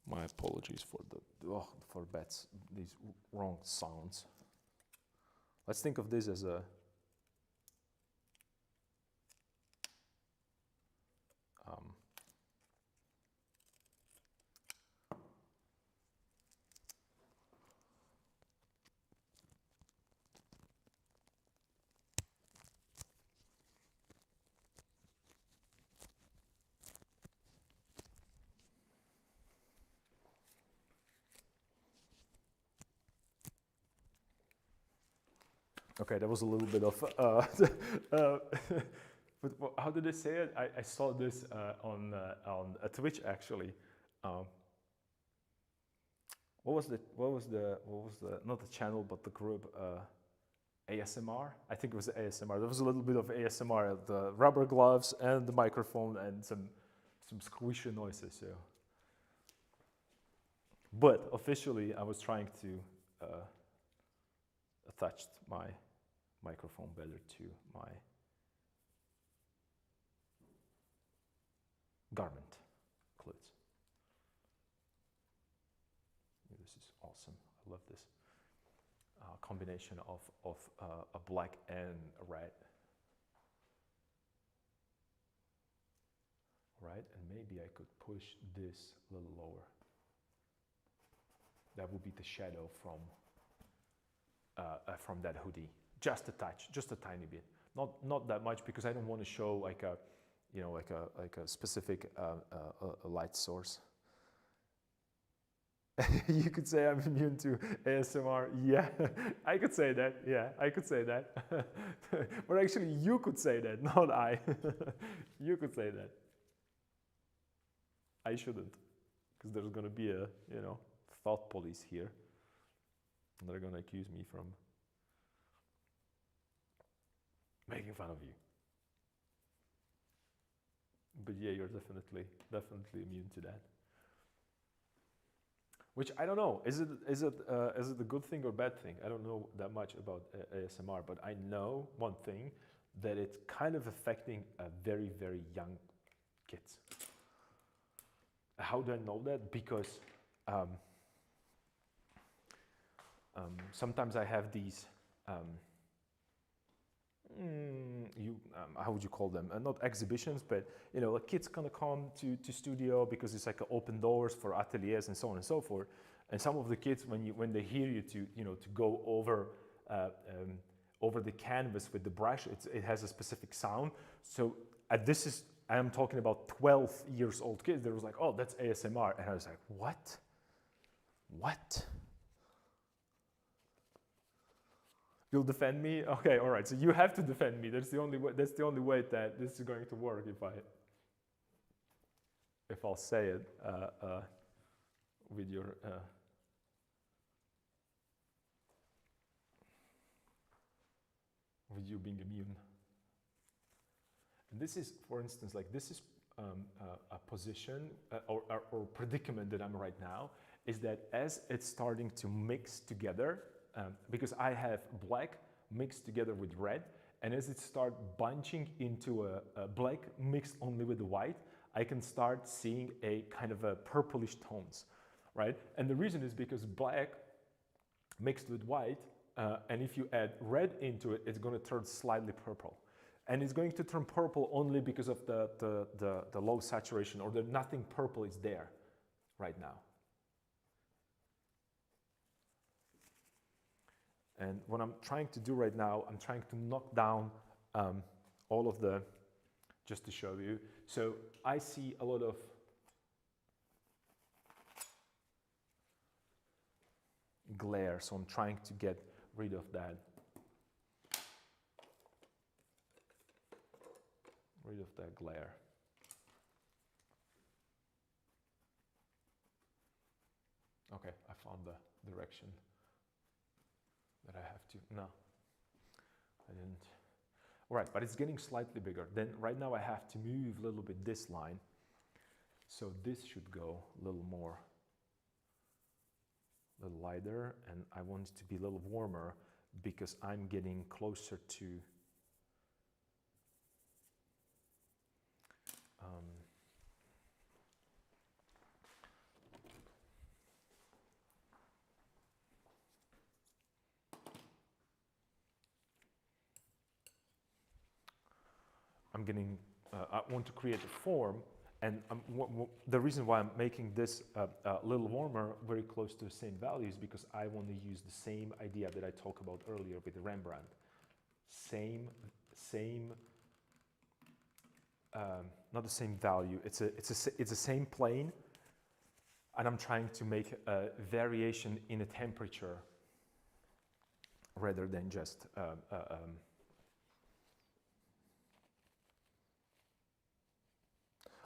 My apologies for these wrong sounds. Let's think of this as a okay, that was a little bit of, but how did they say it? I saw this on Twitch actually. What was the not the channel but the group ASMR? I think it was ASMR. There was a little bit of ASMR, the rubber gloves and the microphone and some squishy noises. So, but officially, I was trying to attach my microphone better to my garment clothes. This is awesome. I love this combination of a black and a red. Right, and maybe I could push this a little lower. That would be the shadow from that hoodie. Just a touch, just a tiny bit. Not that much, because I don't want to show like a, you know, like a specific light source. You could say I'm immune to ASMR. Yeah, I could say that. Yeah, I could say that. But actually, you could say that, not I. You could say that. I shouldn't, because there's going to be a, you know, thought police here. And they're going to accuse me from making fun of you. But yeah, you're definitely immune to that. Which I don't know. Is it a good thing or bad thing? I don't know that much about ASMR, but I know one thing, that it's kind of affecting very, very young kids. How do I know that? Because sometimes I have these, how would you call them? Not exhibitions, but you know, like kids gonna come to studio because it's like open doors for ateliers and so on and so forth. And some of the kids, when they hear you to go over the canvas with the brush, it has a specific sound. So I am talking about 12 years old kids. They was like, oh, that's ASMR. And I was like, what? What? You'll defend me? Okay, all right. So you have to defend me. That's the only way that this is going to work if I'll say it with your with you being immune. And this is, for instance, like this is a position or predicament that I'm right now, is that as it's starting to mix together, because I have black mixed together with red, and as it starts bunching into a black mixed only with the white, I can start seeing a kind of a purplish tones, right? And the reason is because black mixed with white, and if you add red into it, it's going to turn slightly purple. And it's going to turn purple only because of the low saturation, or that nothing purple is there right now. And what I'm trying to do right now, I'm trying to knock down all of the, just to show you. So I see a lot of glare, so I'm trying to get rid of that. Rid of that glare. Okay, I found the direction that I have to, no, I didn't. All right, but it's getting slightly bigger. Then right now I have to move a little bit this line. So this should go a little more, a little lighter, and I want it to be a little warmer because I'm getting closer to I want to create a form, and the reason why I'm making this a little warmer, very close to the same values, because I want to use the same idea that I talked about earlier with Rembrandt. Not the same value. It's the same plane, and I'm trying to make a variation in a temperature rather than just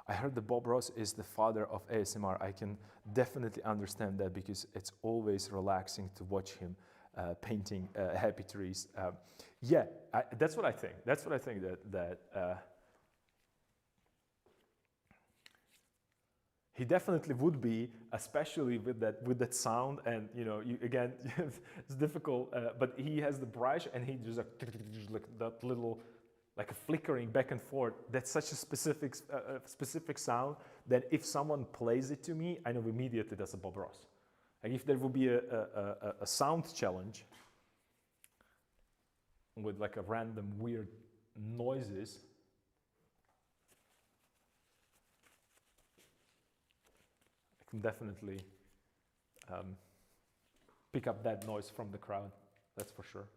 I heard that Bob Ross is the father of ASMR. I can definitely understand that because it's always relaxing to watch him painting happy trees. Yeah, that's what I think. That's what I think that he definitely would be, especially with that sound. And again, it's difficult. But he has the brush, and he just like that little. Like a flickering back and forth. That's such a specific sound that if someone plays it to me, I know immediately that's a Bob Ross. Like if there would be a sound challenge with like a random weird noises, I can definitely pick up that noise from the crowd. That's for sure.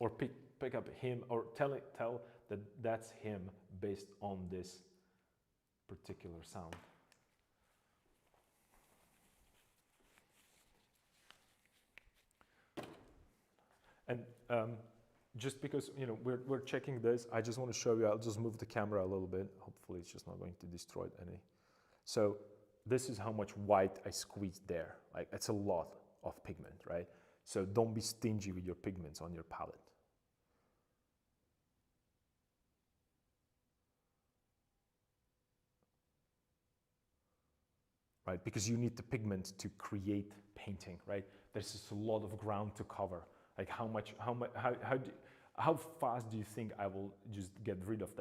Or pick up him, or tell that that's him based on this particular sound. And just because we're checking this, I just want to show you. I'll just move the camera a little bit. Hopefully, it's just not going to destroy any. So this is how much white I squeezed there. Like it's a lot of pigment, right? So don't be stingy with your pigments on your palette. Right? Because you need the pigment to create painting, right? There's just a lot of ground to cover. Like how fast do you think I will just get rid of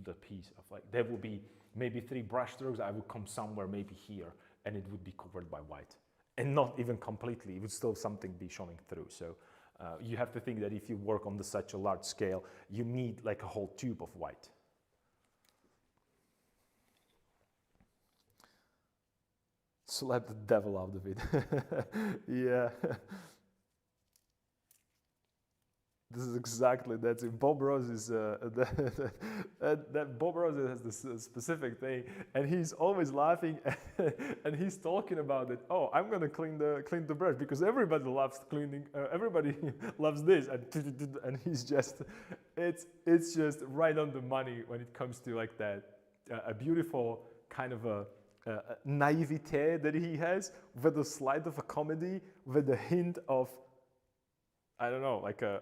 the piece of, like, there will be maybe 3 brush strokes, I would come somewhere maybe here, and it would be covered by white. And not even completely, it would still something be showing through. So you have to think that if you work on such a large scale, you need like a whole tube of white. slap the devil out of it. Yeah. This is exactly that's it. Bob Ross is that Bob Ross has this specific thing, and he's always laughing, and he's talking about it. Oh, I'm gonna clean the brush because everybody loves cleaning. Everybody loves this, and he's just it's just right on the money when it comes to like that a beautiful kind of a naivete that he has with a slight of a comedy, with a hint of I don't know, like a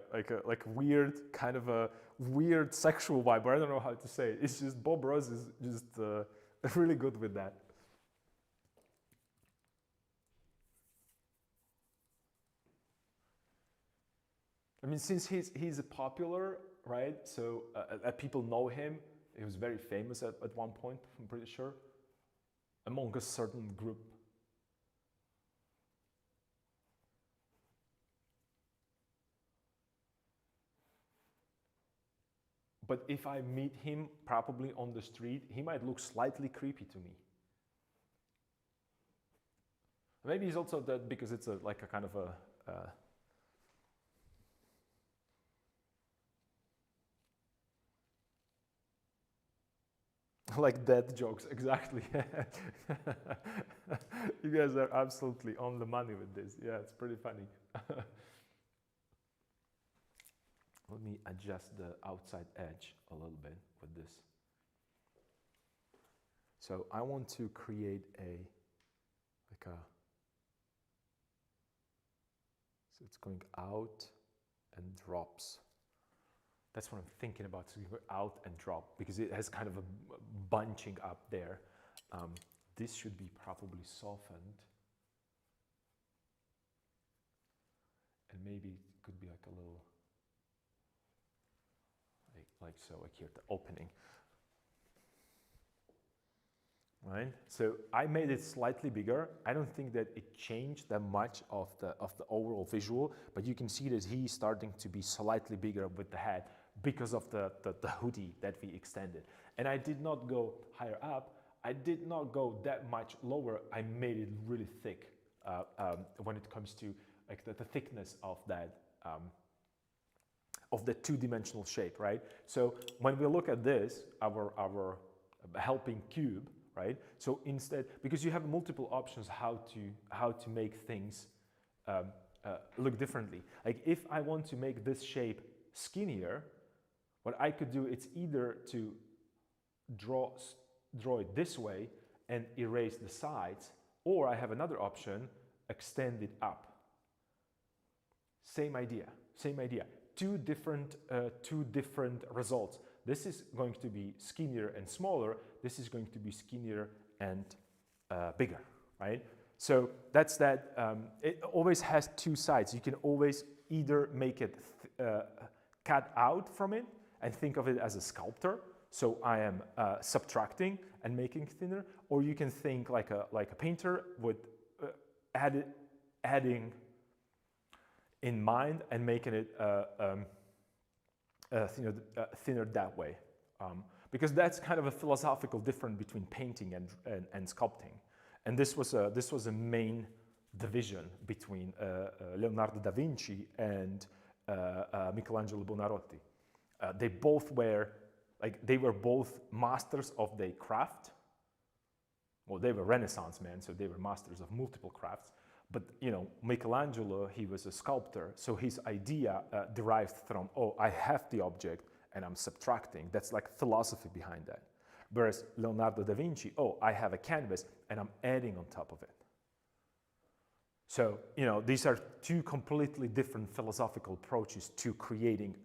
weird kind of a weird sexual vibe. Or I don't know how to say it. It's just Bob Ross is just really good with that. I mean, since he's a popular, right? So people know him. He was very famous at one point. I'm pretty sure among a certain group. But if I meet him probably on the street, he might look slightly creepy to me. Maybe he's also that because it's like a kind of a like dead jokes, exactly. You guys are absolutely on the money with this. Yeah, it's pretty funny. Let me adjust the outside edge a little bit with this. So I want to create so it's going out and drops. That's what I'm thinking about, so you go out and drop, because it has kind of a bunching up there. This should be probably softened. And maybe it could be like a little, like so, like here, the opening. Right? So I made it slightly bigger. I don't think that it changed that much of the overall visual, but you can see that he's starting to be slightly bigger with the head because of the hoodie that we extended. And I did not go higher up. I did not go that much lower. I made it really thick when it comes to like the thickness of that of the two-dimensional shape, right? So when we look at this, our helping cube, right? So instead, because you have multiple options how to make things look differently. Like if I want to make this shape skinnier, what I could do, it's either to draw it this way and erase the sides, or I have another option, extend it up. Same idea, same idea. Two different results. This is going to be skinnier and smaller. This is going to be skinnier and bigger, right? So that's that. It always has two sides. You can always either make it cut out from it and think of it as a sculptor. So I am subtracting and making thinner, or you can think like a painter would adding in mind and making it thinner that way, because that's kind of a philosophical difference between painting and sculpting, and this was a main division between Leonardo da Vinci and Michelangelo Buonarroti. They both were both masters of their craft. Well, they were Renaissance men, so they were masters of multiple crafts. But Michelangelo, he was a sculptor, so his idea derived from, oh, I have the object and I'm subtracting. That's like philosophy behind that. Whereas Leonardo da Vinci, oh, I have a canvas and I'm adding on top of it. So, these are two completely different philosophical approaches to creating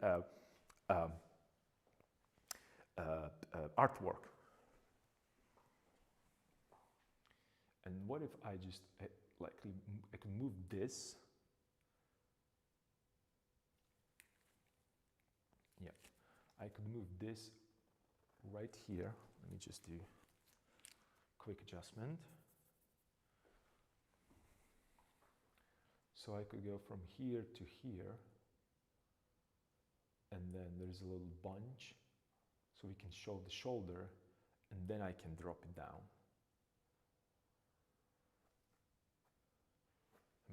artwork. And what if I just I can move this. Yeah, I could move this right here. Let me just do a quick adjustment. So I could go from here to here, and then there's a little bunch, so we can show the shoulder, and then I can drop it down.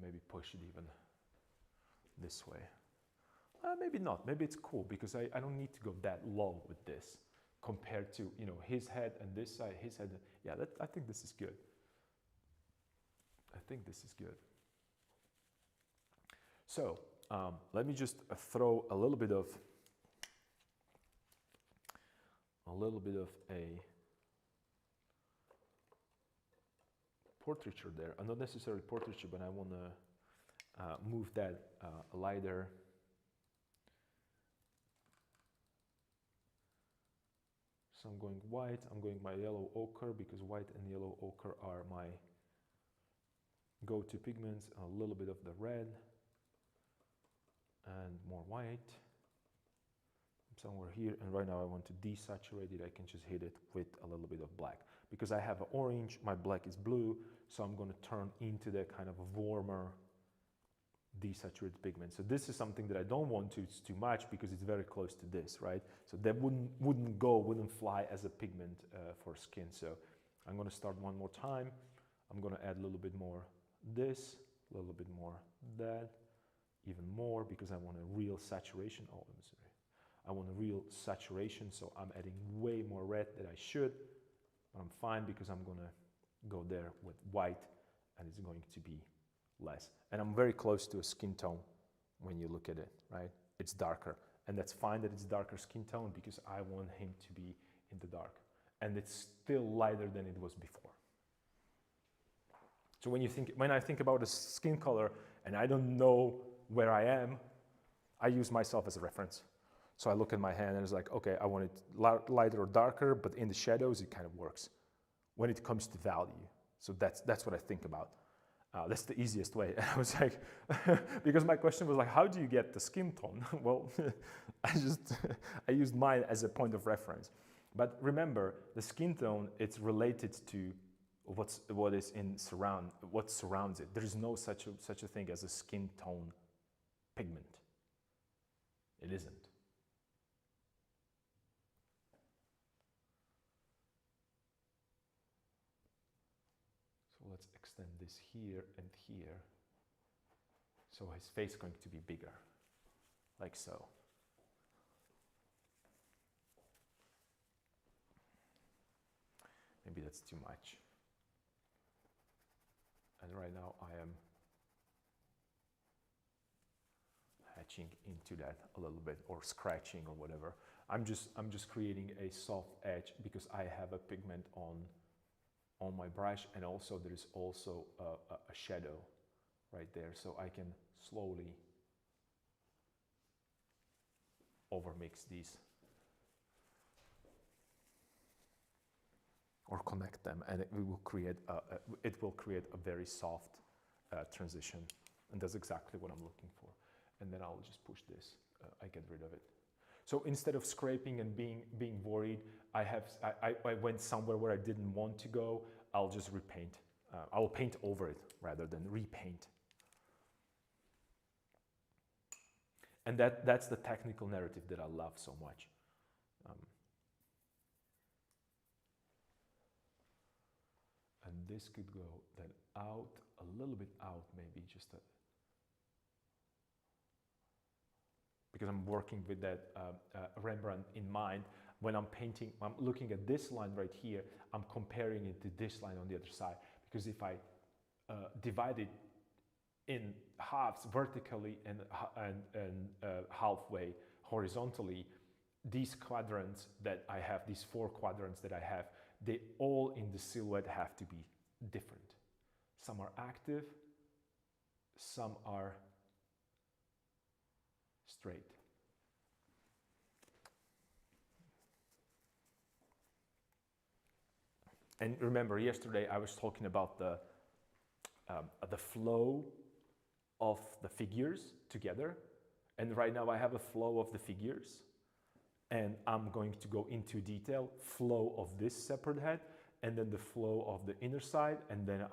Maybe push it even this way. Maybe not. Maybe it's cool because I don't need to go that low with this compared to, you know, his head and this side, his head. Yeah, I think this is good. I think this is good. So let me just throw a little bit of a portraiture there. Not necessarily portraiture, but I want to move that lighter. So I'm going white, I'm going my yellow ochre because white and yellow ochre are my go-to pigments. A little bit of the red and more white somewhere here. And right now I want to desaturate it. I can just hit it with a little bit of black because I have an orange, my black is blue. So I'm going to turn into that kind of a warmer desaturated pigment. So this is something that I don't want to it's too much because it's very close to this, right? So that wouldn't fly as a pigment for skin. So I'm going to start one more time. I'm going to add a little bit more this, a little bit more that, even more because I want a real saturation. Oh, I'm sorry. I want a real saturation, so I'm adding way more red than I should, but I'm fine because I'm going to go there with white and it's going to be less. And I'm very close to a skin tone when you look at it, right? It's darker. And that's fine that it's darker skin tone because I want him to be in the dark. And it's still lighter than it was before. So when I think about a skin color and I don't know where I am, I use myself as a reference. So I look at my hand and it's like, okay, I want it lighter or darker, but in the shadows it kind of works when it comes to value. So that's what I think about. That's the easiest way. And I was like, because my question was like, how do you get the skin tone? Well, I used mine as a point of reference. But remember, the skin tone, it's related to what surrounds it. There is no such a thing as a skin tone pigment. It isn't. Let's extend this here and here. So his face is going to be bigger, like so. Maybe that's too much. And right now I am hatching into that a little bit or scratching or whatever. I'm just creating a soft edge because I have a pigment on my brush, and also there is also a shadow right there, so I can slowly overmix these or connect them, and it will create a very soft transition, and that's exactly what I'm looking for. And then I'll just push this. I get rid of it. So instead of scraping and being worried, I went somewhere where I didn't want to go. I'll just repaint. I will paint over it rather than repaint. And that's the technical narrative that I love so much. And this could go then out, a little bit out, maybe just a, because I'm working with that Rembrandt in mind. When I'm painting, I'm looking at this line right here, I'm comparing it to this line on the other side. Because if I divide it in halves vertically and halfway horizontally, these quadrants that I have, these 4 quadrants that I have, they all in the silhouette have to be different. Some are active, some are straight. And remember, yesterday I was talking about the flow of the figures together. And right now I have a flow of the figures. And I'm going to go into detail, flow of this separate head, and then the flow of the inner side. And then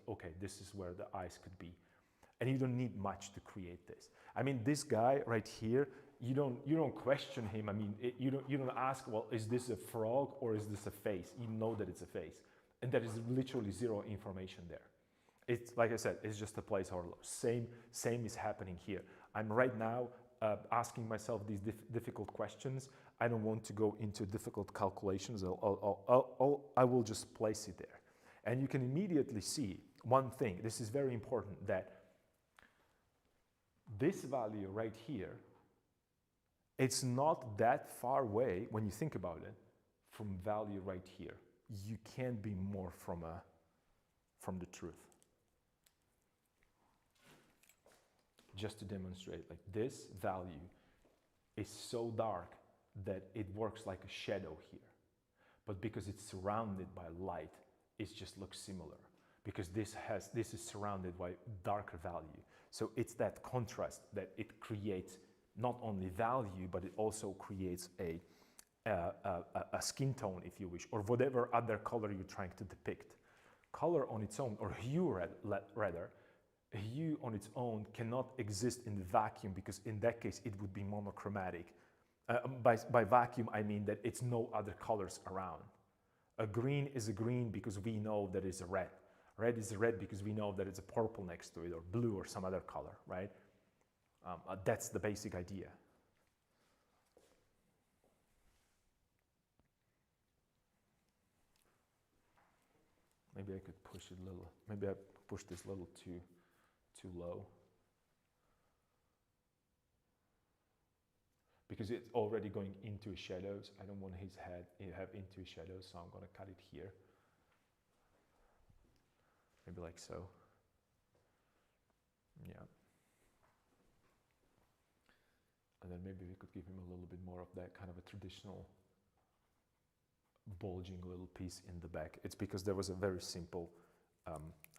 okay, this is where the eyes could be. And you don't need much to create this. I mean, this guy right here, you don't question him. I mean, you don't ask, well, is this a frog or is this a face? You know that it's a face, and there is literally zero information there. It's like I said, it's just a placeholder. Same is happening here. I'm right now asking myself these difficult questions. I don't want to go into difficult calculations. I will just place it there. And you can immediately see one thing. This is very important, that this value right here, it's not that far away when you think about it from value right here. You can't be more from the truth. Just to demonstrate, like this value is so dark that it works like a shadow here. But because it's surrounded by light, it just looks similar. Because this is surrounded by darker value. So it's that contrast that it creates not only value, but it also creates a skin tone, if you wish, or whatever other color you're trying to depict. Color on its own, or hue rather, hue on its own cannot exist in the vacuum, because in that case it would be monochromatic. By vacuum I mean that it's no other colors around. A green is a green because we know that it's a red. Red is a red because we know that it's a purple next to it, or blue, or some other color, right? That's the basic idea. Maybe I could push it a little. Maybe I pushed this a little too low. Because it's already going into shadows. I don't want his head to have into shadows, so I'm going to cut it here. Maybe like so. Yeah. And then maybe we could give him a little bit more of that kind of a traditional bulging little piece in the back. It's because there was a very simple,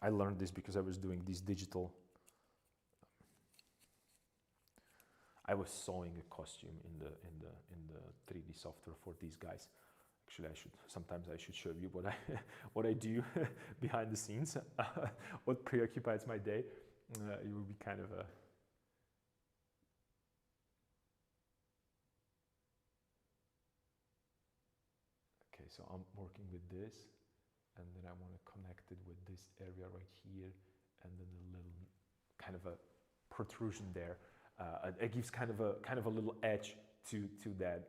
I learned this because I was doing these digital, I was sewing a costume in the 3D software for these guys. Actually, sometimes I should show you what I do behind the scenes, what preoccupies my day. It will be kind of a, okay, so I'm working with this, and then I want to connect it with this area right here, and then a little kind of a protrusion there. It gives kind of a little edge to that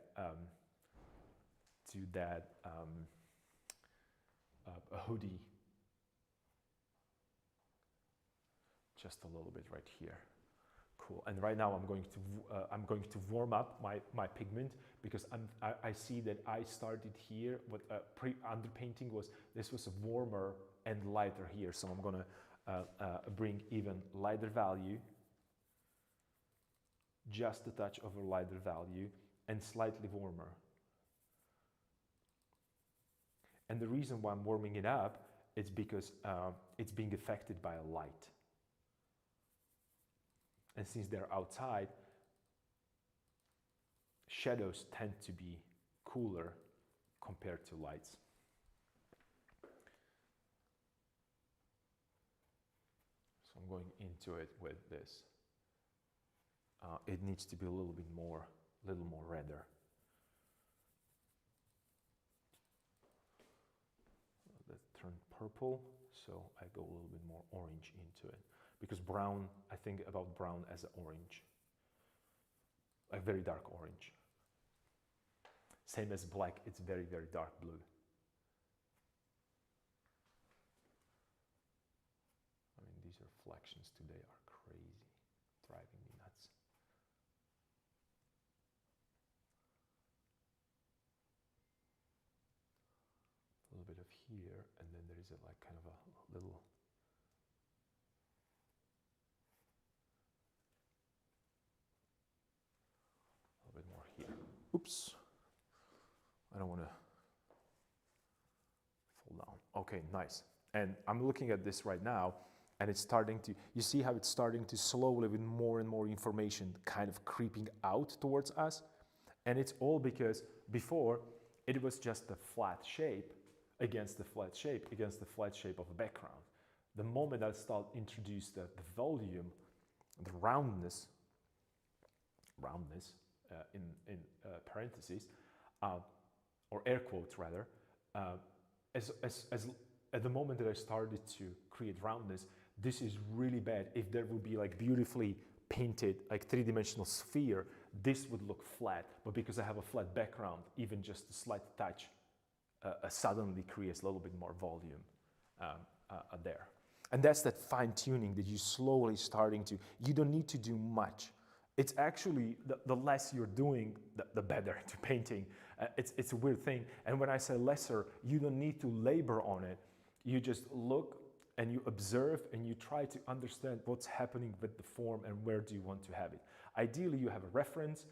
a hoodie. Just a little bit right here. Cool. And right now I'm going to warm up my pigment, because I see that I started here. What underpainting was, this was warmer and lighter here, so I'm gonna bring even lighter value, just a touch of a lighter value, and slightly warmer. And the reason why I'm warming it up is because it's being affected by a light. And since they're outside, shadows tend to be cooler compared to lights. So I'm going into it with this. It needs to be a little more redder. Let's turn purple, so I go a little bit more orange into it. Because brown, I think about brown as an orange, a very dark orange. Same as black, it's very, very dark blue. I mean, these reflections today are crazy, driving me nuts. A little bit of here, and then there is like kind of a little, bit more here. Oops. I don't want to fall down. Okay, nice. And I'm looking at this right now, and it's starting to, you see how it's starting to slowly, with more and more information kind of creeping out towards us? And it's all because before it was just a flat shape against the flat shape against the flat shape of a background. The moment I start introduce the volume, the roundness in parentheses, or air quotes rather, as at the moment that I started to create roundness, This is really bad. If there would be like beautifully painted, like three-dimensional sphere, this would look flat. But because I have a flat background, even just a slight touch suddenly creates a little bit more volume there. And that's that fine tuning that you slowly starting to, you don't need to do much. It's actually, the less you're doing, the better to painting. It's a weird thing. And when I say lesser, you don't need to labor on it. You just look and you observe and you try to understand what's happening with the form and where do you want to have it. Ideally, you have a reference,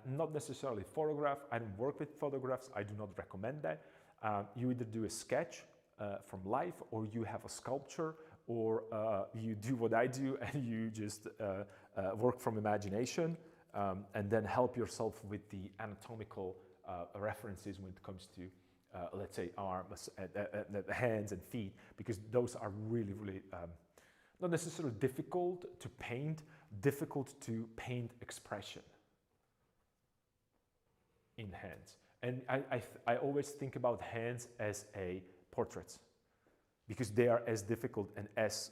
not necessarily photograph. I don't work with photographs. I do not recommend that. You either do a sketch from life, or you have a sculpture, or you do what I do and you just work from imagination, and then help yourself with the anatomical references when it comes to, let's say, arms, hands and feet, because those are really, really not necessarily difficult to paint, difficult to paint expression in hands. And I always think about hands as a portraits, because they are as difficult and as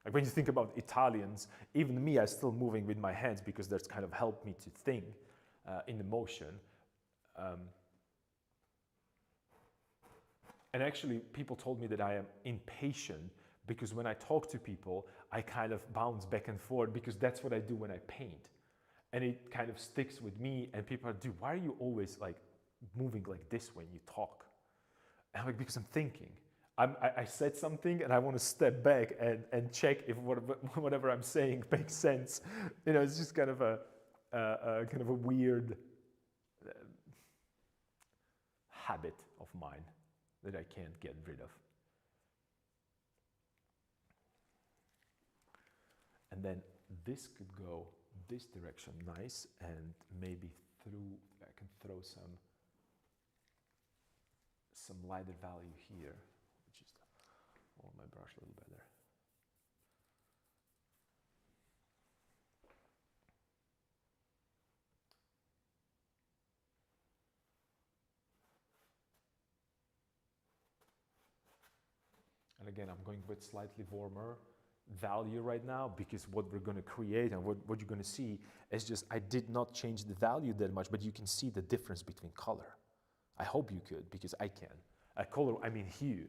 like when you think about Italians, even me, I'm still moving with my hands because that's kind of helped me to think in the motion. And actually, people told me that I am impatient because when I talk to people, I kind of bounce back and forth because that's what I do when I paint. And it kind of sticks with me, and people are, dude, why are you always like moving like this when you talk? And I'm like, because I'm thinking. I said something and I want to step back and check if whatever I'm saying makes sense. You know, it's just kind of a weird habit of mine that I can't get rid of. And then this could go this direction, nice, and maybe through, I can throw some lighter value here, which is hold my brush a little better. And again, I'm going with slightly warmer value right now because what we're going to create and what you're going to see is just, I did not change the value that much, but you can see the difference between color. I hope you could, because I can. Color, I mean hue.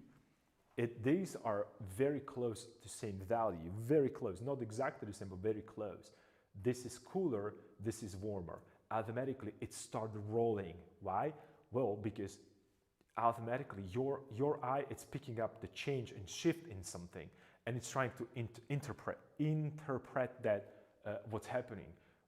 These are very close to same value, very close, not exactly the same, but very close. This is cooler, this is warmer. Automatically, it started rolling. Why? Well, because automatically your eye, it's picking up the change and shift in something, and it's trying to interpret that what's happening.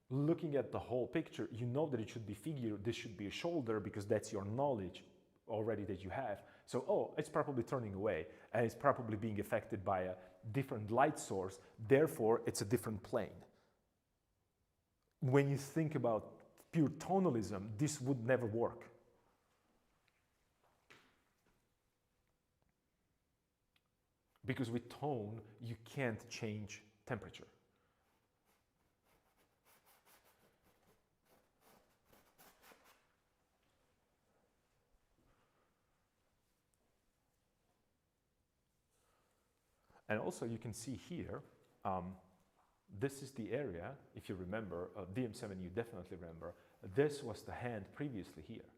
Looking at the whole picture, you know that it should be figure, this should be a shoulder, because that's your knowledge already that you have. So, oh, it's probably turning away, and it's probably being affected by a different light source, therefore it's a different plane. When you think about pure tonalism, this would never work. Because with tone, you can't change temperature. And also you can see here, this is the area, if you remember, DM7 you definitely remember, this was the hand previously here.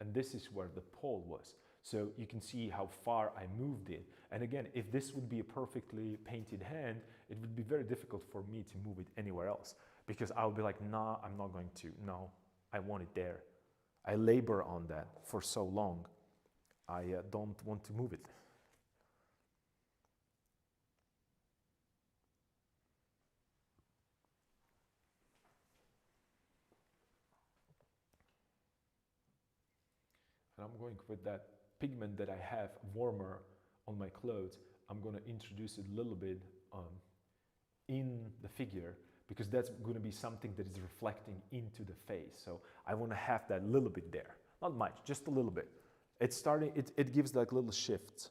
And this is where the pole was. So you can see how far I moved it. And again, if this would be a perfectly painted hand, it would be very difficult for me to move it anywhere else. Because I'll be like, nah, I'm not going to. No, I want it there. I labor on that for so long. I don't want to move it. And I'm going with that pigment that I have warmer on my clothes. I'm going to introduce it a little bit in the figure, because that's going to be something that is reflecting into the face. So I want to have that little bit there. Not much, just a little bit. It's starting, it gives like little shifts.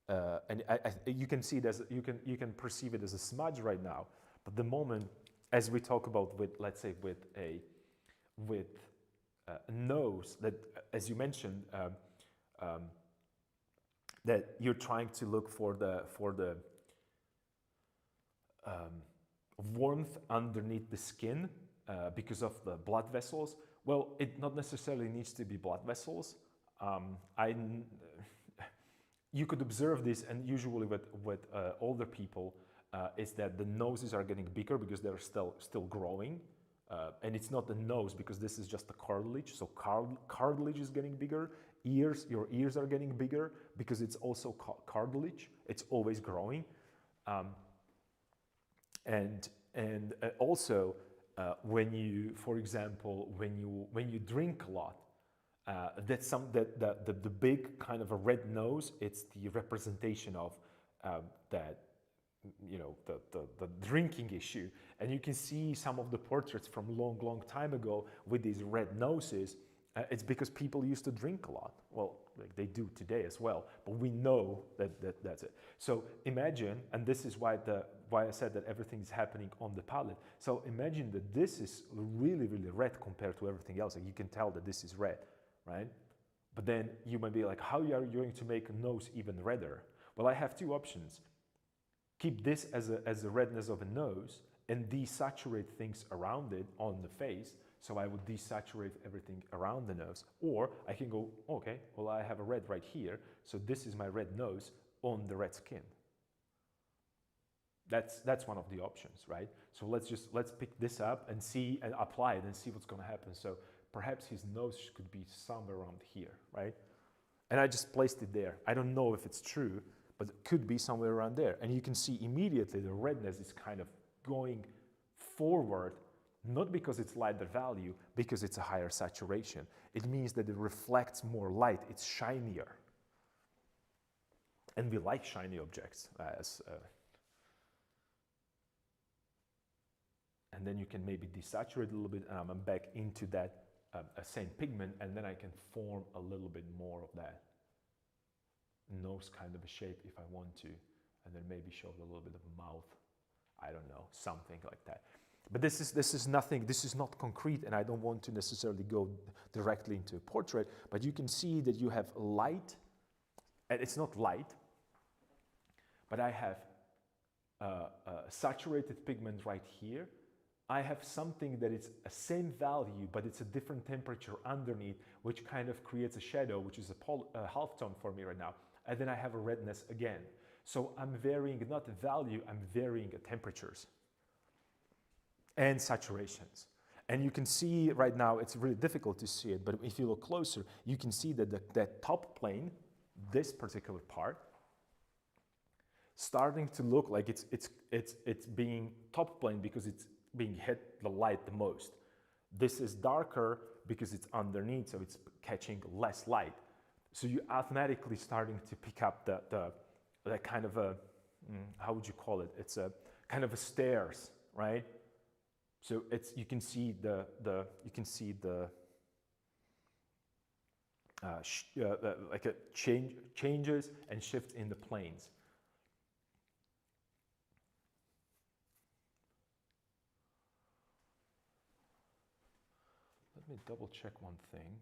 And you can see it as, you can perceive it as a smudge right now. But the moment, as we talk about with, let's say with nose that, as you mentioned, that you're trying to look for the warmth underneath the skin because of the blood vessels. Well, it not necessarily needs to be blood vessels. You could observe this, and usually with older people, is that the noses are getting bigger because they're still growing. And it's not the nose, because this is just the cartilage. So cartilage is getting bigger. Your ears are getting bigger because it's also cartilage. It's always growing. And also when you, for example, when you drink a lot, that's the big kind of a red nose. It's the representation of that, you know, the drinking issue. And you can see some of the portraits from long time ago with these red noses. It's because people used to drink a lot. Well, like they do today as well, but we know that's it. So imagine, and this is why I said that everything is happening on the palate. So imagine that this is really red compared to everything else. Like you can tell that this is red, right? But then you might be like, how are you going to make a nose even redder? Well, I have two options. Keep this as a redness of a nose and desaturate things around it on the face. So I would desaturate everything around the nose. Or I can go, okay, well, I have a red right here. So this is my red nose on the red skin. That's one of the options, right? So let's pick this up and see and apply it and see what's going to happen. So perhaps his nose could be somewhere around here, right? And I just placed it there. I don't know if it's true, but it could be somewhere around there. And you can see immediately the redness is kind of going forward, not because it's lighter value, because it's a higher saturation. It means that it reflects more light, it's shinier. And we like shiny objects. And then you can maybe desaturate a little bit, and I'm back into that same pigment, and then I can form a little bit more of that nose kind of a shape if I want to, and then maybe show a little bit of a mouth. I don't know, something like that. But this is nothing, this is not concrete, and I don't want to necessarily go directly into a portrait, but you can see that you have light, and it's not light, but I have saturated pigment right here. I have something that is a same value, but it's a different temperature underneath, which kind of creates a shadow, which is a halftone for me right now. And then I have a redness again. So I'm varying not value, I'm varying temperatures and saturations. And you can see right now, it's really difficult to see it, but if you look closer, you can see that that top plane, this particular part, starting to look like it's being top plane because it's being hit the light the most. This is darker because it's underneath, so it's catching less light. So you're automatically starting to pick up that kind of a, how would you call it? It's a kind of a stairs, right? So you can see like a changes and shifts in the planes. Let me double check one thing.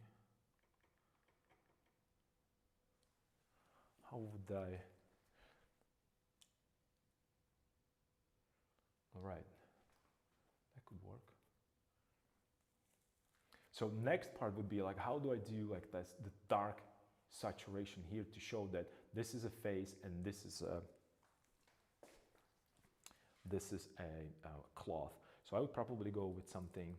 How would I? All right, that could work. So next part would be like, how do I do like this, the dark saturation here to show that this is a face and this is a cloth. So I would probably go with something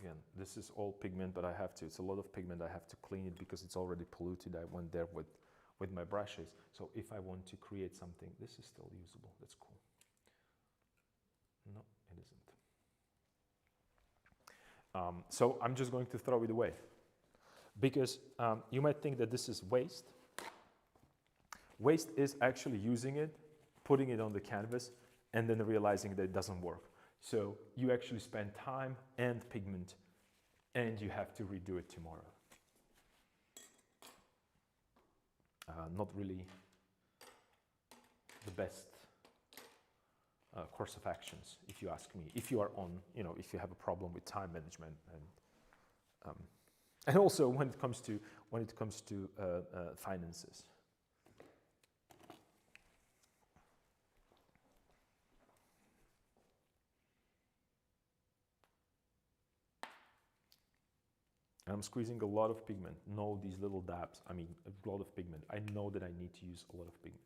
again, this is all pigment, but it's a lot of pigment. I have to clean it because it's already polluted. I went there with my brushes. So if I want to create something, this is still usable. That's cool. No, it isn't. So I'm just going to throw it away because you might think that this is waste. Waste is actually using it, putting it on the canvas, and then realizing that it doesn't work. So you actually spend time and pigment, and you have to redo it tomorrow. not really the best course of actions, if you ask me. If you are on, if you have a problem with time management, and also when it comes to finances. And I'm squeezing a lot of pigment. No, these little dabs. I mean, a lot of pigment. I know that I need to use a lot of pigment.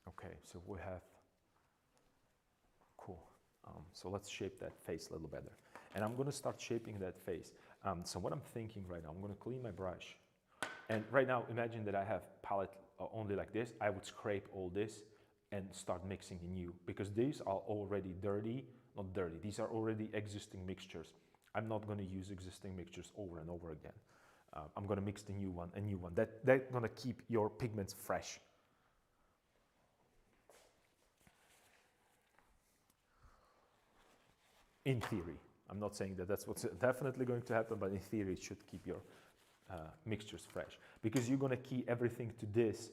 Okay, so we have, cool. So let's shape that face a little better. And I'm gonna start shaping that face. So what I'm thinking right now, I'm gonna clean my brush. And right now, imagine that I have palette only like this. I would scrape all this and start mixing anew, because these are already dirty, not dirty, these are already existing mixtures. I'm not gonna use existing mixtures over and over again. I'm gonna mix the new one, a new one. That's gonna keep your pigments fresh. In theory. I'm not saying that that's what's definitely going to happen, but in theory, it should keep your mixtures fresh, because you're going to key everything to this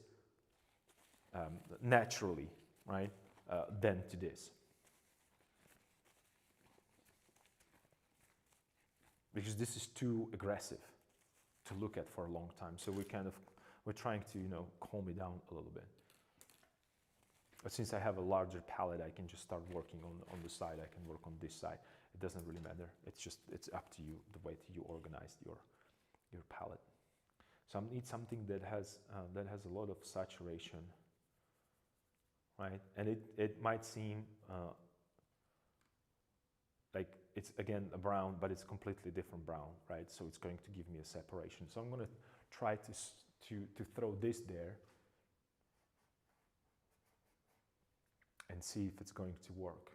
naturally, right? Then to this. Because this is too aggressive to look at for a long time. So we're trying to, calm it down a little bit. But since I have a larger palette, I can just start working on the side. I can work on this side. It doesn't really matter. It's up to you, the way you organize your palette. So I need something that has a lot of saturation, right? And it might seem like it's again a brown, but it's completely different brown, right? So it's going to give me a separation. So I'm going to try to throw this there and see if it's going to work.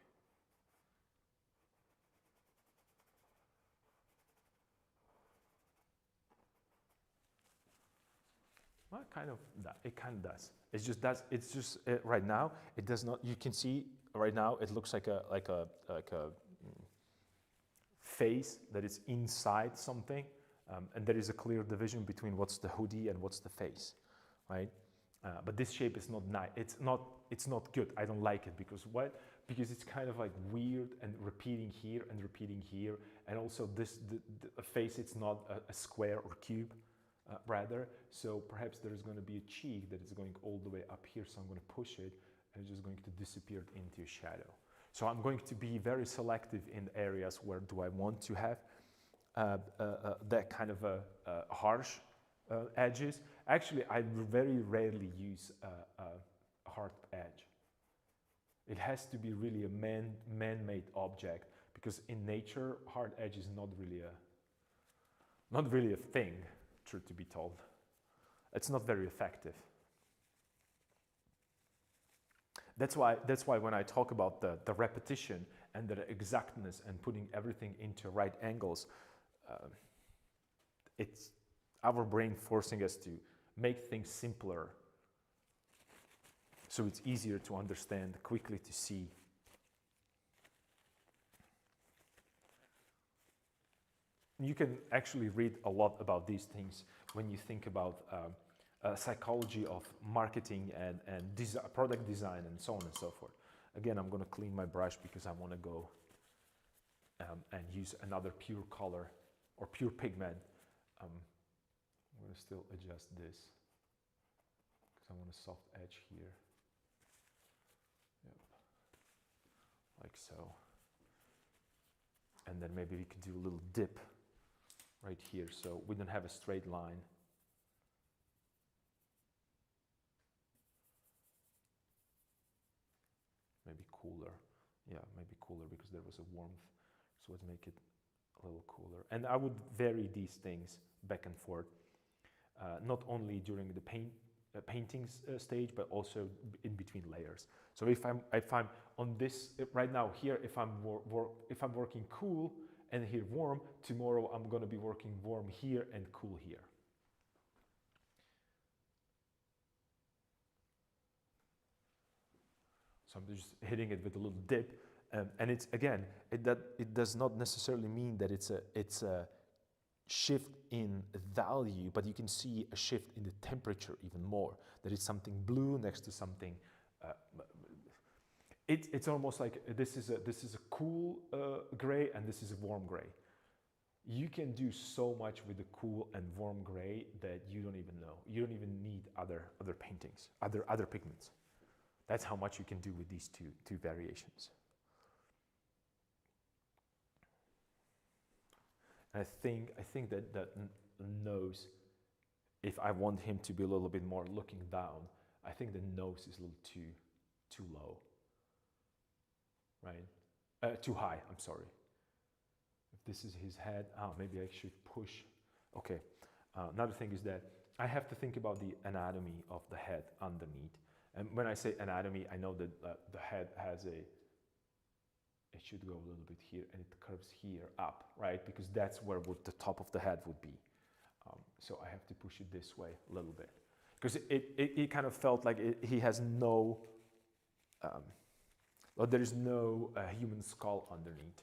Well, it kind of does. It's just right now it does not. You can see right now it looks like a face that is inside something, and there is a clear division between what's the hoodie and what's the face, right? But this shape is not nice. It's not good. I don't like it because what? Because it's kind of like weird and repeating here and repeating here, and also the face. It's not a square or cube. Rather, so perhaps there is going to be a cheek that is going all the way up here, so I'm going to push it and it's just going to disappear into a shadow. So I'm going to be very selective in areas where do I want to have that kind of harsh edges. Actually, I very rarely use a hard edge. It has to be really a man-made object, because in nature, hard edge is not really a thing. Truth to be told, it's not very effective. That's why when I talk about the repetition and the exactness and putting everything into right angles, it's our brain forcing us to make things simpler, so it's easier to understand, quickly to see. You can actually read a lot about these things when you think about psychology of marketing and product design and so on and so forth. Again, I'm going to clean my brush because I want to go and use another pure color or pure pigment. I'm going to still adjust this because I want a soft edge here. Yep. Like so. And then maybe we could do a little dip right here, so we don't have a straight line. Maybe cooler. Yeah, maybe cooler because there was a warmth. So let's make it a little cooler. And I would vary these things back and forth, not only during the painting stage, but also in between layers. So if I'm on this right now here, if I'm working cool and here warm, tomorrow I'm going to be working warm here and cool here. So I'm just hitting it with a little dip. And it's, again, it does not necessarily mean that it's a shift in value, but you can see a shift in the temperature even more. That it's something blue next to something. It's almost like this is a cool gray and this is a warm gray. You can do so much with the cool and warm gray that you don't even know. You don't even need other paintings, other pigments. That's how much you can do with these two variations. And I think that nose, if I want him to be a little bit more looking down, I think the nose is a little too low, right? Too high, I'm sorry. If this is his head, maybe I should push. Okay, another thing is that I have to think about the anatomy of the head underneath. And when I say anatomy, I know that the head has it should go a little bit here and it curves here up, right? Because that's where the top of the head would be. So I have to push it this way a little bit. Because it kind of felt like he has no, well, there is no human skull underneath.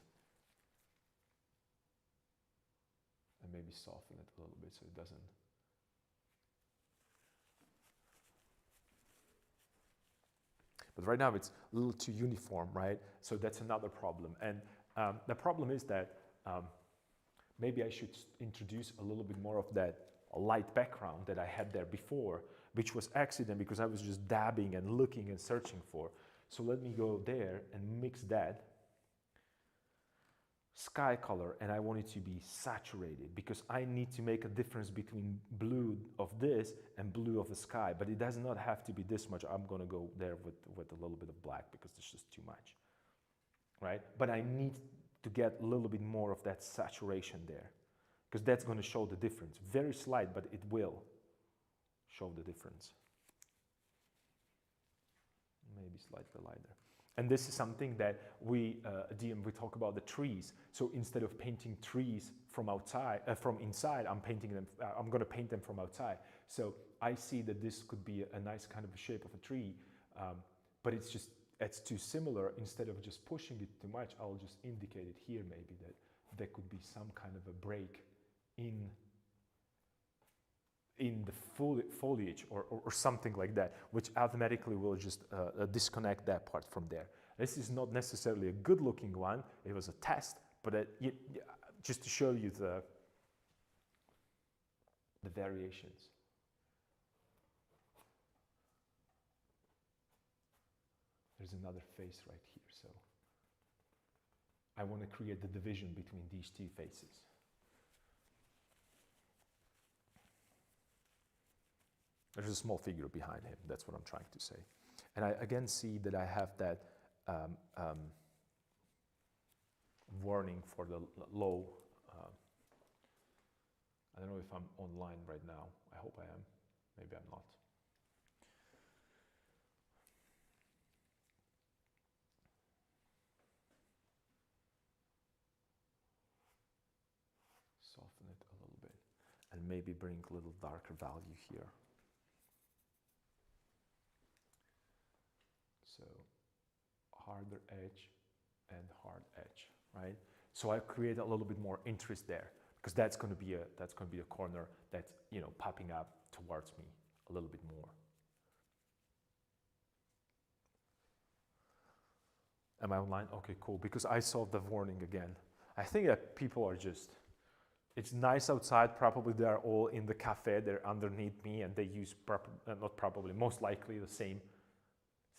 And maybe soften it a little bit so it doesn't. But right now it's a little too uniform, right? So that's another problem. And the problem is that maybe I should introduce a little bit more of that light background that I had there before, which was accident because I was just dabbing and looking and searching for. So let me go there and mix that sky color, and I want it to be saturated because I need to make a difference between blue of this and blue of the sky, but it does not have to be this much. I'm going to go there with a little bit of black because it's just too much, right? But I need to get a little bit more of that saturation there because that's going to show the difference. Very slight, but it will show the difference. Maybe slightly lighter. And this is something that we talk about the trees. So instead of painting trees from outside, from inside, I'm going to paint them from outside. So I see that this could be a nice kind of a shape of a tree, but it's too similar. Instead of just pushing it too much, I'll just indicate it here maybe that there could be some kind of a break in the foliage or something like that, which automatically will just disconnect that part from there. This is not necessarily a good looking one. It was a test, but just to show you the variations. There's another face right here, so I want to create the division between these two faces. There's a small figure behind him. That's what I'm trying to say. And I again see that I have that warning for the low. I don't know if I'm online right now. I hope I am. Maybe I'm not. Soften it a little bit. And maybe bring a little darker value here. So harder edge and hard edge, right? So I create a little bit more interest there because that's going to be a corner that's popping up towards me a little bit more. Am I online? Okay, cool. Because I saw the warning again. I think that people are it's nice outside. Probably they're all in the cafe. They're underneath me and they use most likely the same.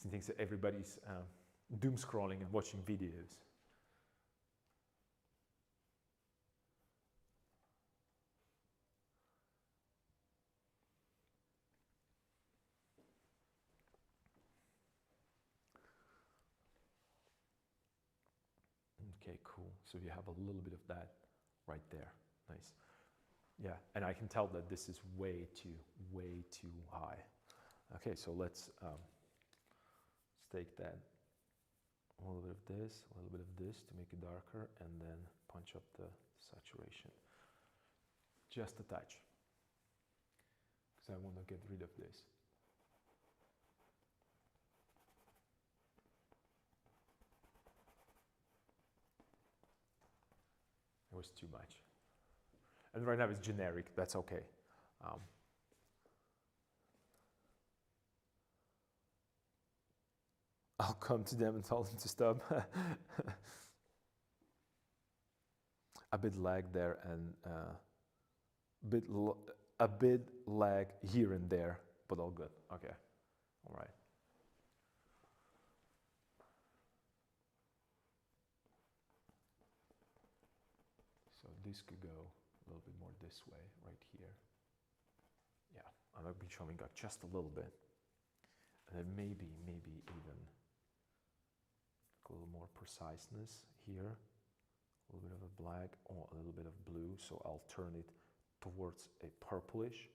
He thinks that everybody's doom scrolling and watching videos. Okay, cool. So you have a little bit of that right there. Nice. Yeah, and I can tell that this is way too high. Okay, so let's take that, a little bit of this, a little bit of this to make it darker, and then punch up the saturation. Just a touch, because I want to get rid of this. It was too much. And right now it's generic, that's okay. I'll come to them and tell them to stop. A bit lag there and a bit lag here and there, but all good. Okay, all right. So this could go a little bit more this way, right here. Yeah, and I'll be showing up just a little bit. And then maybe even a little more preciseness here. A little bit of a black or a little bit of blue. So I'll turn it towards a purplish.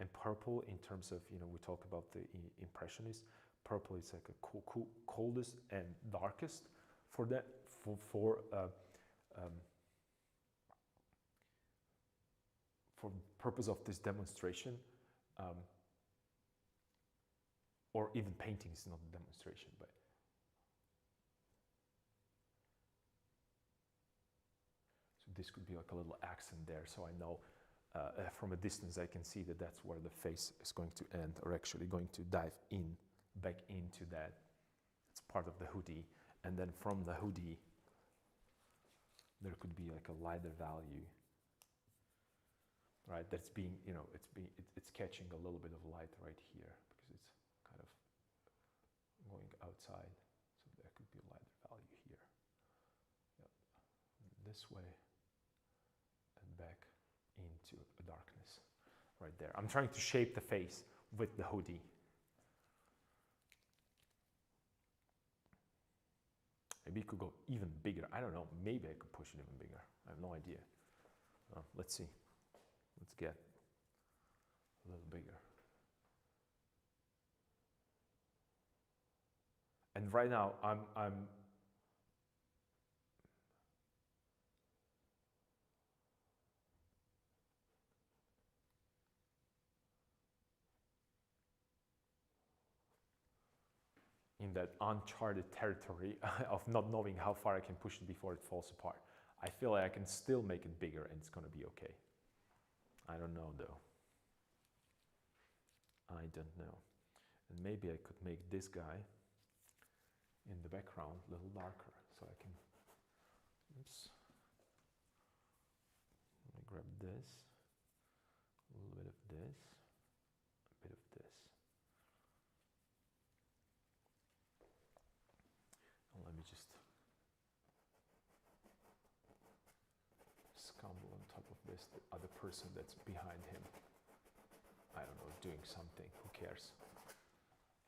And purple, in terms of, we talk about the impressionists, purple is like a coldest and darkest for that, for purpose of this demonstration, or even painting is not a demonstration, but so this could be like a little accent there, so I know from a distance I can see that that's where the face is going to end, or actually going to dive in, back into that. It's part of the hoodie, and then from the hoodie there could be like a lighter value. Right, that's being, it's catching a little bit of light right here because it's kind of going outside. So there could be a lighter value here. Yep. This way and back into a darkness right there. I'm trying to shape the face with the hoodie. Maybe it could go even bigger. I don't know. Maybe I could push it even bigger. I have no idea. Let's see. Let's get a little bigger. And right now I'm in that uncharted territory of not knowing how far I can push it before it falls apart. I feel like I can still make it bigger and it's going to be okay. I don't know though. I don't know. And maybe I could make this guy in the background a little darker so I can, oops. Let me grab this, a little bit of this, a bit of this. And let me just stumble on top of this, the other person that's behind him. I don't know, doing something, who cares?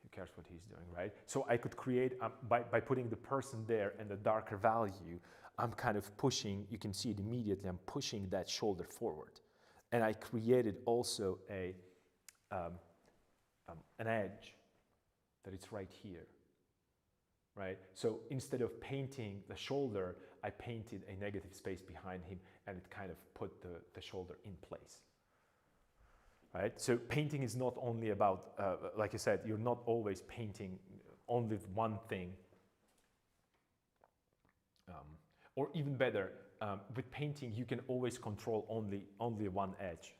Who cares what he's doing, right? So I could create, by putting the person there and the darker value, I'm kind of pushing, you can see it immediately, I'm pushing that shoulder forward. And I created also an edge that it's right here, right? So instead of painting the shoulder, I painted a negative space behind him and it kind of put the shoulder in place. Right? So painting is not only about, like I said, you're not always painting only one thing. Or even better, with painting, you can always control only one edge.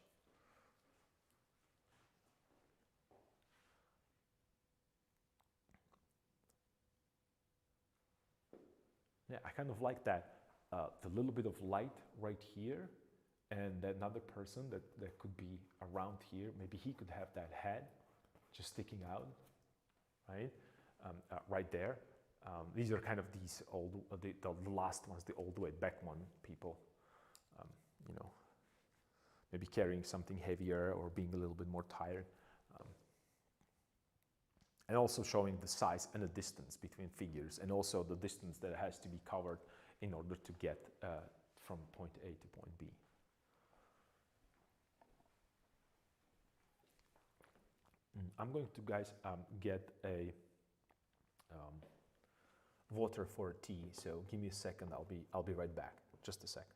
Yeah, I kind of like that. The little bit of light right here, and another person that could be around here. Maybe he could have that head just sticking out, right? Right there. These are kind of these old, the last ones, the old way back one people, maybe carrying something heavier or being a little bit more tired. And also showing the size and the distance between figures, and also the distance that has to be covered in order to get from point A to point B. I'm going to, guys, get a water for tea. So give me a second. I'll be right back. Just a second.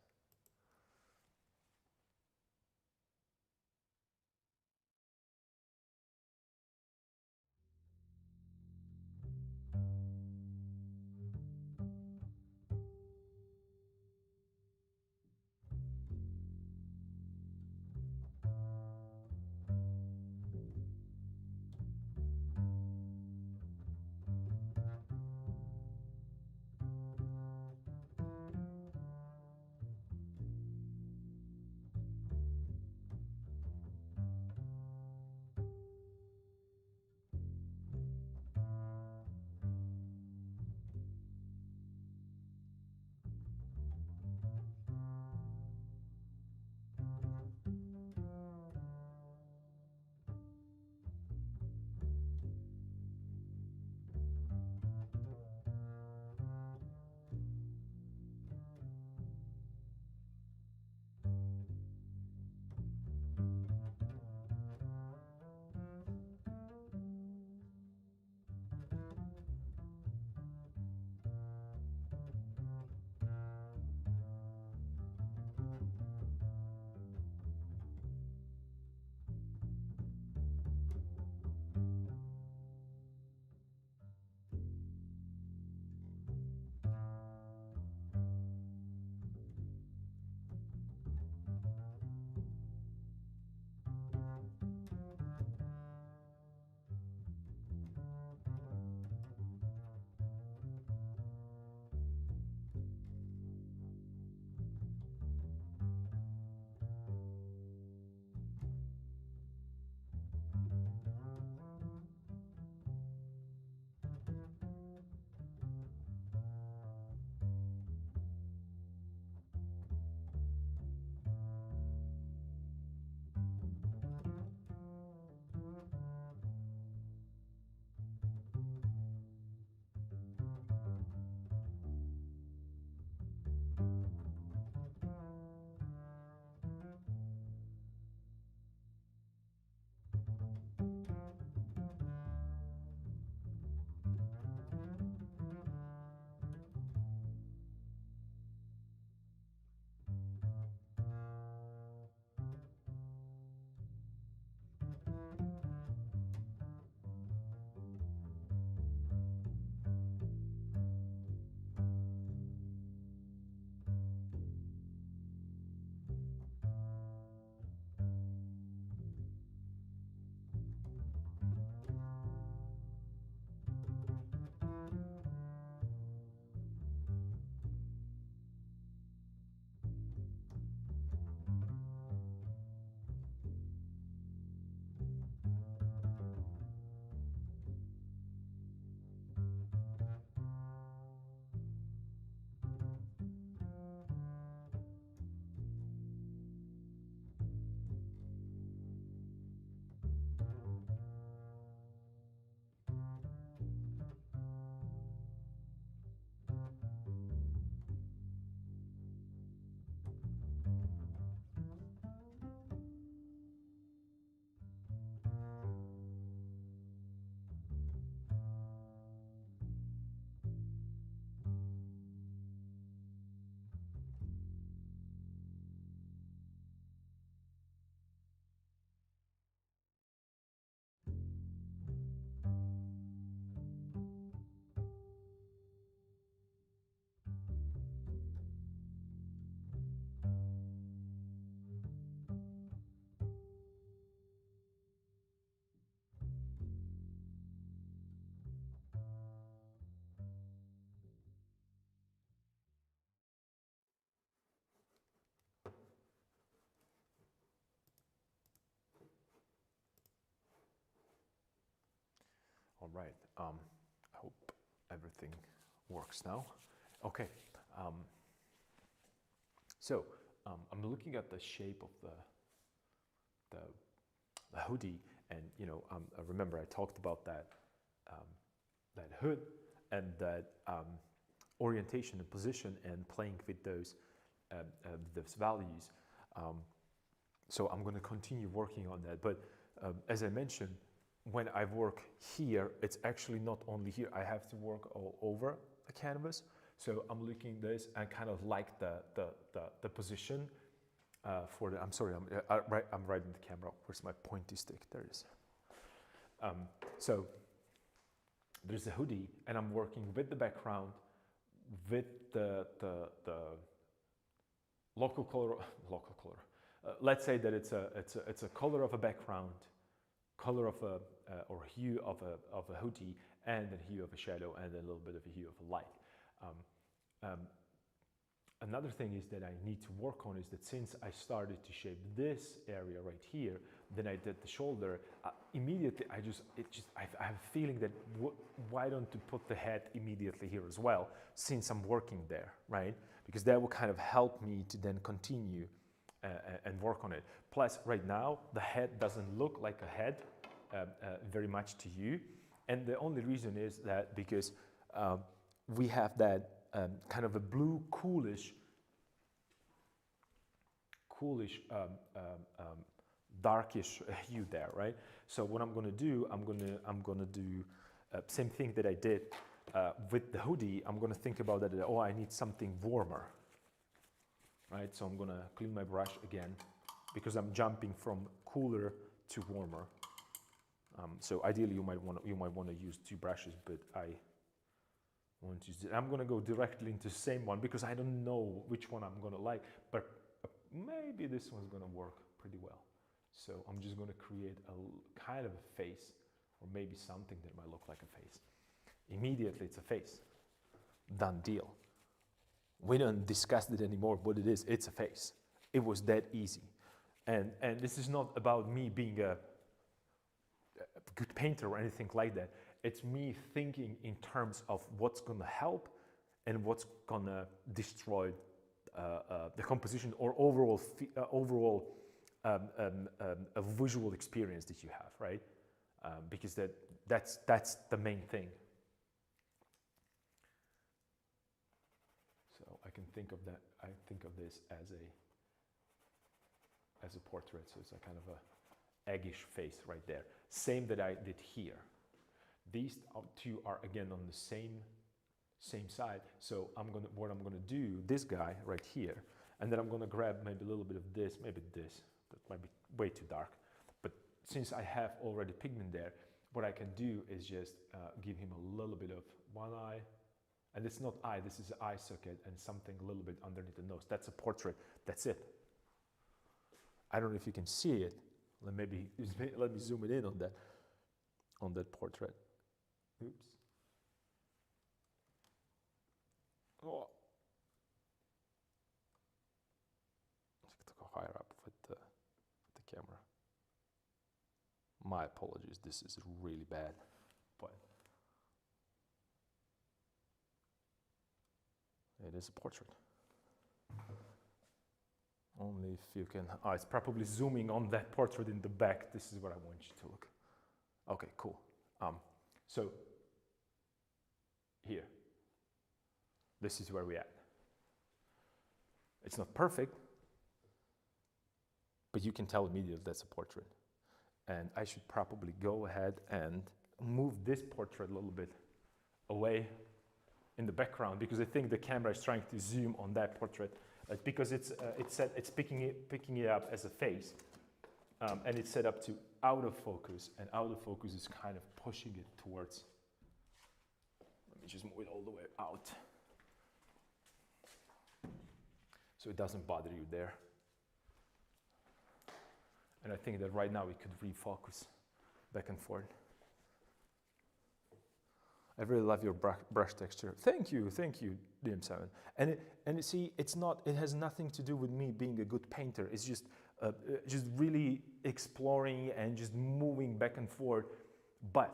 right. I hope everything works now. Okay. So I'm looking at the shape of the hoodie, and remember I talked about that that hood and that orientation and position and playing with those values. So I'm going to continue working on that. But as I mentioned, when I work here, it's actually not only here. I have to work all over the canvas. So I'm looking at this and kind of like the position for the. I'm sorry, I'm right in the camera. Where's my pointy stick? There it is. So there's a hoodie, and I'm working with the background, with the local color. Let's say that it's a color of a background, color of a or hue of a hoodie, and a hue of a shadow, and a little bit of a hue of a light. Another thing is that I need to work on is that since I started to shape this area right here, then I did the shoulder. Immediately, I have a feeling that why don't you put the head immediately here as well, since I'm working there, right? Because that will kind of help me to then continue and work on it. Plus, right now, the head doesn't look like a head very much to you. And the only reason is that because we have that kind of a blue, coolish, darkish hue there, right? So what I'm going to do, I'm going to do same thing that I did with the hoodie. I'm going to think about that. Oh, I need something warmer, right? So I'm going to clean my brush again because I'm jumping from cooler to warmer. So ideally, you might want to use two brushes, but I won't use it. I'm going to go directly into the same one because I don't know which one I'm going to like, but maybe this one's going to work pretty well. So I'm just going to create a kind of a face, or maybe something that might look like a face. Immediately, it's a face. Done deal. We don't discuss it anymore. What it is, it's a face. It was that easy. And this is not about me being a good painter or anything like that. It's me thinking in terms of what's going to help and what's going to destroy the composition or overall a visual experience that you have, right? Because that's the main thing. So I can think of that. I think of this as a portrait. So it's a kind of a eggish face right there. Same that I did here. These two are again on the same side. So what I'm gonna do, this guy right here, and then I'm gonna grab maybe a little bit of this, maybe this, but might be way too dark. But since I have already pigment there, what I can do is just give him a little bit of one eye, and it's not eye, this is eye socket and something a little bit underneath the nose. That's a portrait, that's it. I don't know if you can see it. Let me zoom it in on that portrait. Oops. Oh. I have to go higher up with the camera. My apologies, this is really bad, but it is a portrait. Only if you can, it's probably zooming on that portrait in the back. This is what I want you to look. Okay, cool. So here, this is where we're at. It's not perfect, but you can tell immediately that's a portrait. And I should probably go ahead and move this portrait a little bit away in the background because I think the camera is trying to zoom on that portrait because it's picking it up as a face, and it's set up to out of focus, and out of focus is kind of pushing it towards. Let me just move it all the way out so it doesn't bother you there. And I think that right now we could refocus back and forth. I really love your brush texture. Thank you, DM7. And see, it has nothing to do with me being a good painter. It's just really exploring and just moving back and forth. But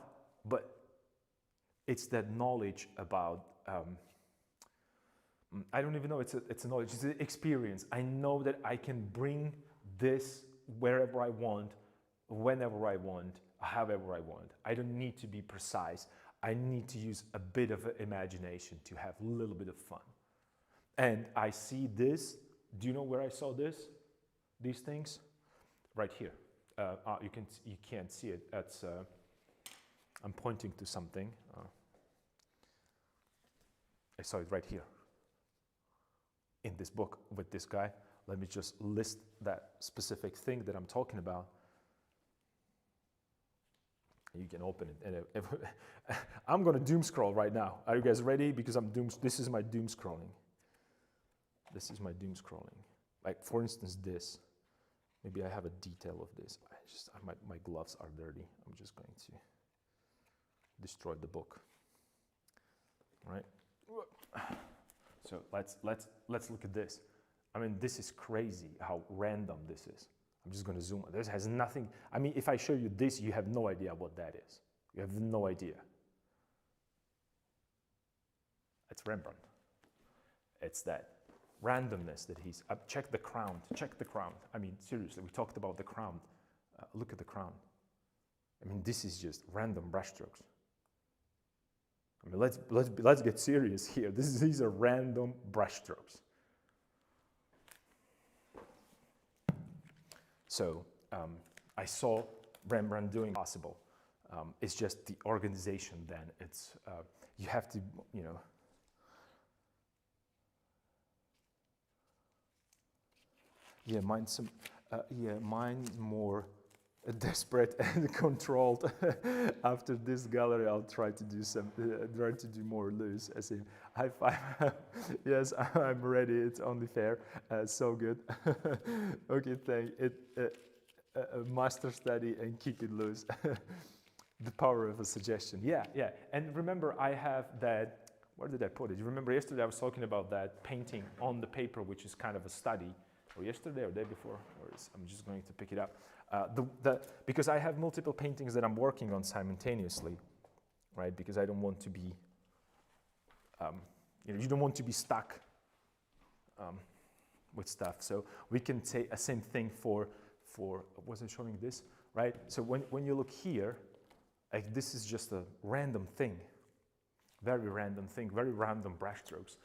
It's that knowledge about, I don't even know, it's a knowledge, it's an experience. I know that I can bring this wherever I want, whenever I want, however I want. I don't need to be precise. I need to use a bit of imagination to have a little bit of fun. And I see this. Do you know where I saw this? These things? Right here. You can't see it. That's, I'm pointing to something. I saw it right here in this book with this guy. Let me just list that specific thing that I'm talking about. You can open it. And I'm going to doom scroll right now. Are you guys ready? Because this is my doom scrolling. This is my doom scrolling. Like, for instance, this. Maybe I have a detail of this. My gloves are dirty. I'm just going to destroy the book. Right? So let's look at this. I mean, this is crazy how random this is. I'm just going to zoom. This has nothing. I mean, if I show you this, you have no idea what that is. You have no idea. It's Rembrandt. It's that randomness that he's. Check the crown. Check the crown. I mean, seriously, we talked about the crown. Look at the crown. I mean, this is just random brushstrokes. I mean, let's get serious here. These are random brushstrokes. So I saw Rembrandt doing possible. It's just the organization. Then it's you have to, you know. Yeah, mine's more desperate and controlled. After this gallery, I'll try to do more loose. As in, high five. Yes, I'm ready. It's only fair. So good. Okay, thank it. Master study and kick it loose. The power of a suggestion. Yeah. And remember, I have that. Where did I put it? You remember yesterday I was talking about that painting on the paper, which is kind of a study. Or yesterday or day before. I'm just going to pick it up. Because I have multiple paintings that I'm working on simultaneously, right? Because I don't want to be, you don't want to be stuck with stuff. So we can say a same thing for was I showing this, right? So when you look here, like this is just a random thing, very random thing, very random brushstrokes.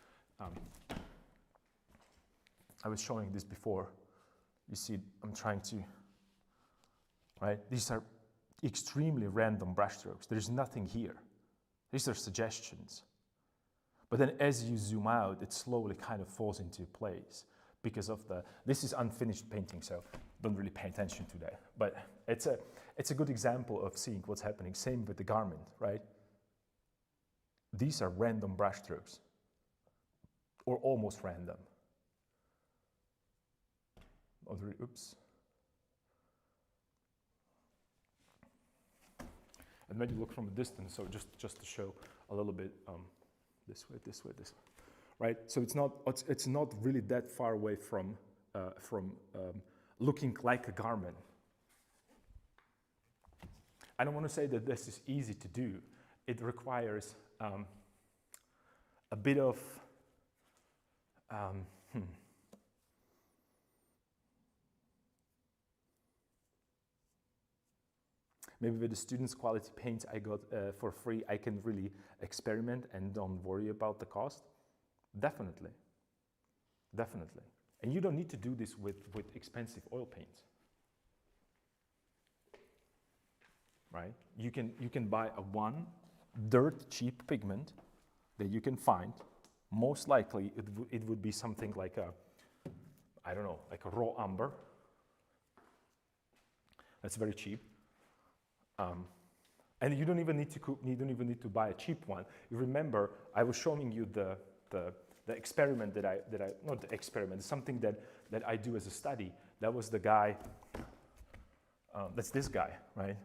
I was showing this before. You see, I'm trying to. Right? These are extremely random brushstrokes. There's nothing here. These are suggestions. But then as you zoom out, it slowly kind of falls into place because of this is unfinished painting, so don't really pay attention to that. But it's a good example of seeing what's happening. Same with the garment, right? These are random brushstrokes, or almost random. Oops. And when you look from a distance, so just to show a little bit, this way, right? So it's not really that far away from looking like a garment. I don't want to say that this is easy to do. It requires a bit of maybe with the students' quality paints I got for free, I can really experiment and don't worry about the cost. Definitely. And you don't need to do this with expensive oil paints, right? You can buy one dirt cheap pigment that you can find. Most likely it would be something like I don't know, like a raw umber. That's very cheap. And you don't even need to buy a cheap one. You remember, I was showing you the experiment that I not the experiment, something that I do as a study. That was the guy. That's this guy, right?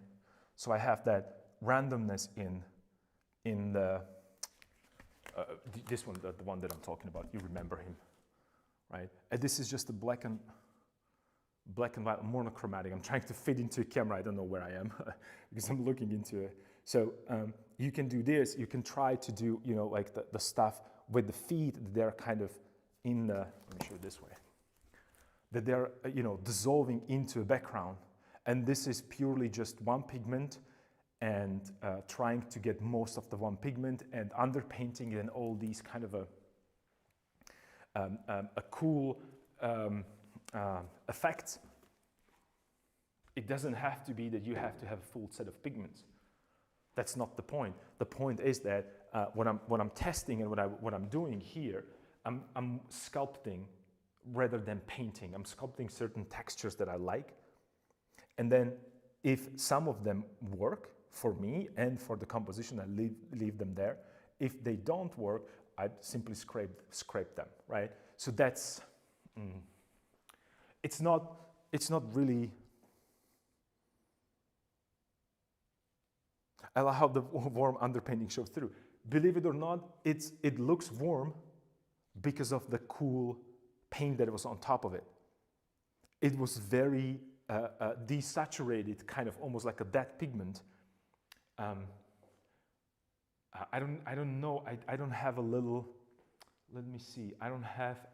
So I have that randomness in the this one, the one that I'm talking about. You remember him, right? And this is just a black and white monochromatic. I'm trying to fit into a camera. I don't know where I am because I'm looking into it. So you can do this. You can try to do, you know, like the stuff with the feet. They're kind of in the, let me show you this way, that they're, you know, dissolving into a background. And this is purely just one pigment and trying to get most of the one pigment and underpainting and all these kind of a cool effects. It doesn't have to be that you have to have a full set of pigments. That's not the point. The point is that what I'm testing and what I'm doing here, I'm sculpting rather than painting. I'm sculpting certain textures that I like. And then if some of them work for me and for the composition, I leave them there. If they don't work, I simply scrape them, right? So that's, it's not really, I like how the warm underpainting shows through. Believe it or not, it looks warm because of the cool paint that was on top of it. It was very desaturated, kind of almost like a dead pigment. I don't know. I don't have a little. Let me see. I don't have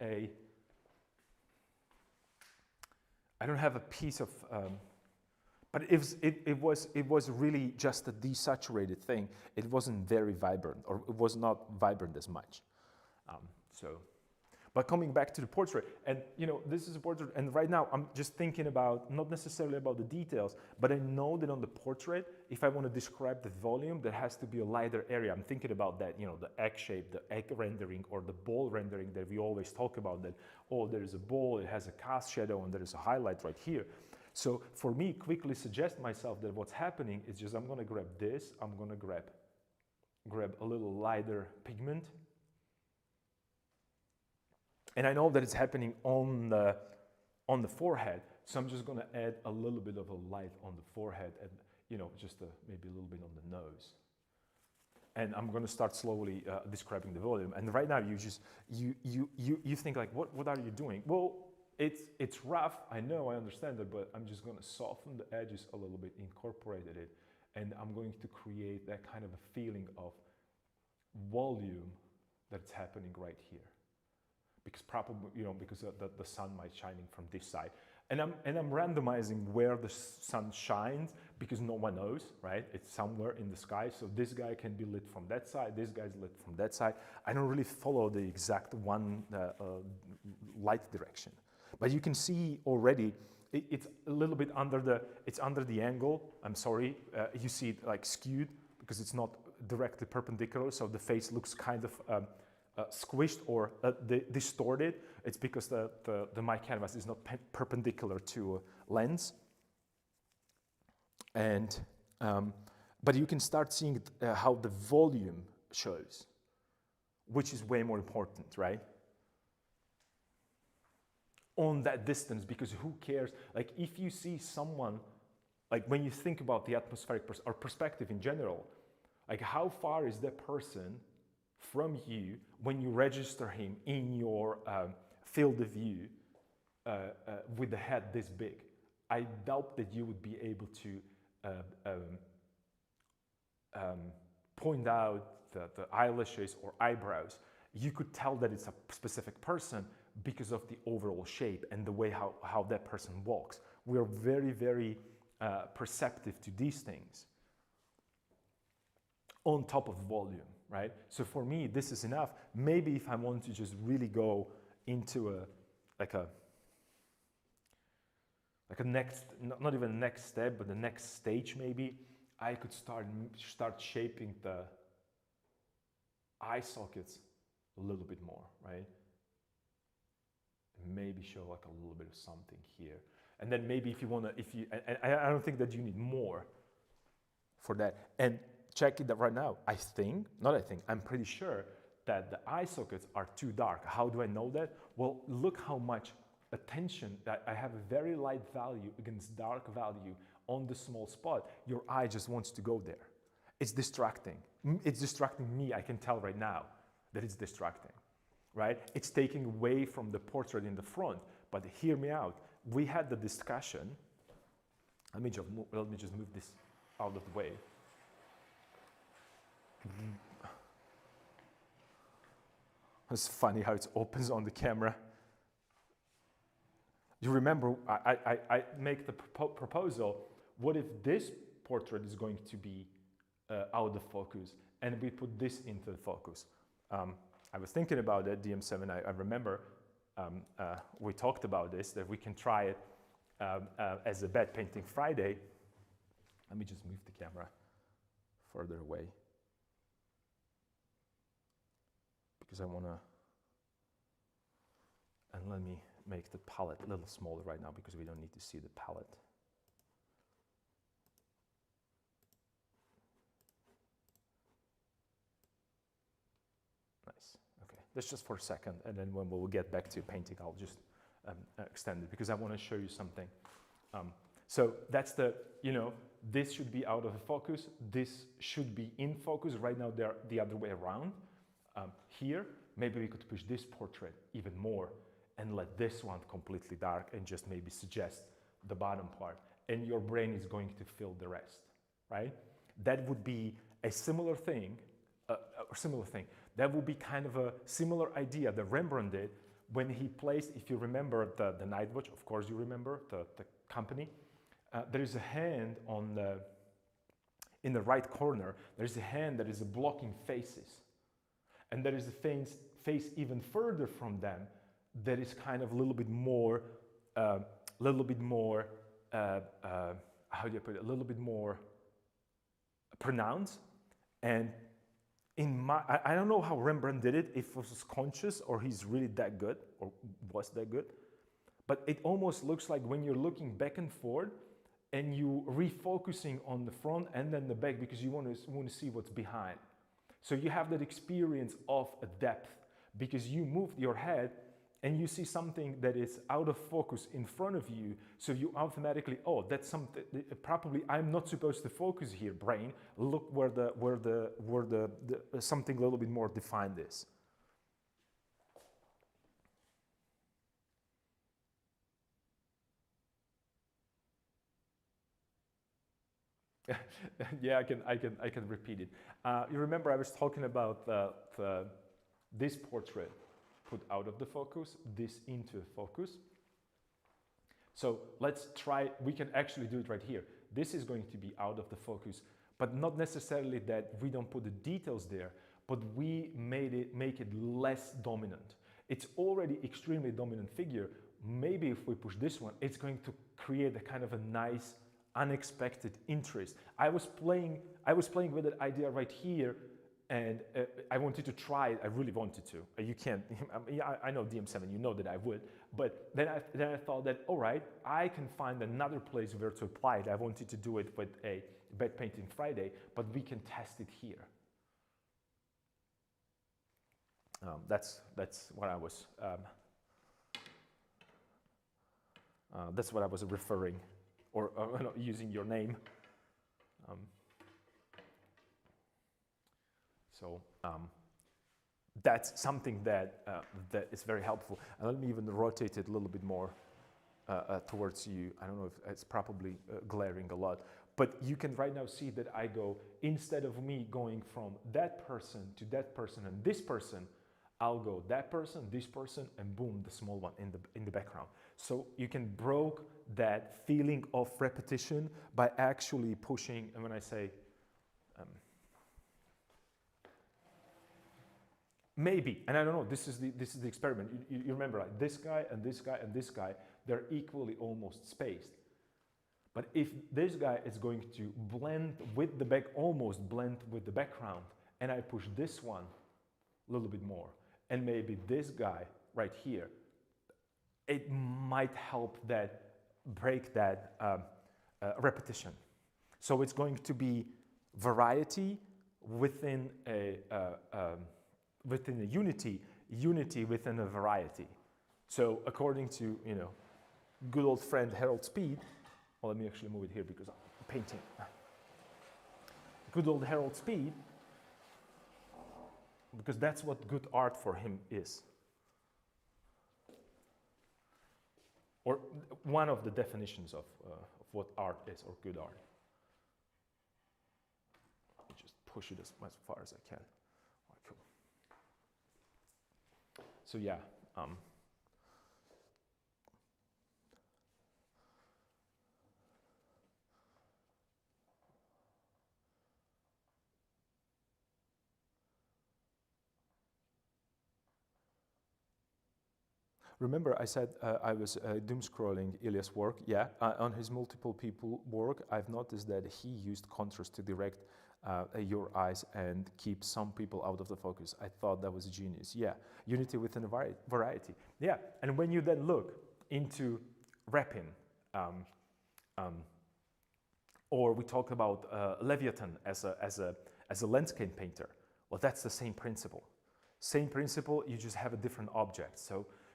a piece of. But it was really just a desaturated thing. It wasn't very vibrant, or it was not vibrant as much. But coming back to the portrait, and you know, this is a portrait, and right now I'm just thinking about, not necessarily about the details, but I know that on the portrait, if I want to describe the volume, there has to be a lighter area. I'm thinking about that, you know, the egg shape, the egg rendering, or the ball rendering that we always talk about, that, oh, there's a ball, it has a cast shadow, and there is a highlight right here. So for me, quickly suggest myself that what's happening is just, I'm going to grab this, I'm going to grab a little lighter pigment. And I know that it's happening on the forehead, so I'm just going to add a little bit of a light on the forehead, and you know, just maybe a little bit on the nose. And I'm going to start slowly describing the volume. And right now, you think like, what are you doing? Well, it's rough. I know, I understand it, but I'm just going to soften the edges a little bit, incorporated it, and I'm going to create that kind of a feeling of volume that's happening right here. Because probably, you know, because the sun might shining from this side, and I'm randomizing where the sun shines, because no one knows, right? It's somewhere in the sky, so this guy can be lit from that side, this guy's lit from that side. I don't really follow the exact one light direction, but you can see already it's a little bit under the angle. I'm sorry, you see it like skewed because it's not directly perpendicular, so the face looks kind of squished or distorted. It's because the my canvas is not perpendicular to a lens. And but you can start seeing how the volume shows, which is way more important, right? On that distance, because who cares? Like if you see someone, like when you think about the atmospheric or perspective in general, like how far is that person from you when you register him in your field of view with the head this big? I doubt that you would be able to point out the eyelashes or eyebrows. You could tell that it's a specific person because of the overall shape and the way how that person walks. We are very, very perceptive to these things on top of volume. Right? So for me, this is enough. Maybe if I want to just really go into like a next, not even a next step, but the next stage, maybe I could start shaping the eye sockets a little bit more, right? Maybe show like a little bit of something here. And then maybe if you want to, I don't think that you need more for that. And check it out right now. I'm pretty sure that the eye sockets are too dark. How do I know that? Well, look how much attention that I have a very light value against dark value on the small spot. Your eye just wants to go there. It's distracting. It's distracting me. I can tell right now that it's distracting, right? It's taking away from the portrait in the front. But hear me out. We had the discussion. Let me just move this out of the way. It's funny how it opens on the camera. You remember, I make the proposal, what if this portrait is going to be out of focus and we put this into the focus? I was thinking about that, DM7, I remember we talked about this, that we can try it as a Bad Painting Friday. Let me just move the camera further away, because I want to, and let me make the palette a little smaller right now because we don't need to see the palette. Nice, okay, that's just for a second, and then when we'll get back to painting, I'll just extend it because I want to show you something. So that's the, this should be out of focus, this should be in focus. Right now they're the other way around. Here, maybe we could push this portrait even more and let this one completely dark and just maybe suggest the bottom part, and your brain is going to fill the rest, right? That would be a similar thing, That would be kind of a similar idea that Rembrandt did when he placed, if you remember the Night Watch, of course you remember the company, there is a hand on in the right corner, there's a hand that is blocking faces. And there is a face even further from them that is kind of a little bit more, how do you put it, a little bit more pronounced. And I don't know how Rembrandt did it, if it was conscious or he's really that good or was that good, but it almost looks like when you're looking back and forth and you refocusing on the front and then the back because you want to see what's behind. So you have that experience of a depth because you moved your head and you see something that is out of focus in front of you. So you automatically, oh, that's something, probably I'm not supposed to focus here, brain. Look where the something a little bit more defined is. Yeah, I can repeat it. You remember I was talking about this portrait put out of the focus, this into focus. So let's try, we can actually do it right here. This is going to be out of the focus, but not necessarily that we don't put the details there, but we make it less dominant. It's already extremely dominant figure. Maybe if we push this one, it's going to create a kind of a nice unexpected interest. I was playing with that idea right here, and I wanted to try it. I really wanted to. You can't. I know DM7. You know that I would. But then I thought that all right, I can find another place where to apply it. I wanted to do it with a Bad Painting Friday, but we can test it here. That's what I was. That's what I was referring. Or using your name. So that's something that is very helpful. And let me even rotate it a little bit more towards you. I don't know if it's probably glaring a lot, but you can right now see that I go, instead of me going from that person to that person and this person, I'll go that person, this person, and boom, the small one in the background. So you can broke that feeling of repetition by actually pushing. And when I say maybe, and I don't know, this is the experiment. You remember, like this guy and this guy and this guy, they're equally almost spaced. But if this guy is going to blend with the back, almost blend with the background, and I push this one a little bit more, and maybe this guy right here, it might help that break that repetition. So it's going to be variety within a unity within a variety. So according to good old friend Harold Speed, well, let me actually move it here because I'm painting. Good old Harold Speed, because that's what good art for him is. Or one of the definitions of what art is, or good art. Let me just push it as far as I can. All right, cool. So yeah. Remember, I said I was doom scrolling Ilya's work. Yeah, on his multiple people work, I've noticed that he used contrast to direct your eyes and keep some people out of the focus. I thought that was genius. Yeah, unity within a variety. Yeah, and when you then look into Repin, or we talk about Leviathan as a landscape painter. Well, that's the same principle. Same principle. You just have a different object.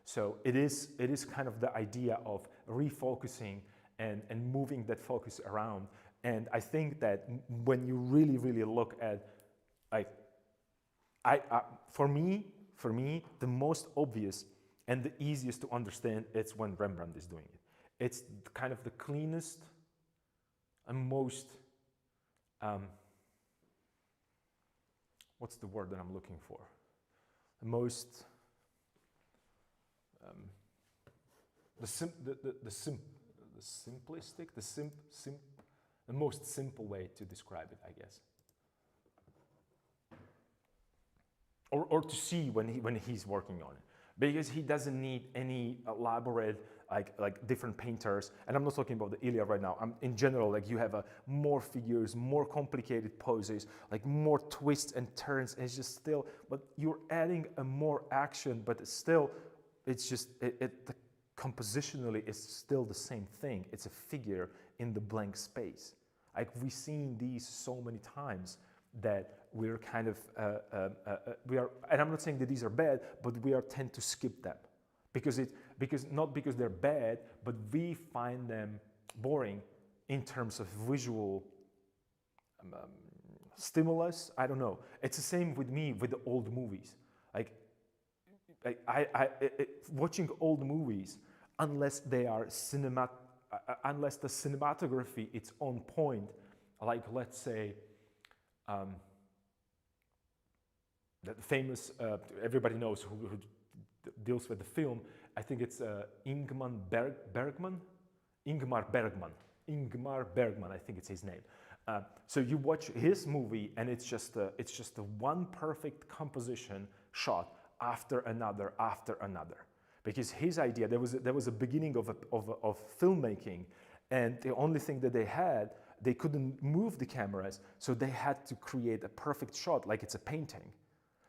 So it is kind of the idea of refocusing and moving that focus around. And I think that when you really, really look at, like, for me, the most obvious and the easiest to understand, it's when Rembrandt is doing it. It's kind of the cleanest and most, what's the word that I'm looking for? The most, the most simple way to describe it, I guess. Or to see when he's working on it, because he doesn't need any elaborate like different painters. And I'm not talking about the Ilya right now. I'm in general, like, you have more figures, more complicated poses, like more twists and turns. And it's just still, but you're adding a more action, but still, it's just the compositionally it's still the same thing. It's a figure in the blank space. Like, we've seen these so many times that we're kind of we are, and I'm not saying that these are bad, but we tend to skip them because not because they're bad, but we find them boring in terms of visual stimulus. I don't know. It's the same with me with the old movies. Like, watching old movies, unless they are unless the cinematography is on point, like, let's say, that famous, everybody knows who deals with the film. I think it's Ingmar Bergman. Ingmar Bergman, I think it's his name. So you watch his movie, and it's just a one perfect composition shot after another, because his idea, there was a beginning of filmmaking, and the only thing that they couldn't move the cameras, so they had to create a perfect shot like it's a painting.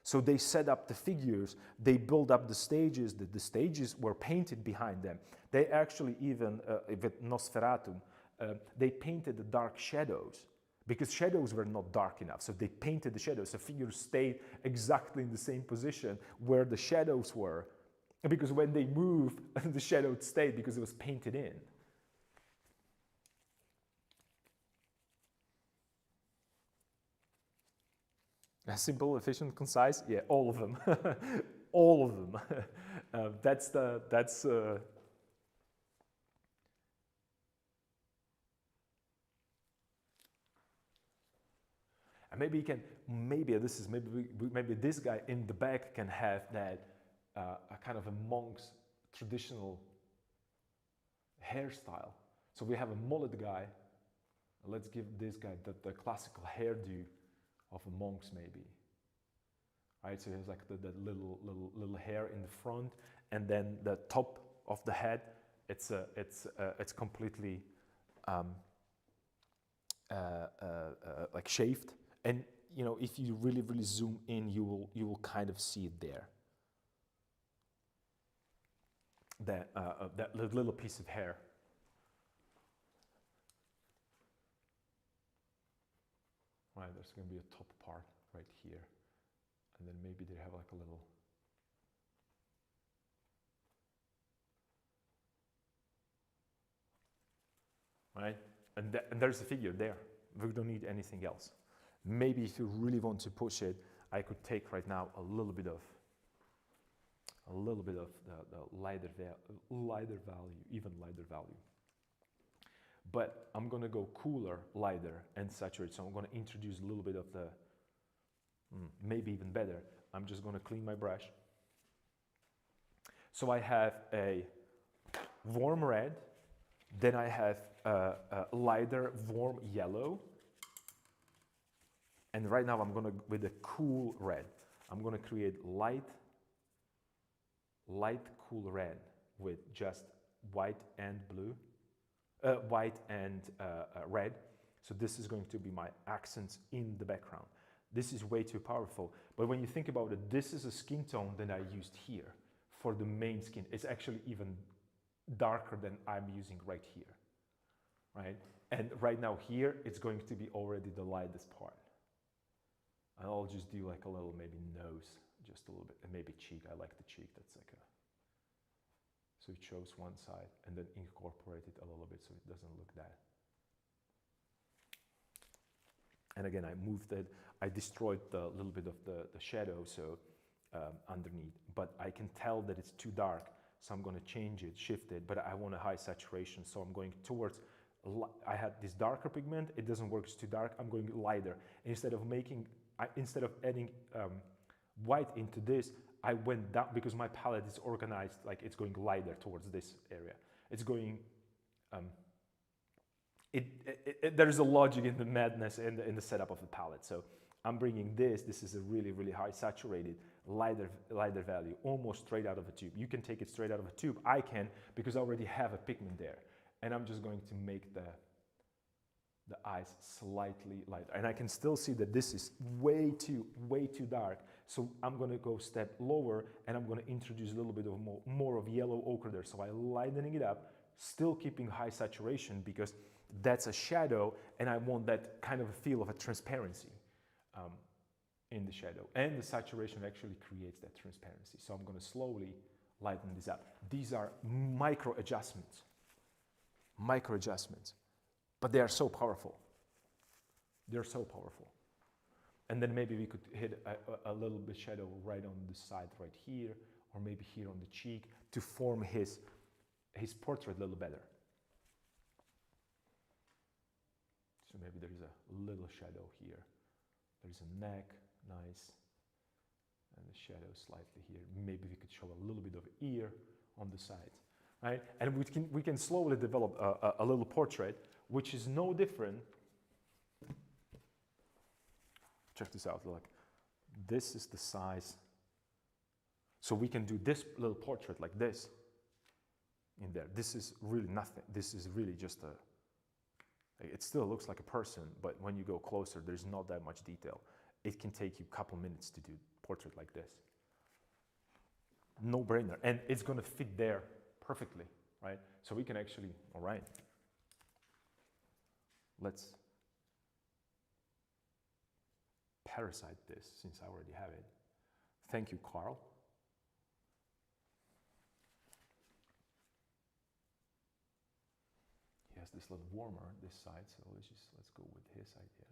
So they set up the figures, they build up the stages, the stages were painted behind them. They actually even, with Nosferatu, they painted the dark shadows, because shadows were not dark enough. So they painted the shadows. The figures stayed exactly in the same position where the shadows were, because when they moved, the shadow stayed because it was painted in. Simple, efficient, concise. Yeah, all of them, all of them. And maybe maybe this guy in the back can have that a kind of a monk's traditional hairstyle. So we have a mullet guy. Let's give this guy the classical hairdo of a monk's, maybe. Right, so he has like the little hair in the front, and then the top of the head, it's completely like shaved. And if you really zoom in, you will kind of see it there. That little piece of hair. Right, there's going to be a top part right here, and then maybe they have like a little. Right, and there's the figure there. We don't need anything else. Maybe if you really want to push it, I could take right now a little bit of the lighter value, even lighter value. But I'm gonna go cooler, lighter, and saturate. So I'm gonna introduce a little bit of the maybe even better. I'm just going to clean my brush. So I have a warm red, then I have a lighter warm yellow, and right now I'm going to, with a cool red, I'm going to create light cool red with just white and blue, white and red. So this is going to be my accents in the background. This is way too powerful. But when you think about it, this is a skin tone that I used here for the main skin. It's actually even darker than I'm using right here, right? And right now here, it's going to be already the lightest part. And I'll just do like a little maybe nose, just a little bit, and maybe cheek. I like the cheek. That's like a, so it shows one side and then incorporate it a little bit so it doesn't look that. And again, I moved it, I destroyed the little bit of the shadow so underneath, but I can tell that it's too dark, so I'm going to change it, shift it, but I want a high saturation, so I'm going towards, I had this darker pigment, it doesn't work, it's too dark, I'm going lighter. Instead of adding white into this, I went down, because my palette is organized, like it's going lighter towards this area. It's going, there's a logic in the madness in the setup of the palette. So I'm bringing this is a really, really high saturated, lighter value, almost straight out of a tube. You can take it straight out of a tube. I can, because I already have a pigment there. And I'm just going to make the eyes slightly lighter. And I can still see that this is way too dark. So I'm going to go step lower and I'm going to introduce a little bit of more of yellow ochre there. So I'm lightening it up, still keeping high saturation because that's a shadow and I want that kind of a feel of a transparency in the shadow. And the saturation actually creates that transparency. So I'm going to slowly lighten this up. These are micro adjustments, but they are so powerful. They're so powerful. And then maybe we could hit a little bit shadow right on the side right here, or maybe here on the cheek to form his portrait a little better. So maybe there is a little shadow here. There's a neck, nice, and the shadow slightly here. Maybe we could show a little bit of ear on the sides, right? And we can slowly develop a little portrait, which is no different. Check this out, look. This is the size. So we can do this little portrait like this in there. This is really nothing. This is really just a, it still looks like a person, but when you go closer, there's not that much detail. It can take you a couple minutes to do a portrait like this. No brainer. And it's going to fit there perfectly, right? So we can actually, all right, let's parasite this since I already have it. Thank you, Carl. He has this little warmer this side, so let's go with his idea.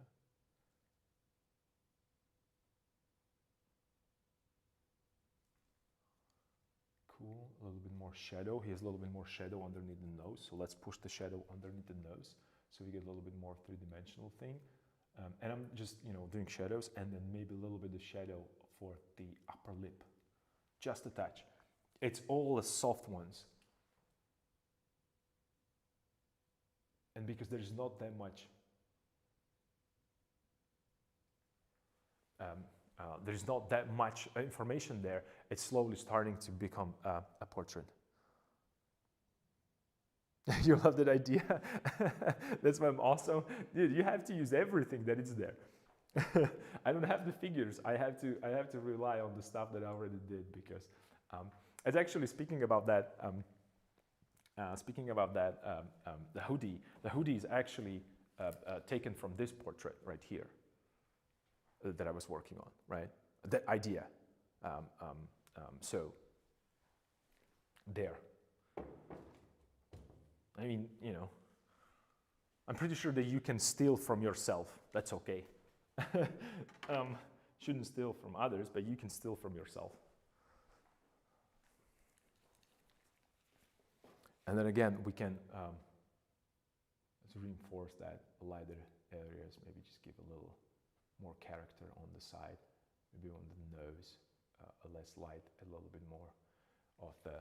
Cool, a little bit more shadow. He has a little bit more shadow underneath the nose, so let's push the shadow underneath the nose so we get a little bit more three-dimensional thing. And I'm just, doing shadows and then maybe a little bit of shadow for the upper lip, just a touch. It's all the soft ones. And because there's not that much, there's not that much information there, it's slowly starting to become a portrait. You love that idea? That's why I'm awesome. Dude, you have to use everything that is there. I don't have the figures. I have to rely on the stuff that I already did because it's actually speaking about that, the hoodie. The hoodie is actually taken from this portrait right here that I was working on, right? That idea. So there. I mean, I'm pretty sure that you can steal from yourself. That's okay. Shouldn't steal from others, but you can steal from yourself. And then again, we can let's reinforce that lighter areas, maybe just give a little more character on the side. maybe on the nose, a less light, a little bit more of the,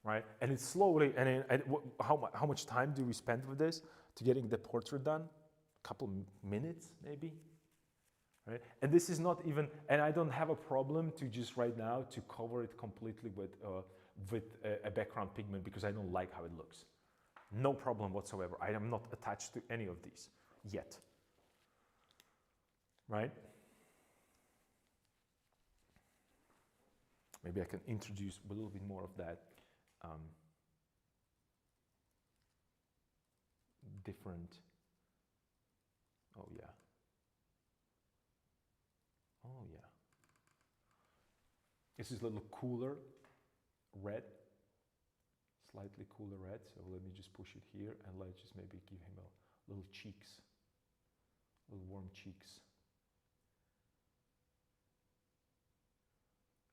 right? And it's slowly, how much time do we spend with this to getting the portrait done? A couple minutes, maybe, right? And this is not even, and I don't have a problem to just right now to cover it completely with a background pigment because I don't like how it looks. No problem whatsoever. I am not attached to any of these yet, right? Maybe I can introduce a little bit more of that different, oh yeah. Oh yeah. This is a little cooler red, slightly cooler red. So let me just push it here and let's just maybe give him a little cheeks, little warm cheeks.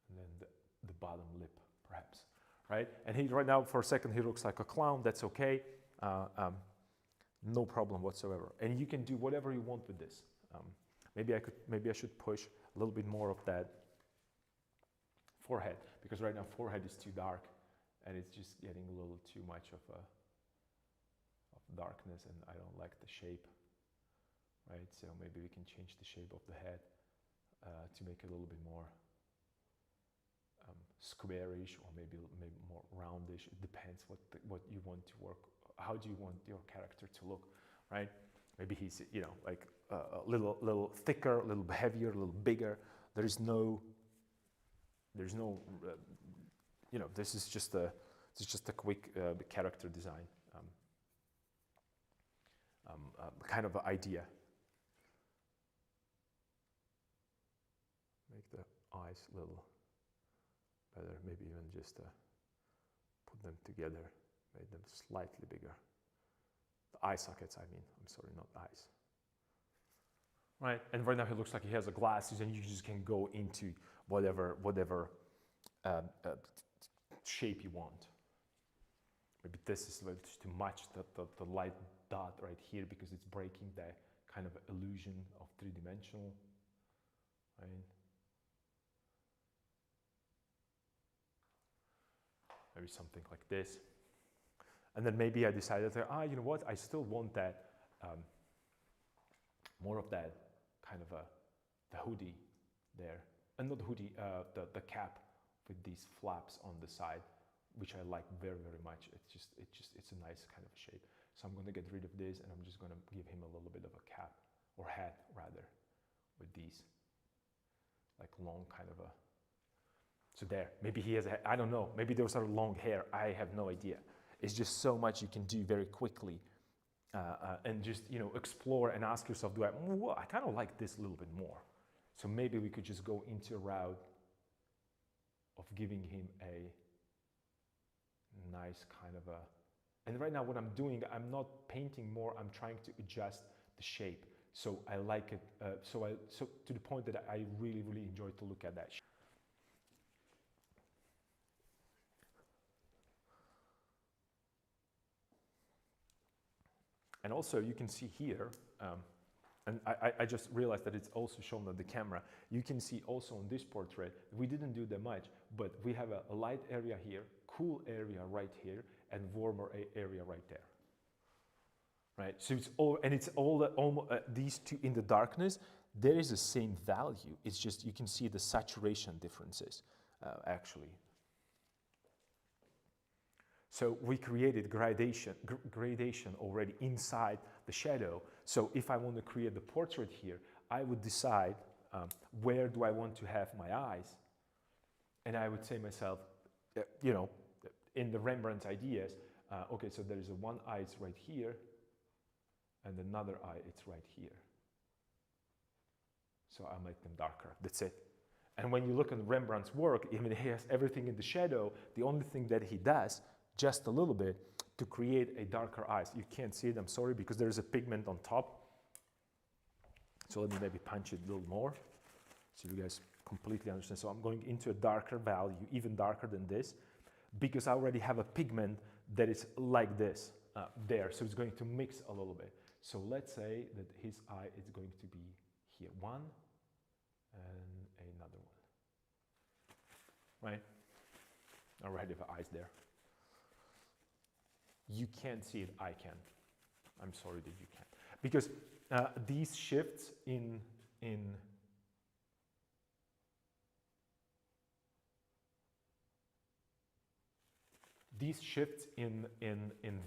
And then the bottom lip, perhaps, right? And he right now, for a second, he looks like a clown. That's okay, no problem whatsoever. And you can do whatever you want with this. Maybe I should push a little bit more of that forehead because right now forehead is too dark, and it's just getting a little too much of darkness, and I don't like the shape, right? So maybe we can change the shape of the head to make it a little bit more squarish, or maybe more roundish. It depends what you want to work. How do you want your character to look, right? Maybe he's, you know, like a little thicker, a little heavier, a little bigger. There's no, you know, this is just a quick character design kind of idea. Make the eyes a little better, maybe even just put them together, make them slightly bigger. The eye sockets, I mean, I'm sorry, not eyes. Right, and right now he looks like he has a glasses, and you just can go into whatever shape you want. Maybe this is just too much, the light dot right here, because it's breaking the kind of illusion of three-dimensional, right? Maybe something like this. And then maybe I decided that, you know what, I still want that, more of that kind of the hoodie there. And not the hoodie, the cap with these flaps on the side, which I like very, very much. It's a nice kind of shape. So I'm going to get rid of this, and I'm just going to give him a little bit of a cap, or hat rather, with these, like long kind of a, so there, maybe he has I don't know, maybe those are long hair, I have no idea. It's just so much you can do very quickly, and just, you know, explore and ask yourself, I kind of like this a little bit more. So maybe we could just go into a route of giving him a nice kind of a, and right now what I'm doing, I'm not painting more, I'm trying to adjust the shape. So I like it, so to the point that I really, really enjoy to look at that. And also you can see here, and I just realized that it's also shown on the camera. You can see also on this portrait, we didn't do that much, but we have a light area here, cool area right here, and warmer area right there. Right, so it's all, and it's all these two in the darkness, there is the same value. It's just, you can see the saturation differences, actually. So we created gradation already inside the shadow. So if I want to create the portrait here, I would decide where do I want to have my eyes, and I would say myself, you know, in the Rembrandt ideas, okay, so there is one eye, it's right here, and another eye, it's right here. So I'll make them darker, that's it. And when you look at Rembrandt's work, I mean, he has everything in the shadow. The only thing that he does, just a little bit, to create a darker eyes. You can't see it, I'm sorry, because there's a pigment on top. So let me maybe punch it a little more, so you guys completely understand. So I'm going into a darker value, even darker than this, because I already have a pigment that is like this, there. So it's going to mix a little bit. So let's say that his eye is going to be here. 1, and another one. Right? I already have eyes there. You can't see it, I can. I'm sorry that you can't. Because these shifts in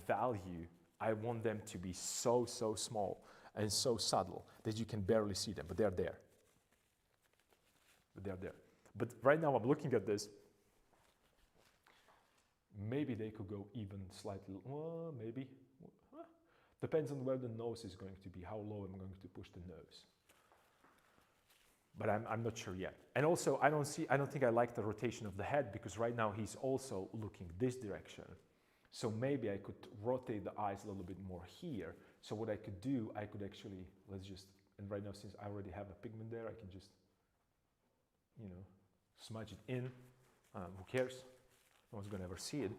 value, I want them to be so small and so subtle that you can barely see them, but they're there. But right now I'm looking at this. Maybe they could go even slightly, maybe. Depends on where the nose is going to be, how low I'm going to push the nose. But I'm not sure yet. And also, I don't think I like the rotation of the head, because right now he's also looking this direction. So maybe I could rotate the eyes a little bit more here. So what I could do, I could actually, and right now since I already have a pigment there, I can just, smudge it in. Who cares? No one's gonna ever see it.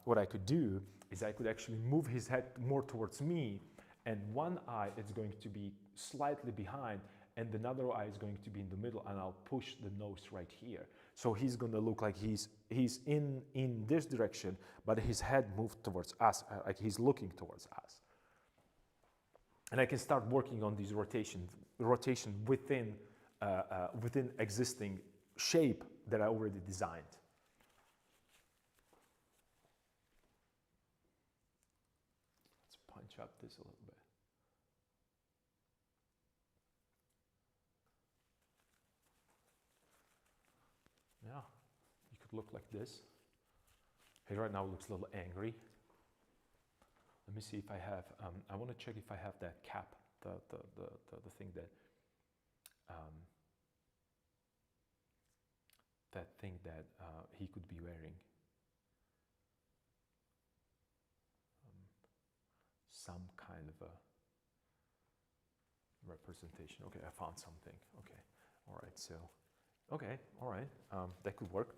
What I could do is I could actually move his head more towards me, and one eye is going to be slightly behind, and another eye is going to be in the middle, and I'll push the nose right here. So he's gonna look like he's in this direction, but his head moved towards us, like he's looking towards us. And I can start working on these rotation within existing shape that I already designed. Let's punch up this a little bit. Yeah, you could look like this. He right now looks a little angry. Let me see if I have, I want to check if I have that cap, the thing that, he could be wearing. Some kind of a representation. Okay, I found something. Okay, all right, so, okay, all right, that could work.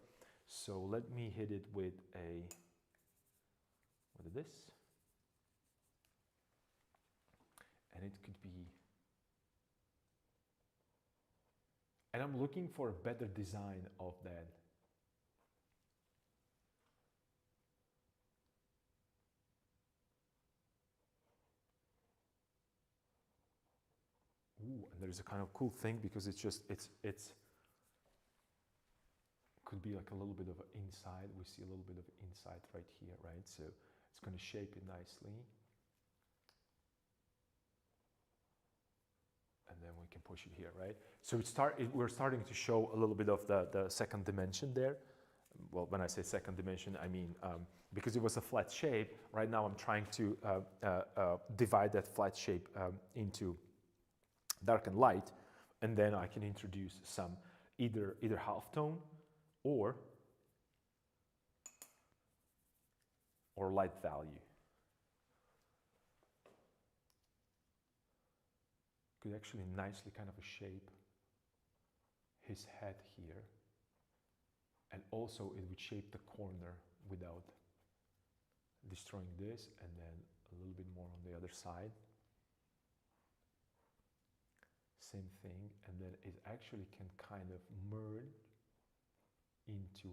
So let me hit it with this. And it could be, and I'm looking for a better design of that. Ooh, and there's a kind of cool thing, because it's could be like a little bit of an inside. We see a little bit of inside right here, right? So it's going to shape it nicely. And then we can push it here, right? So we're starting to show a little bit of the second dimension there. Well, when I say second dimension, I mean, because it was a flat shape, right now I'm trying to divide that flat shape into dark and light, and then I can introduce some either halftone or light value. Could actually nicely kind of shape his head here, and also it would shape the corner without destroying this, and then a little bit more on the other side. Same thing, and then it actually can kind of merge into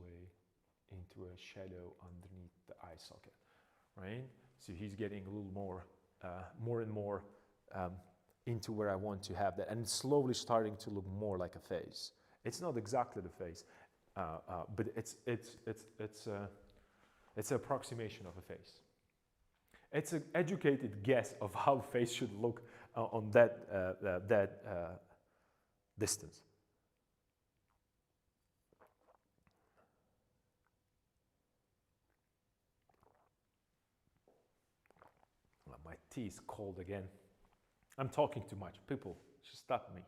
a shadow underneath the eye socket, right? So he's getting a little more and more into where I want to have that, and it's slowly starting to look more like a face. It's not exactly the face, but it's an approximation of a face. It's an educated guess of how a face should look on that distance. Well, my tea is cold again. I'm talking too much. People should stop me.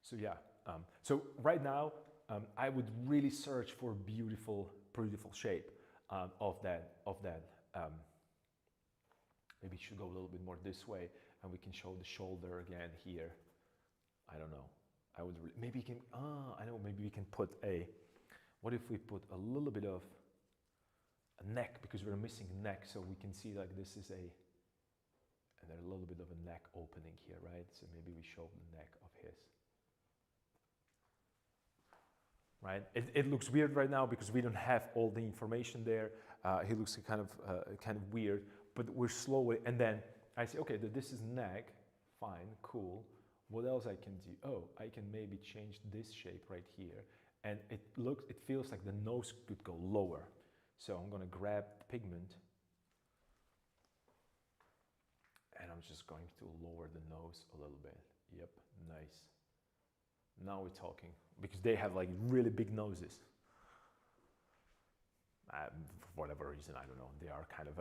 So yeah, so right now, I would really search for beautiful shape of that. Maybe it should go a little bit more this way, and we can show the shoulder again here. I don't know. I would maybe can. I know. Maybe we can put a. What if we put a little bit of a neck, because we're missing neck, so we can see like this is a And there's a little bit of a neck opening here, right? So maybe we show the neck of his. Right? It looks weird right now because we don't have all the information there. He looks kind of weird, but we're slowly, and then I say, okay, this is neck, fine, cool. What else I can do? Oh, I can maybe change this shape right here. And it feels like the nose could go lower. So I'm gonna grab the pigment and I'm just going to lower the nose a little bit. Yep, nice. Now we're talking, because they have like really big noses. For whatever reason, I don't know. They are kind of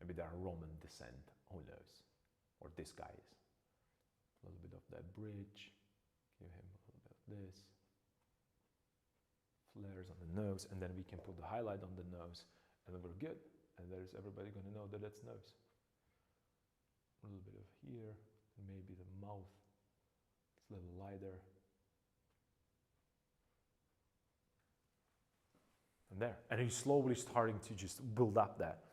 maybe they're Roman descent, who knows? Or this guy is. A little bit of that bridge, give him a little bit of this. Flares on the nose, and then we can put the highlight on the nose, and then we're good. And there's everybody gonna know that it's nose. A little bit of here, and maybe the mouth. It's a little lighter. And there. And he's slowly starting to just build up that.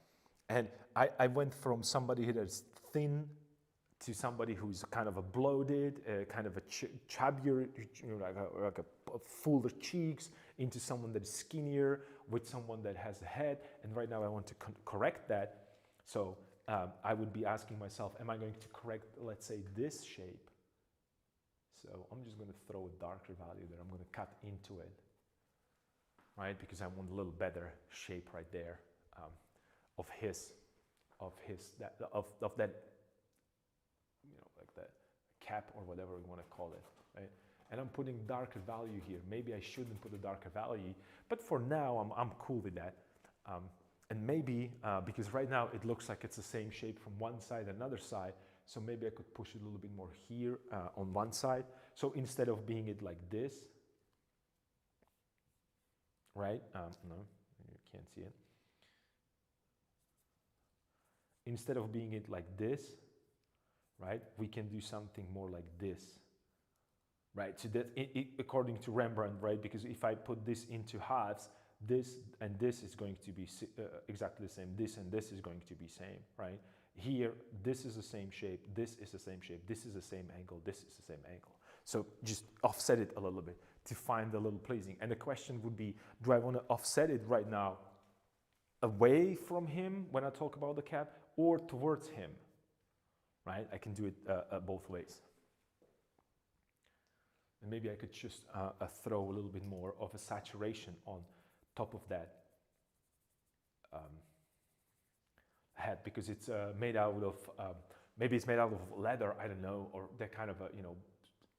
And I went from somebody that's thin to somebody who's kind of a bloated, kind of a chubbier, like a fuller cheeks, into someone that is skinnier, with someone that has a head. And right now I want to correct that. So I would be asking myself, am I going to correct, let's say, this shape? So I'm just going to throw a darker value there. I'm going to cut into it, right? Because I want a little better shape right there of that, you know, like that cap or whatever we want to call it, right? And I'm putting darker value here. Maybe I shouldn't put a darker value, but for now I'm cool with that. And maybe because right now it looks like it's the same shape from one side and another side, so maybe I could push it a little bit more here on one side. So instead of being it like this, right? No, you can't see it. Instead of being it like this, right? We can do something more like this, right? So that according to Rembrandt, right? Because if I put this into halves, this and this is going to be exactly the same. This and this is going to be same, right? Here, this is the same shape. This is the same shape. This is the same angle. This is the same angle. So just offset it a little bit to find a little pleasing. And the question would be, do I want to offset it right now away from him when I talk about the cap, or towards him, right? I can do it both ways. And maybe I could just throw a little bit more of a saturation on top of that head, because it's made out of, maybe it's made out of leather, I don't know, or that kind of a, you know,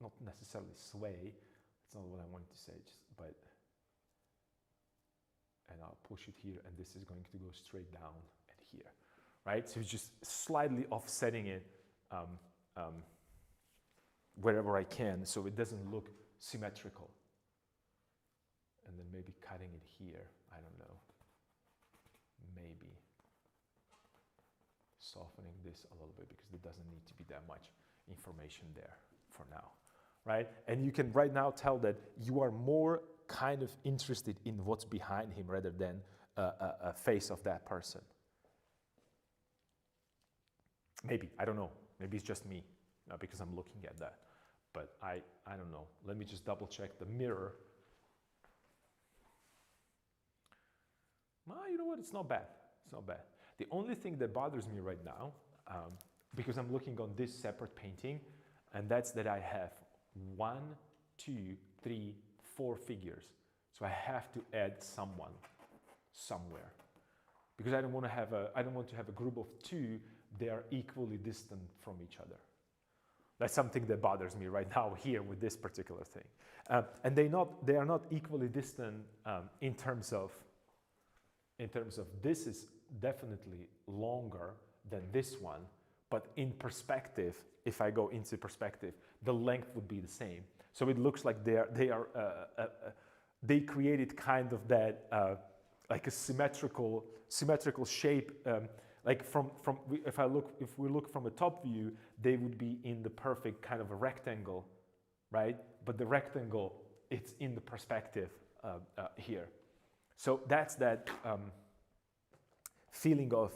not necessarily sway. That's not what I wanted to say, but, and I'll push it here, and this is going to go straight down and here, right? So it's just slightly offsetting it wherever I can, so it doesn't look symmetrical. And then maybe cutting it here, I don't know, maybe softening this a little bit, because there doesn't need to be that much information there for now, right? And you can right now tell that you are more kind of interested in what's behind him rather than a face of that person. Maybe, I don't know, maybe it's just me because I'm looking at that, but I don't know. Let me just double check the mirror. You know what, it's not bad, it's not bad. The only thing that bothers me right now, because I'm looking on this separate painting, and that's that I have 1, 2, 3, 4 figures. So I have to add someone somewhere, because I don't want to have a group of 2 they are equally distant from each other. That's something that bothers me right now here with this particular thing. And they are not equally distant in terms of this is definitely longer than this one, but in perspective, if I go into perspective, the length would be the same. So it looks like they created kind of that like a symmetrical shape. Like if we look from a top view, they would be in the perfect kind of a rectangle, right? But the rectangle, it's in the perspective here. So that's that feeling of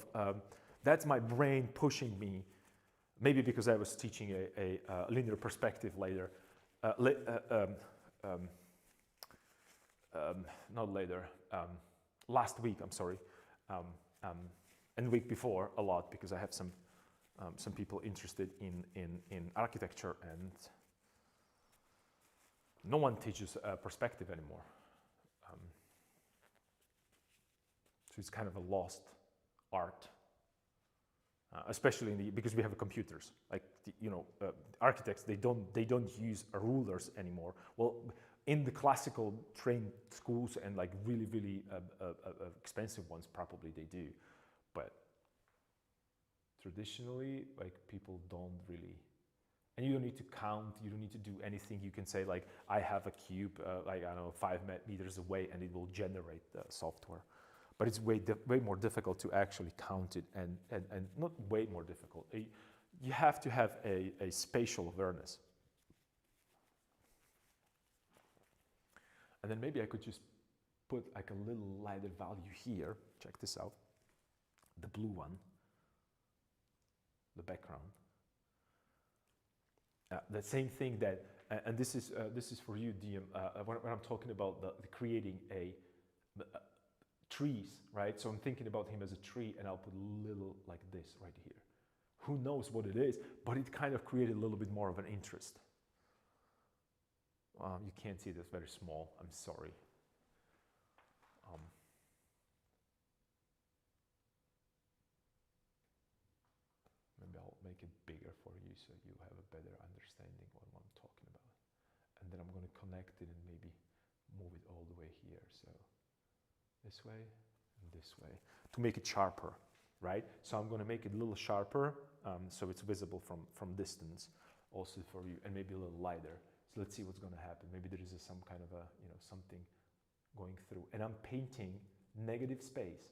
That's my brain pushing me. Maybe because I was teaching a linear perspective later, not later, last week, I'm sorry, and the week before a lot, because I have some people interested in architecture, and no one teaches perspective anymore. So it's kind of a lost art. Especially because we have computers, like architects, they don't use rulers anymore. Well, in the classical trained schools and like really expensive ones, probably they do, but traditionally, like, people don't really. And you don't need to count. You don't need to do anything. You can say like, I have a cube, like, I don't know, 5 meters away, and it will generate the software. But it's way more difficult to actually count it, and not way more difficult. You have to have a spatial awareness. And then maybe I could just put like a little lighter value here. Check this out. The blue one, the background. The same thing that, and this is for you, DM, when I'm talking about the creating trees, right? So I'm thinking about him as a tree, and I'll put a little like this right here. Who knows what it is, but it kind of created a little bit more of an interest. You can't see it, it's very small, I'm sorry. Maybe I'll make it bigger for you so you have a better understanding of what I'm talking about. And then I'm going to connect it and maybe move it all the way here. So this way and this way to make it sharper, right? So I'm going to make it a little sharper, so it's visible from distance also for you, and maybe a little lighter. So let's see what's going to happen. Maybe there is some kind of a, something going through, and I'm painting negative space.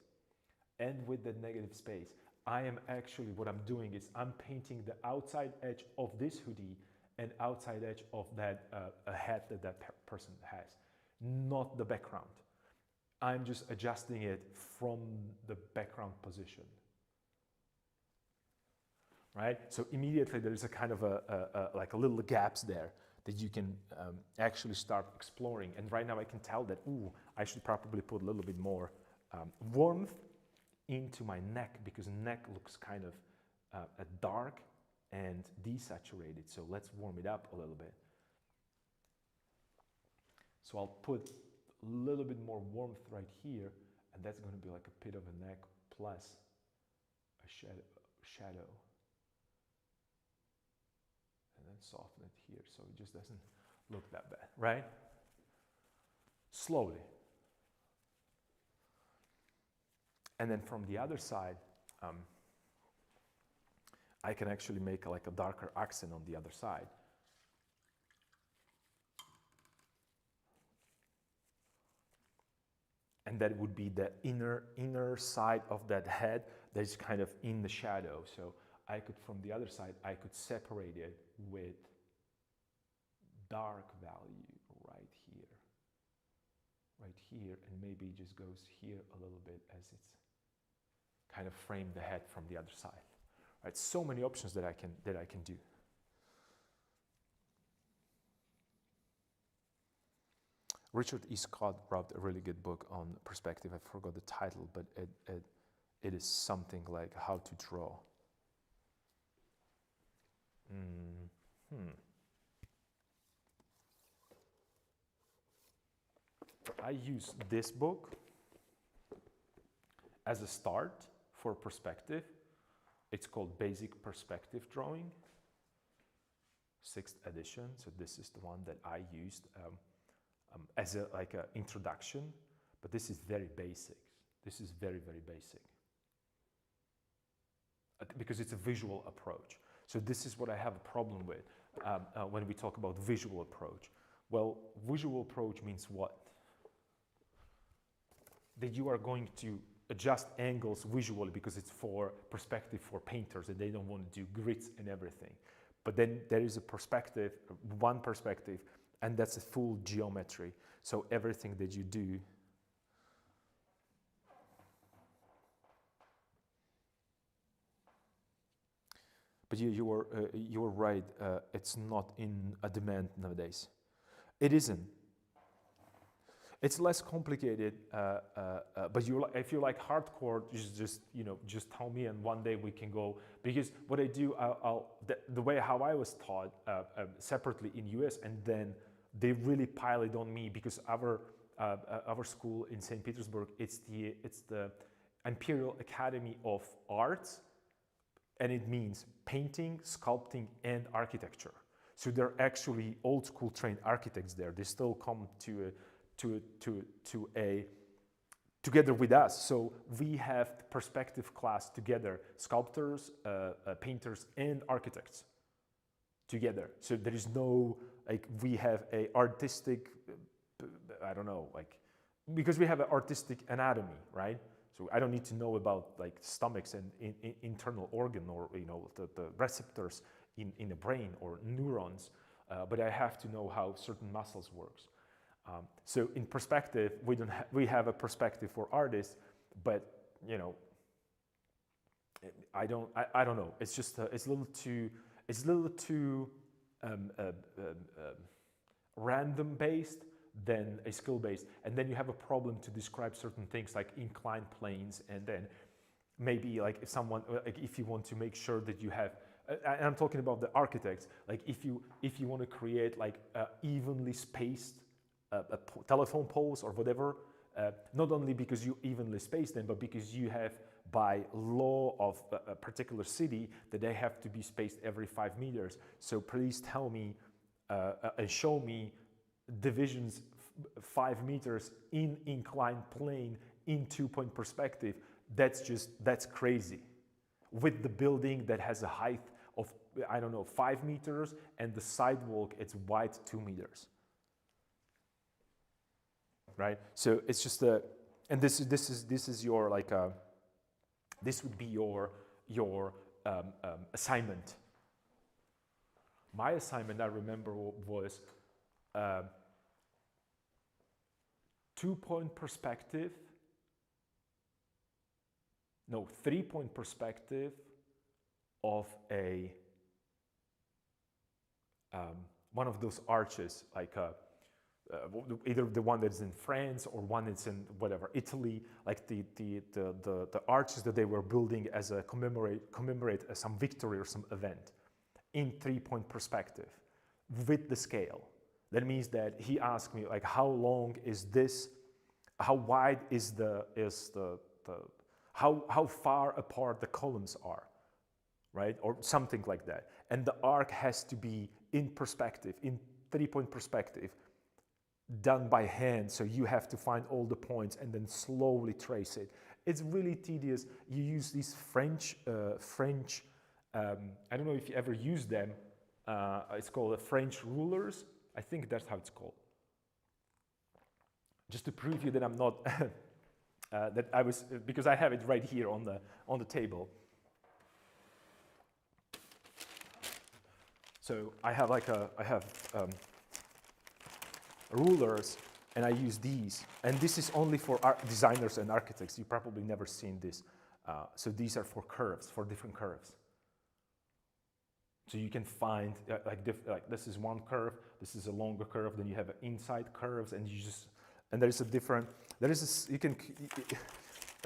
And with that negative space, I am actually, what I'm doing is I'm painting the outside edge of this hoodie and outside edge of that a hat that person has, not the background. I'm just adjusting it from the background position, right? So immediately there is a kind of like a little gaps there that you can actually start exploring. And right now I can tell that, ooh, I should probably put a little bit more warmth into my neck, because neck looks kind of dark and desaturated. So let's warm it up a little bit. So I'll put a little bit more warmth right here, and that's going to be like a pit of a neck plus a shadow. And then soften it here so it just doesn't look that bad, right? Slowly. And then from the other side, I can actually make like a darker accent on the other side. And that would be the inner side of that head that is kind of in the shadow. So I could, from the other side, I could separate it with dark value right here, and maybe it just goes here a little bit as it's kind of frame the head from the other side. Right? So many options that I can do. Richard E. Scott wrote a really good book on perspective. I forgot the title, but it is something like How to Draw. I use this book as a start for perspective. It's called Basic Perspective Drawing, 6th edition. So this is the one that I used as a introduction, but this is very basic. This is very, very basic because it's a visual approach. So this is what I have a problem with when we talk about visual approach. Well, visual approach means what? That you are going to adjust angles visually because it's for perspective for painters and they don't want to do grids and everything. But then there is a perspective, one perspective, and that's a full geometry. So everything that you do But you were right. It's not in a demand nowadays. It isn't. It's less complicated. But if you like hardcore, just tell me, and one day we can go. Because what I do, the way how I was taught separately in US, and then they really pile it on me because our school in St. Petersburg, it's the Imperial Academy of Arts. And it means painting, sculpting, and architecture. So they're actually old school trained architects there. They still come together with us. So we have the perspective class together, sculptors, painters, and architects together. So there is no, like, we have a artistic, I don't know, like, because we have an artistic anatomy, right? So I don't need to know about like stomachs and internal organ, or the receptors in the brain or neurons, but I have to know how certain muscles works. So in perspective, we have a perspective for artists, but I don't know. It's just it's a little too random based than a skill based, and then you have a problem to describe certain things like inclined planes, and then maybe like if you want to make sure that you have, and I'm talking about the architects, like if you want to create like evenly spaced telephone poles or whatever, not only because you evenly space them, but because you have by law of a particular city that they have to be spaced every 5 meters. So please tell me and show me divisions 5 meters in inclined plane in 2-point perspective. That's crazy. With the building that has a height of, I don't know, 5 meters, and the sidewalk, it's wide 2 meters. Right? So it's just and this is your like this would be your assignment. My assignment, I remember, was 2-point perspective. No, 3-point perspective of a one of those arches, like either the one that's in France or one that's in whatever Italy, like the arches that they were building as a commemorate some victory or some event, in 3-point perspective with the scale. That means that he asked me, like, how long is this? How wide is how far apart the columns are, right? Or something like that. And the arc has to be in perspective, in 3-point perspective, done by hand. So you have to find all the points and then slowly trace it. It's really tedious. You use these French, I don't know if you ever use them. It's called French rulers. I think that's how it's called. Just to prove you that I'm not, that I was, because I have it right here on the table. So I have rulers, and I use these. And this is only for designers and architects. You've probably never seen this. So these are for curves, for different curves. So you can find like this is one curve, this is a longer curve, then you have inside curves, and and there is a different, you can,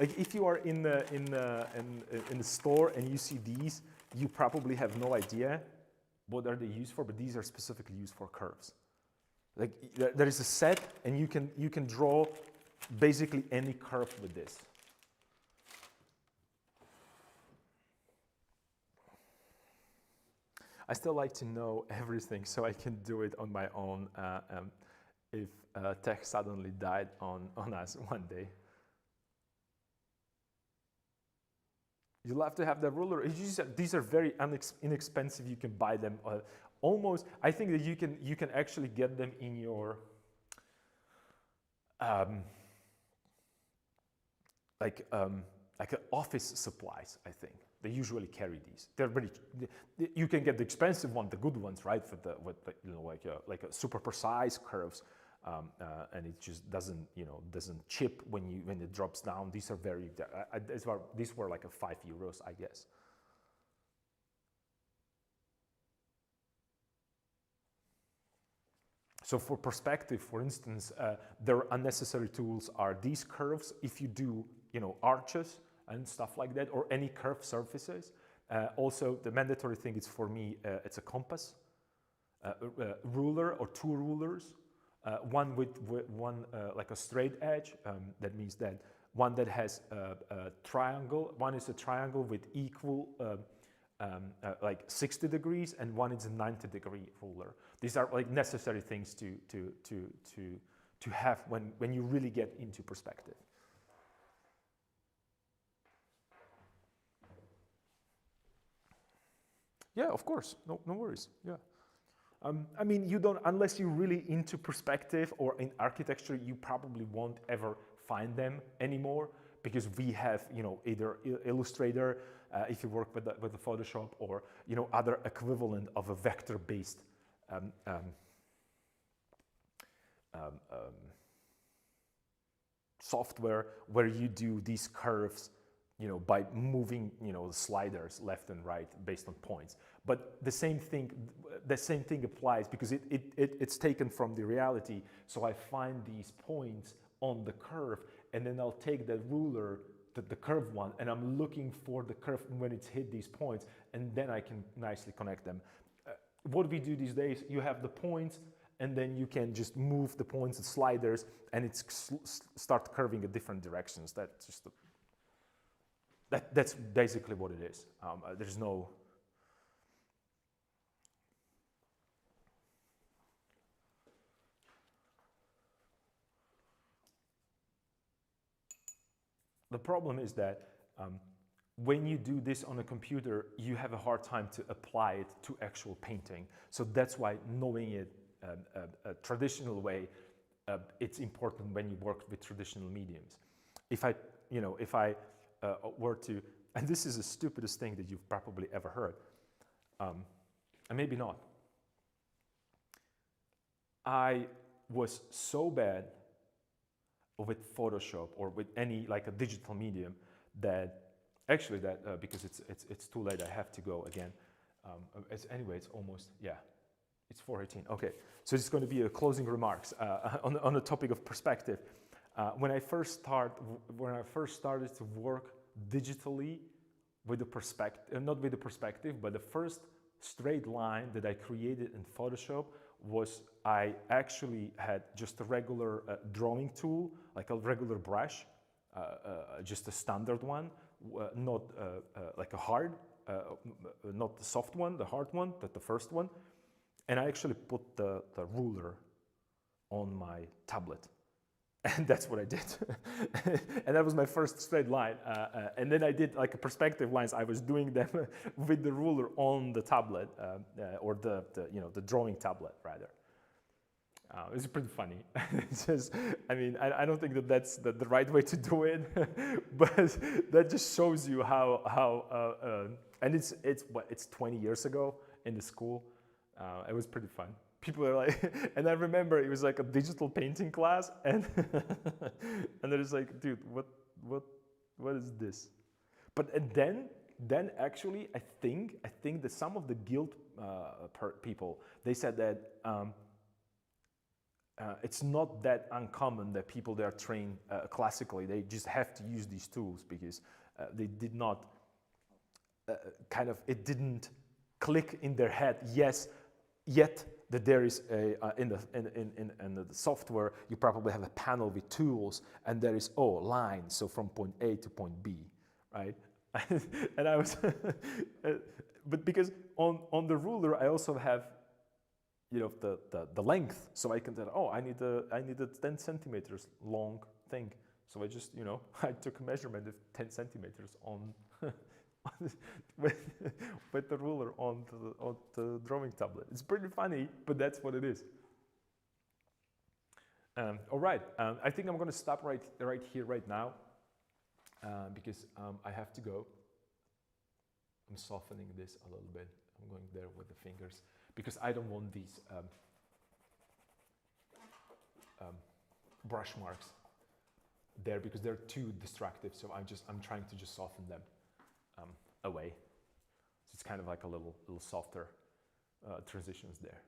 like if you are in the store and you see these, you probably have no idea what are they used for, but these are specifically used for curves. Like there is a set, and you can draw basically any curve with this. I still like to know everything so I can do it on my own if tech suddenly died on us one day. You'll have to have the ruler. These are very inexpensive. You can buy them almost. I think that you can actually get them in your like office supplies. I think they usually carry these. They're really. You can get the expensive one, the good ones, right? With like a super precise curves. And it just doesn't chip when it drops down. These are these were like €5, I guess. So for perspective, for instance, their unnecessary tools are these curves. If you do, arches and stuff like that, or any curved surfaces. Also, the mandatory thing is for me, it's a compass, ruler or two rulers, one with one like a straight edge. That means that one that has a triangle. One is a triangle with equal like 60 degrees, and one is a 90-degree ruler. These are like necessary things to have when you really get into perspective. Yeah, of course, no worries. Yeah, I mean, you don't, unless you're really into perspective or in architecture, you probably won't ever find them anymore, because we have, either Illustrator, if you work with the Photoshop, or other equivalent of a vector-based software where you do these curves, by moving, the sliders left and right based on points. But the same thing applies, because it's taken from the reality. So I find these points on the curve, and then I'll take the ruler, the curved one, and I'm looking for the curve when it's hit these points, and then I can nicely connect them. What we do these days, you have the points, and then you can just move the points and sliders, and it's start curving in different directions. That's basically what it is. There's no... The problem is that when you do this on a computer, you have a hard time to apply it to actual painting. So that's why knowing it a traditional way, it's important when you work with traditional mediums. If I were to, and this is the stupidest thing that you've probably ever heard, and maybe not. I was so bad with Photoshop or with any like a digital medium that actually because it's too late, I have to go again. Anyway, it's almost, yeah, it's 4:18. Okay, so it's going to be a closing remarks on the topic of perspective. When I first started to work digitally with the perspective, not with the perspective, but the first straight line that I created in Photoshop was I actually had just a regular drawing tool, like a regular brush, just a standard one, not like a hard, not the soft one, the hard one, the first one. And I actually put the ruler on my tablet. And that's what I did. And that was my first straight line. And then I did like a perspective lines. I was doing them with the ruler on the tablet, or the drawing tablet rather. It's pretty funny. It's just, I mean, I don't think that's the right way to do it, but that just shows you how and it's 20 years ago in the school. It was pretty fun. People are like, and I remember it was like a digital painting class, and and they're just like, dude, what is this? But then actually, I think that some of the guild people, they said that it's not that uncommon that people that are trained classically, they just have to use these tools because they did not it didn't click in their head yet that there is in the software you probably have a panel with tools, and there is lines, so from point A to point B, right? And I was but because on the ruler I also have the length, so I can tell, I need a 10 centimeters long thing, so I just I took a measurement of 10 centimeters on with the ruler on the drawing tablet. It's pretty funny, but that's what it is. All right, I think I'm going to stop right here, right now, because I have to go. I'm softening this a little bit. I'm going there with the fingers because I don't want these brush marks there because they're too destructive. So I'm trying to just soften them away. So it's kind of like a little softer transitions there.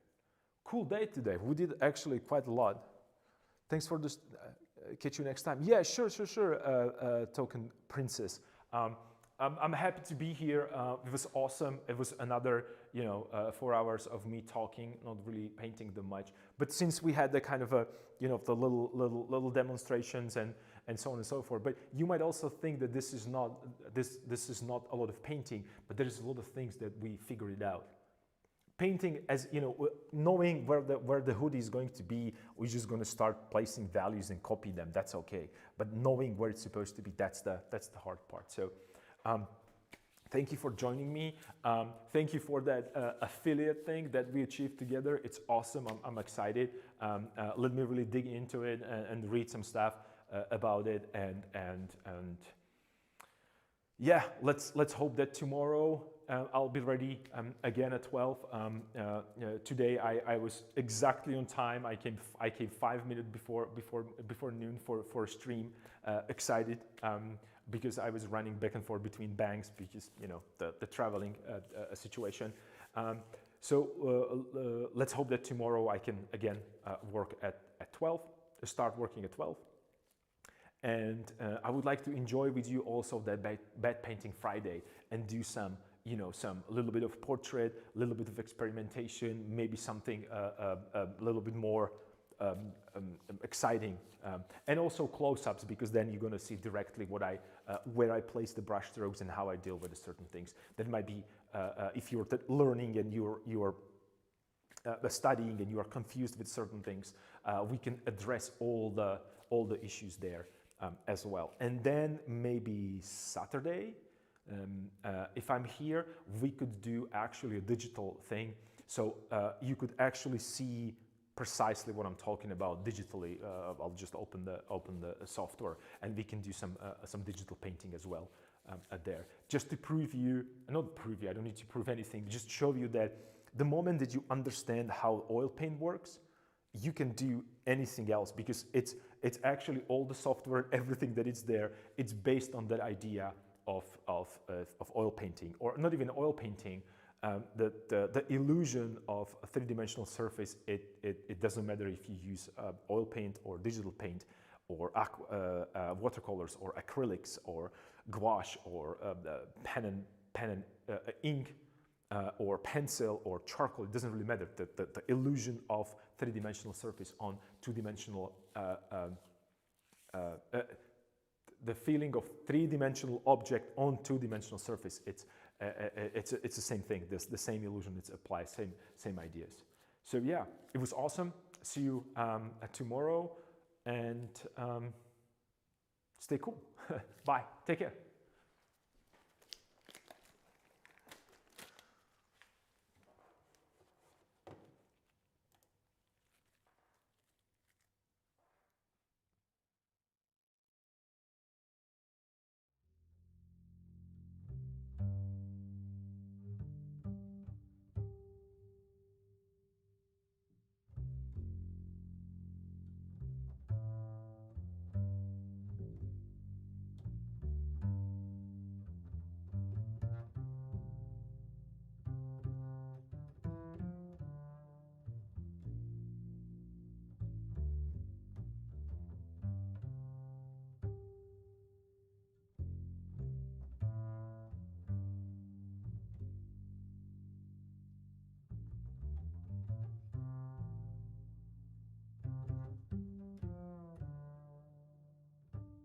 Cool day today. We did actually quite a lot. Thanks for this. Catch you next time. Yeah, sure. Token Princess. I'm happy to be here. It was awesome. It was another, 4 hours of me talking, not really painting them much. But since we had the kind of the little demonstrations and so on and so forth. But you might also think that this is not a lot of painting, but there is a lot of things that we figured out. Painting, as knowing where the hoodie is going to be, we're just going to start placing values and copy them. That's okay. But knowing where it's supposed to be, that's the hard part. So, thank you for joining me. Thank you for that affiliate thing that we achieved together. It's awesome. I'm excited. Let me really dig into it and read some stuff about it. And yeah, let's hope that tomorrow I'll be ready again at 12. Today I was exactly on time. I came 5 minutes before noon for a stream. Excited because I was running back and forth between banks because the traveling situation. So let's hope that tomorrow I can again work at 12. Start working at 12. And I would like to enjoy with you also that bad painting Friday and do some a little bit of portrait, a little bit of experimentation, maybe something a little bit more exciting, and also close-ups, because then you're going to see directly where I place the brush strokes and how I deal with certain things. That might be if you're learning and you're studying and you are confused with certain things, we can address all the issues there as well. And then maybe Saturday. If I'm here, we could do actually a digital thing. So you could actually see precisely what I'm talking about digitally. I'll just open the software and we can do some digital painting as well there. Just to prove you, not prove you, I don't need to prove anything, just show you that the moment that you understand how oil paint works, you can do anything else, because it's actually all the software, everything that is there, it's based on that idea of oil painting, or not even oil painting, the illusion of a three-dimensional surface. It doesn't matter if you use oil paint or digital paint or watercolors or acrylics or gouache or pen and ink or pencil or charcoal. It doesn't really matter. The illusion of three-dimensional surface on two-dimensional the feeling of three-dimensional object on two-dimensional surface, it's the same thing. The same illusion, it's applied, same ideas. So yeah, it was awesome. See you tomorrow, and stay cool. Bye. Take care.